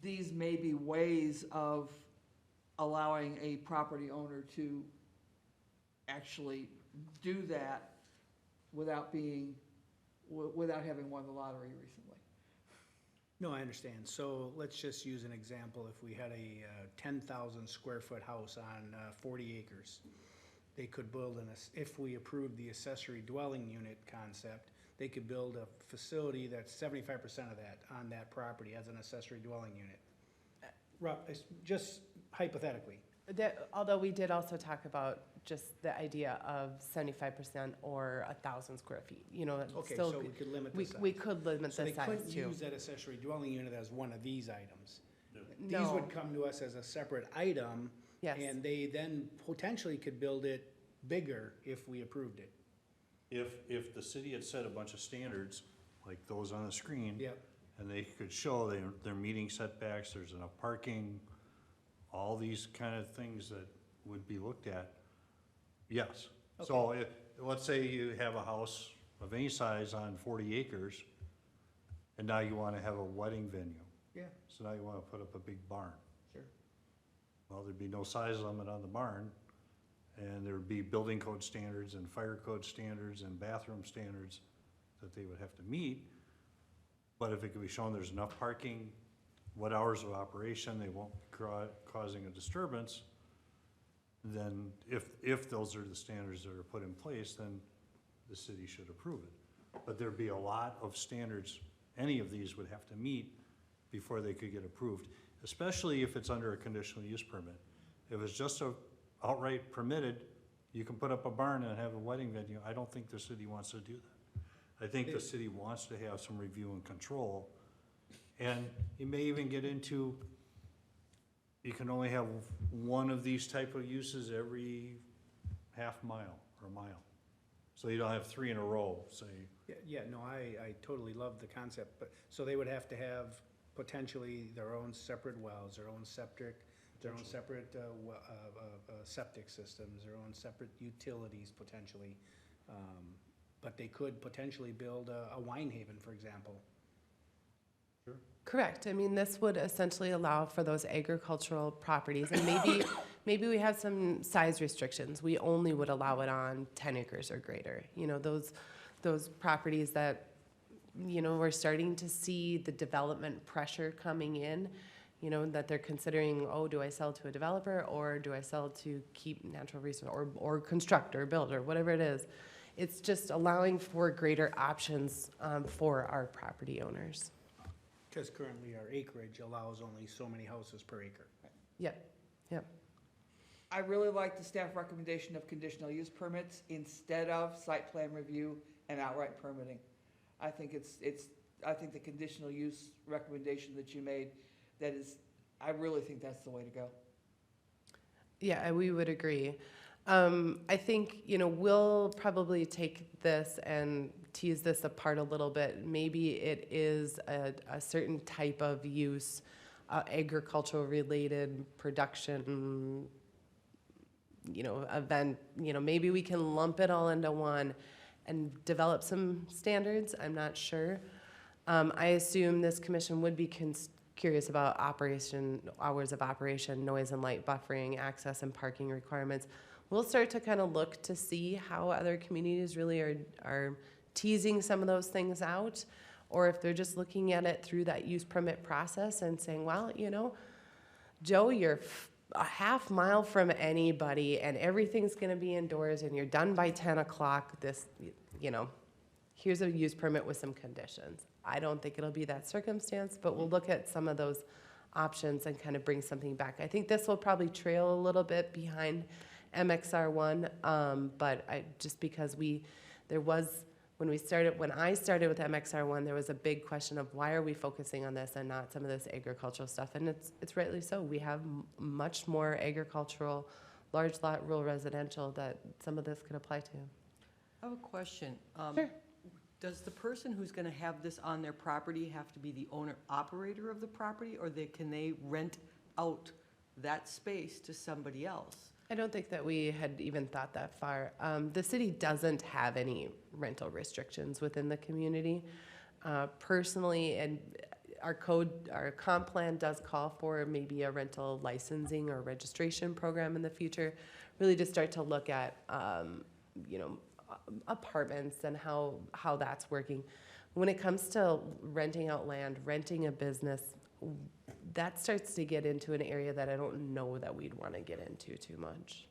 these may be ways of allowing a property owner to actually do that without having won the lottery recently. No, I understand. So let's just use an example. If we had a 10,000 square foot house on 40 acres, they could build if we approve the accessory dwelling unit concept, they could build a facility that's 75% of that on that property as an accessory dwelling unit. It's just hypothetically. Although we did also talk about just the idea of 75% or 1,000 square feet, you know, Okay, still, so we could limit the we, size. we could limit So the they size couldn't too. use that accessory dwelling unit as one of these items. These No, would come to us as a separate item, yes, and they then potentially could build it bigger if we approved it. If the city had set a bunch of standards, like those on the screen. Yep. And they could show they're meeting setbacks, there's enough parking, all these kind of things that would be looked at, yes. So let's say you have a house of any size on 40 acres, and now you wanna have a wedding venue. Yeah. So now you wanna put up a big barn. Sure. Well, there'd be no size limit on the barn, and there'd be building code standards and fire code standards and bathroom standards that they would have to meet. But if it could be shown there's enough parking, what hours of operation, they won't be causing a disturbance, then if those are the standards that are put in place, then the city should approve it. But there'd be a lot of standards any of these would have to meet before they could get approved, especially if it's under a conditional use permit. If it's just a outright permitted, you can put up a barn and have a wedding venue, I don't think the city wants to do that. I think the city wants to have some review and control. And you may even get into, you can only have one of these type of uses every half mile or a mile. So you don't have 3 in a row, say. Yeah, no, I totally love the concept, but, so they would have to have potentially their own separate wells, their own septic, their own separate septic systems, their own separate utilities potentially. But they could potentially build a wine haven, for example. correct. I mean, this would essentially allow for those agricultural properties, and maybe we have some size restrictions. We only would allow it on 10 acres or greater. You know, those properties that, you know, we're starting to see the development pressure coming in, you know, that they're considering, oh, do I sell to a developer or do I sell to keep natural resource or construct or build or whatever it is. It's just allowing for greater options for our property owners. Because currently our acreage allows only so many houses per acre. Yep, yep. I really like the staff recommendation of conditional use permits instead of site plan review and outright permitting. I think I think the conditional use recommendation that you made, I really think that's the way to go. Yeah, we would agree. I think, you know, we'll probably take this and tease this apart a little bit. Maybe it is a certain type of use, agricultural related production, you know, event, you know, maybe we can lump it all into one and develop some standards. I'm not sure. I assume this commission would be curious about hours of operation, noise and light buffering, access and parking requirements. We'll start to kind of look to see how other communities really are teasing some of those things out, or if they're just looking at it through that use permit process and saying, well, you know, Joe, you're a half mile from anybody and everything's going to be indoors and you're done by 10 o'clock. This, you know, here's a use permit with some conditions. I don't think it'll be that circumstance, but we'll look at some of those options and kind of bring something back. I think this will probably trail a little bit behind MXR1, but just because when I started with MXR1, there was a big question of why are we focusing on this and not some of this agricultural stuff, and it's rightly so. We have much more agricultural, large lot, rural residential that some of this could apply to. I have a question. Sure. Does the person who's gonna have this on their property have to be the owner-operator of the property, or can they rent out that space to somebody else? I don't think that we had even thought that far. The city doesn't have any rental restrictions within the community. Personally, and our comp plan does call for maybe a rental licensing or registration program in the future, really to start to look at, you know, apartments and how that's working. When it comes to renting out land, renting a business, that starts to get into an area that I don't know that we'd want to get into too much.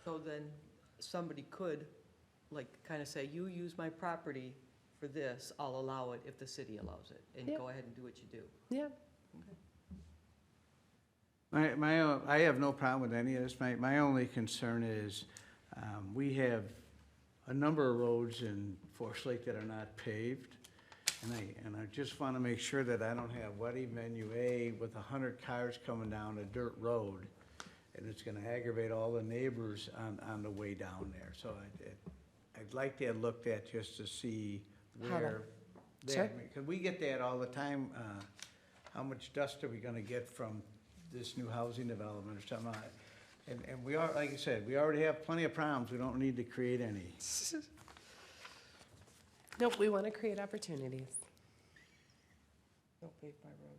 So then somebody could, like, kind of say, you use my property for this, I'll allow it if the city allows it, and Yeah. go ahead and do what you do. Yeah. I have no problem with any of this. My only concern is, we have a number of roads in Forest Lake that are not paved. And I just want to make sure that I don't have Wedding Venue A with 100 cars coming down a dirt road, and it's going to aggravate all the neighbors on the way down there. So I'd like that looked at just to see How to- where. Sure. Because we get that all the time. How much dust are we going to get from this new housing development or something? And we are, like I said, we already have plenty of problems. We don't need to create any. Nope, we want to create opportunities. Don't pave my road.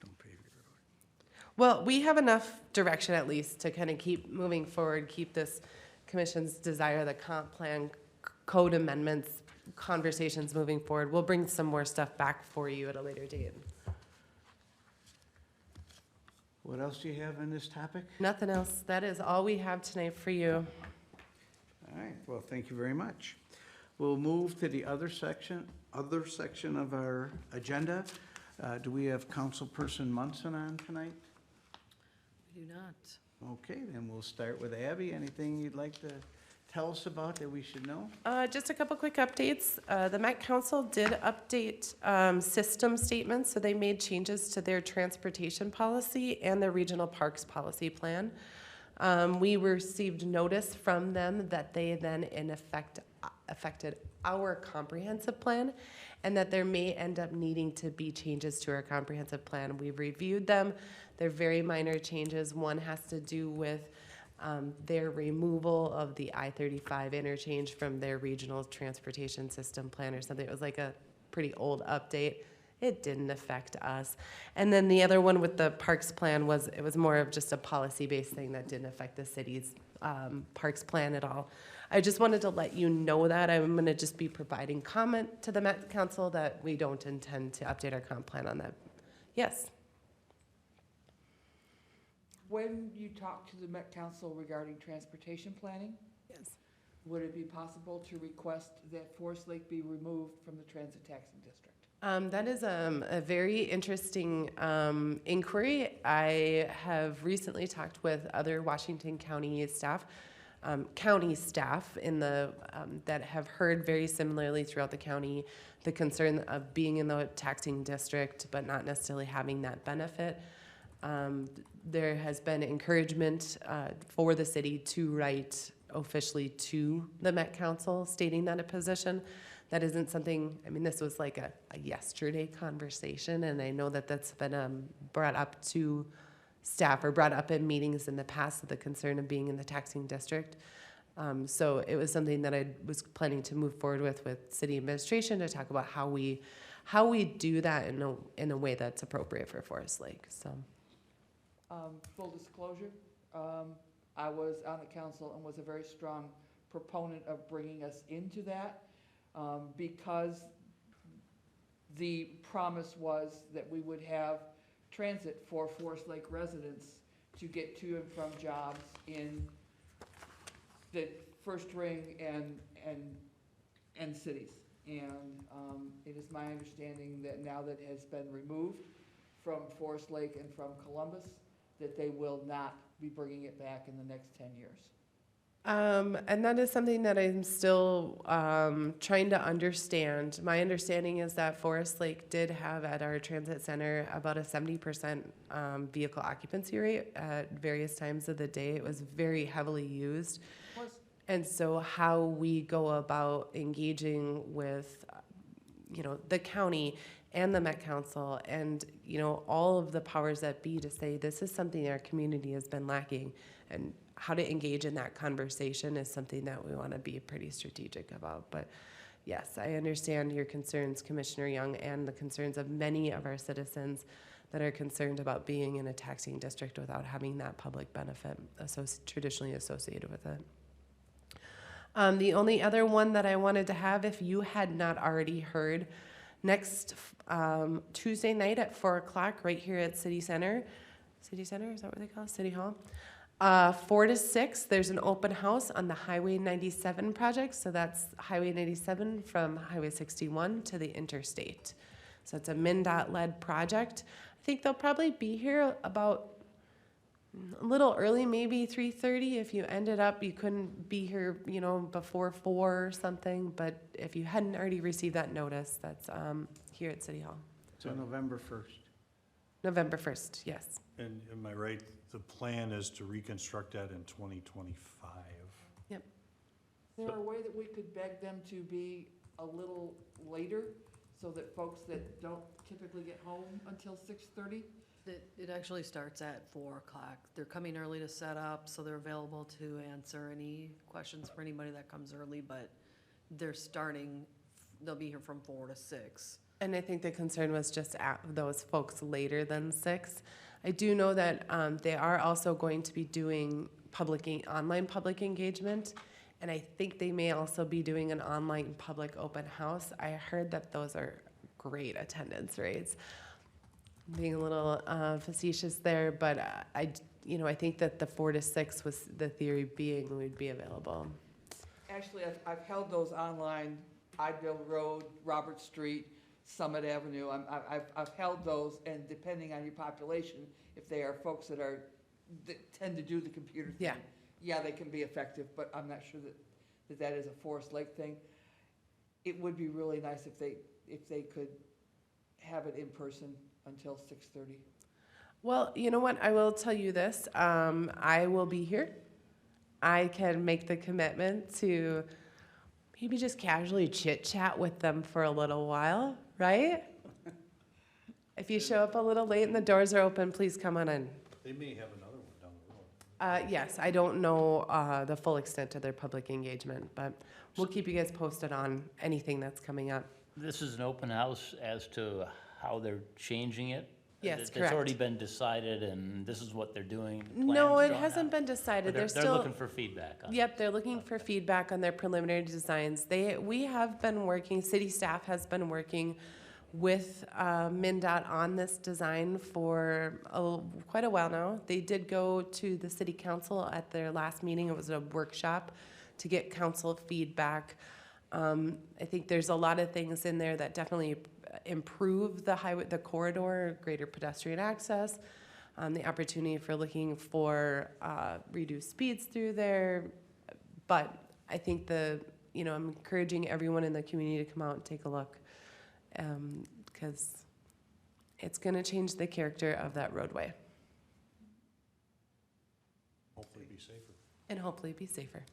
Don't pave your road. Well, we have enough direction at least to kind of keep moving forward, keep this commission's desire, the comp plan, code amendments, conversations moving forward. We'll bring some more stuff back for you at a later date. What else do you have in this topic? Nothing else. That is all we have tonight for you. All right, well, thank you very much. We'll move to the other section of our agenda. Do we have Councilperson Munson on tonight? We do not. Okay, then we'll start with Abby. Anything you'd like to tell us about that we should know? Just a couple quick updates. The Met Council did update system statements, so they made changes to their transportation policy and their regional parks policy plan. We received notice from them that they then in effect affected our comprehensive plan, and that there may end up needing to be changes to our comprehensive plan. We've reviewed them. They're very minor changes. One has to do with their removal of the I-35 interchange from their regional transportation system plan or something. It was like a pretty old update. It didn't affect us. And then the other one with the parks plan was, it was more of just a policy-based thing that didn't affect the city's parks plan at all. I just wanted to let you know that. I'm gonna just be providing comment to the Met Council that we don't intend to update our comp plan on that. Yes? When you talk to the Met Council regarding transportation planning, Yes. would it be possible to request that Forest Lake be removed from the transit taxing district? That is a very interesting inquiry. I have recently talked with other Washington County staff in the that have heard very similarly throughout the county the concern of being in the taxing district but not necessarily having that benefit. There has been encouragement for the city to write officially to the Met Council stating that a position. That isn't something, I mean, this was like a yesterday conversation, and I know that that's been brought up to staff or brought up in meetings in the past, the concern of being in the taxing district. So it was something that I was planning to move forward with city administration to talk about how we do that in a way that's appropriate for Forest Lake, so. Full disclosure, I was on the council and was a very strong proponent of bringing us into that because the promise was that we would have transit for Forest Lake residents to get to and from jobs in the first ring and cities. And it is my understanding that now that it has been removed from Forest Lake and from Columbus, that they will not be bringing it back in the next 10 years. And that is something that I'm still trying to understand. My understanding is that Forest Lake did have at our transit center about a 70% vehicle occupancy rate at various times of the day. It was very heavily used. And so how we go about engaging with, the county and the Met Council and, all of the powers that be to say this is something our community has been lacking, and how to engage in that conversation is something that we want to be pretty strategic about. But yes, I understand your concerns, Commissioner Young, and the concerns of many of our citizens that are concerned about being in a taxing district without having that public benefit traditionally associated with it. The only other one that I wanted to have, if you had not already heard, next Tuesday night at 4 o'clock, right here at City Center. City Center, is that what they call it? City Hall? 4 to 6, there's an open house on the Highway 97 project. So that's Highway 97 from Highway 61 to the interstate. So it's a MnDOT-led project. I think they'll probably be here about a little early, maybe 3:30. If you ended up, you couldn't be here, before 4 or something. But if you hadn't already received that notice, that's here at City Hall. So November 1st. November 1st, yes. And am I right, the plan is to reconstruct that in 2025? Is there a way that we could beg them to be a little later so that folks that don't typically get home until 6:30? It actually starts at 4 o'clock. They're coming early to set up, so they're available to answer any questions for anybody that comes early, but they'll be here from 4 to 6. And I think the concern was just at those folks later than 6. I do know that they are also going to be doing online public engagement, and I think they may also be doing an online public open house. I heard that those are great attendance rates. Being a little facetious there, but I think that the 4 to 6 was the theory being we'd be available. Actually, I've held those online, Ideville Road, Robert Street, Summit Avenue. I've held those, and depending on your population, if they are folks that tend to do the computer thing, yeah, they can be effective, but I'm not sure that is a Forest Lake thing. It would be really nice if they could have it in person until 6:30. Well, you know what? I will tell you this. I will be here. I can make the commitment to maybe just casually chit-chat with them for a little while, right? If you show up a little late and the doors are open, please come on in. They may have another one down the road. Yes, I don't know the full extent of their public engagement, but we'll keep you guys posted on anything that's coming up. This is an open house as to how they're changing it? Yes, It's correct. already been decided, and this is what they're doing? No, plans it drawn hasn't out? been decided. They're They're still looking for feedback on it. Yep, they're looking for feedback on their preliminary designs. We have been working, city staff has been working with MnDOT on this design for quite a while now. They did go to the city council at their last meeting. It was a workshop to get council feedback. I think there's a lot of things in there that definitely improve the corridor, greater pedestrian access, the opportunity for looking for reduced speeds through there. But I think I'm encouraging everyone in the community to come out and take a look, because it's going to change the character of that roadway Hopefully be safer. and hopefully be safer.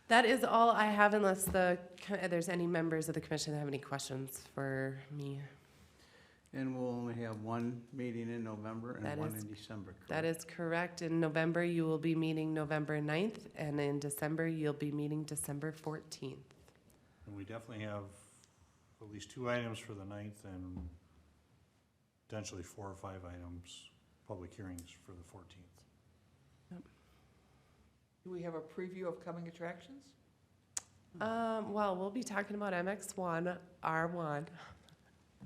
That is all I have, unless there's any members of the commission that have any questions for me. And we'll only have one meeting in November That and one is- in December, correct? That is correct. In November, you will be meeting November 9th, and in December, you'll be meeting December 14th. And we definitely have at least 2 items for the 9th and potentially 4 or 5 items, public hearings for the 14th. Do we have a preview of coming attractions? Well, we'll be talking about MX1, R1.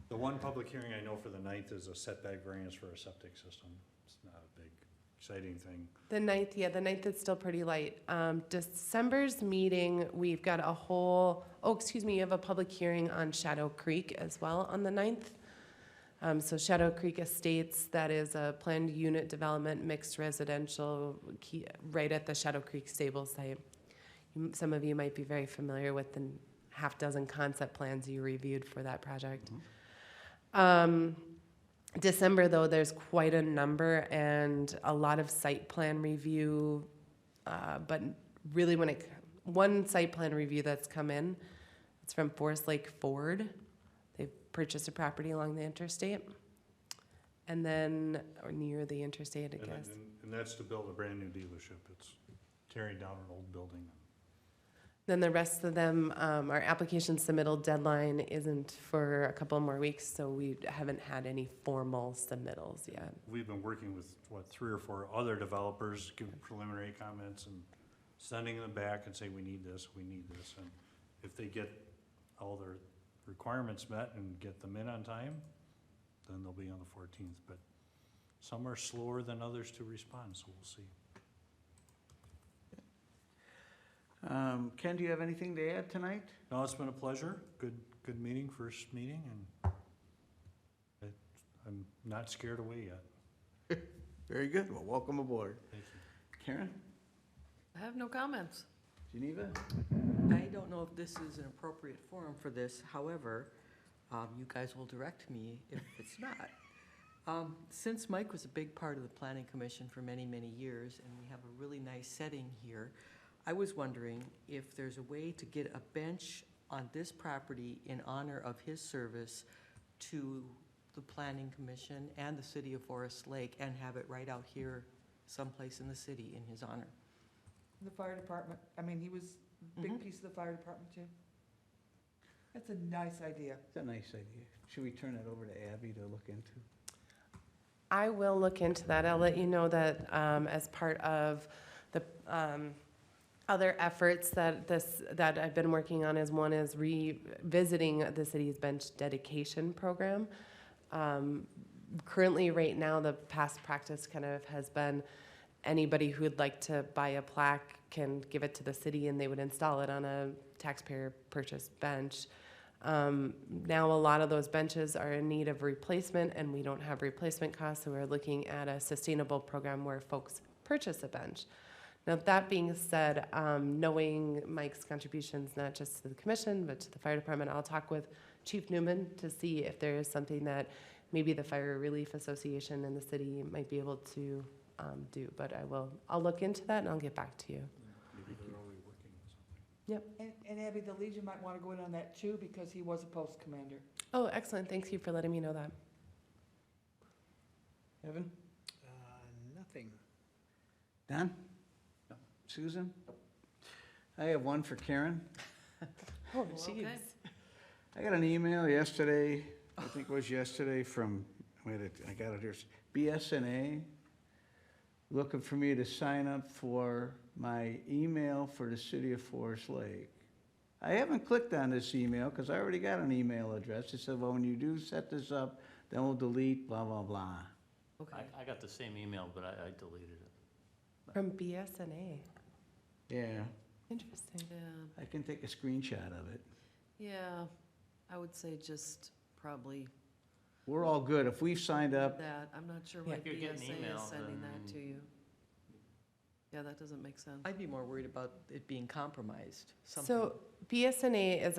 The one public hearing I know for the 9th is a setback variance for a septic system. It's not a big, exciting thing. The 9th, yeah, the 9th is still pretty light. December's meeting, we've got you have a public hearing on Shadow Creek as well on the 9th. So Shadow Creek Estates, that is a planned unit development, mixed residential, right at the Shadow Creek stable site. Some of you might be very familiar with the half dozen concept plans you reviewed for that project. December, though, there's quite a number and a lot of site plan review, but really one site plan review that's come in, it's from Forest Lake Ford. They've purchased a property along the interstate, and then, or near the interstate, I guess. And that's to build a brand-new dealership. It's tearing down an old building. Then the rest of them, our application submittal deadline isn't for a couple more weeks, so we haven't had any formal submittals yet. We've been working with, 3 or 4 other developers, giving preliminary comments, and sending them back and say, we need this, and if they get all their requirements met and get them in on time, then they'll be on the 14th, but some are slower than others to respond, so we'll see. Ken, do you have anything to add tonight? No, it's been a pleasure, good meeting, first meeting, and I'm not scared away yet. Very good. Well, welcome aboard. Thank you. Karen? I have no comments. Geneva? I don't know if this is an appropriate forum for this, however, you guys will direct me if it's not. Since Mike was a big part of the Planning Commission for many, many years, and we have a really nice setting here, I was wondering if there's a way to get a bench on this property in honor of his service to the Planning Commission and the city of Forest Lake, and have it right out here someplace in the city in his honor. The fire department, I mean, he was a big piece of the fire department too. That's a nice idea. It's a nice idea. Should we turn that over to Abby to look into? I will look into that. I'll let you know that as part of the other efforts that I've been working on is one is revisiting the city's bench dedication program. Currently, right now, the past practice kind of has been anybody who would like to buy a plaque can give it to the city and they would install it on a taxpayer purchased bench. Now a lot of those benches are in need of replacement and we don't have replacement costs, so we're looking at a sustainable program where folks purchase a bench. Now that being said, knowing Mike's contributions not just to the commission but to the fire department, I'll talk with Chief Newman to see if there is something that maybe the Fire Relief Association and the city might be able to do, but I'll look into that and I'll get back to you. Maybe they're already working on something. And Abby, the Legion might want to go in on that too, because he was a post commander. Oh, excellent. Thank you for letting me know that. Evan? Nothing. Don? Susan? I have one for Karen. Oh, Okay. I got an email yesterday, I think it was yesterday, from, I got it here, BSNA, looking for me to sign up for my email for the city of Forest Lake. I haven't clicked on this email because I already got an email address. It said, well, when you do set this up, then we'll delete blah, blah, blah. Okay. I got the same email, but I deleted it. From BSNA. Yeah, Interesting. Yeah, I can take a screenshot of it. yeah, I would say just probably We're all good. If we've signed up, that. I'm not sure Yeah. why If you're getting BSA email, is sending that then- to you. Yeah, that doesn't make sense. I'd be more worried about it being compromised, something. So BSNA is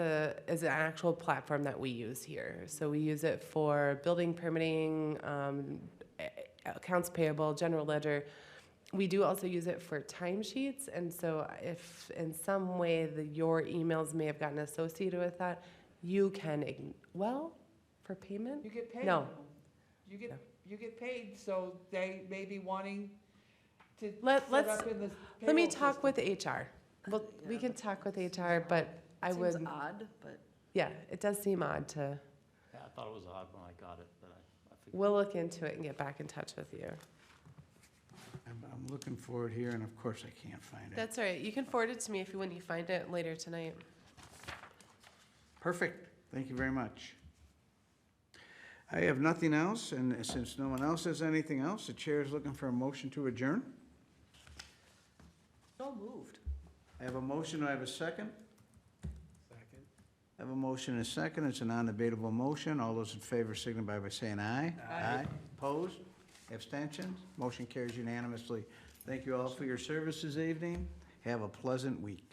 an actual platform that we use here. So we use it for building permitting, accounts payable, general ledger. We do also use it for timesheets, and so if in some way your emails may have gotten associated with that, you can, for payment? You get paid. No. You get paid, so they may be wanting to Let me payroll talk system. with HR. Well, we Yeah, can but talk with HR, but I Seems would, odd, but yeah, it does seem odd to, Yeah, I thought it was odd when I got it, but I figured. we'll look into it and get back in touch with you. I'm looking for it here, and of course I can't find it. That's all right. You can forward it to me if when you find it later tonight. Perfect. Thank you very much. I have nothing else, and since no one else has anything else, the chair is looking for a motion to adjourn. So moved. I have a motion, do I have a second? Second. I have a motion and a second, it's a non-debatable motion. All those in favor signify by saying aye. Aye. Opposed? Abstentions? Motion carries unanimously. Thank you all for your service this evening. Have a pleasant week.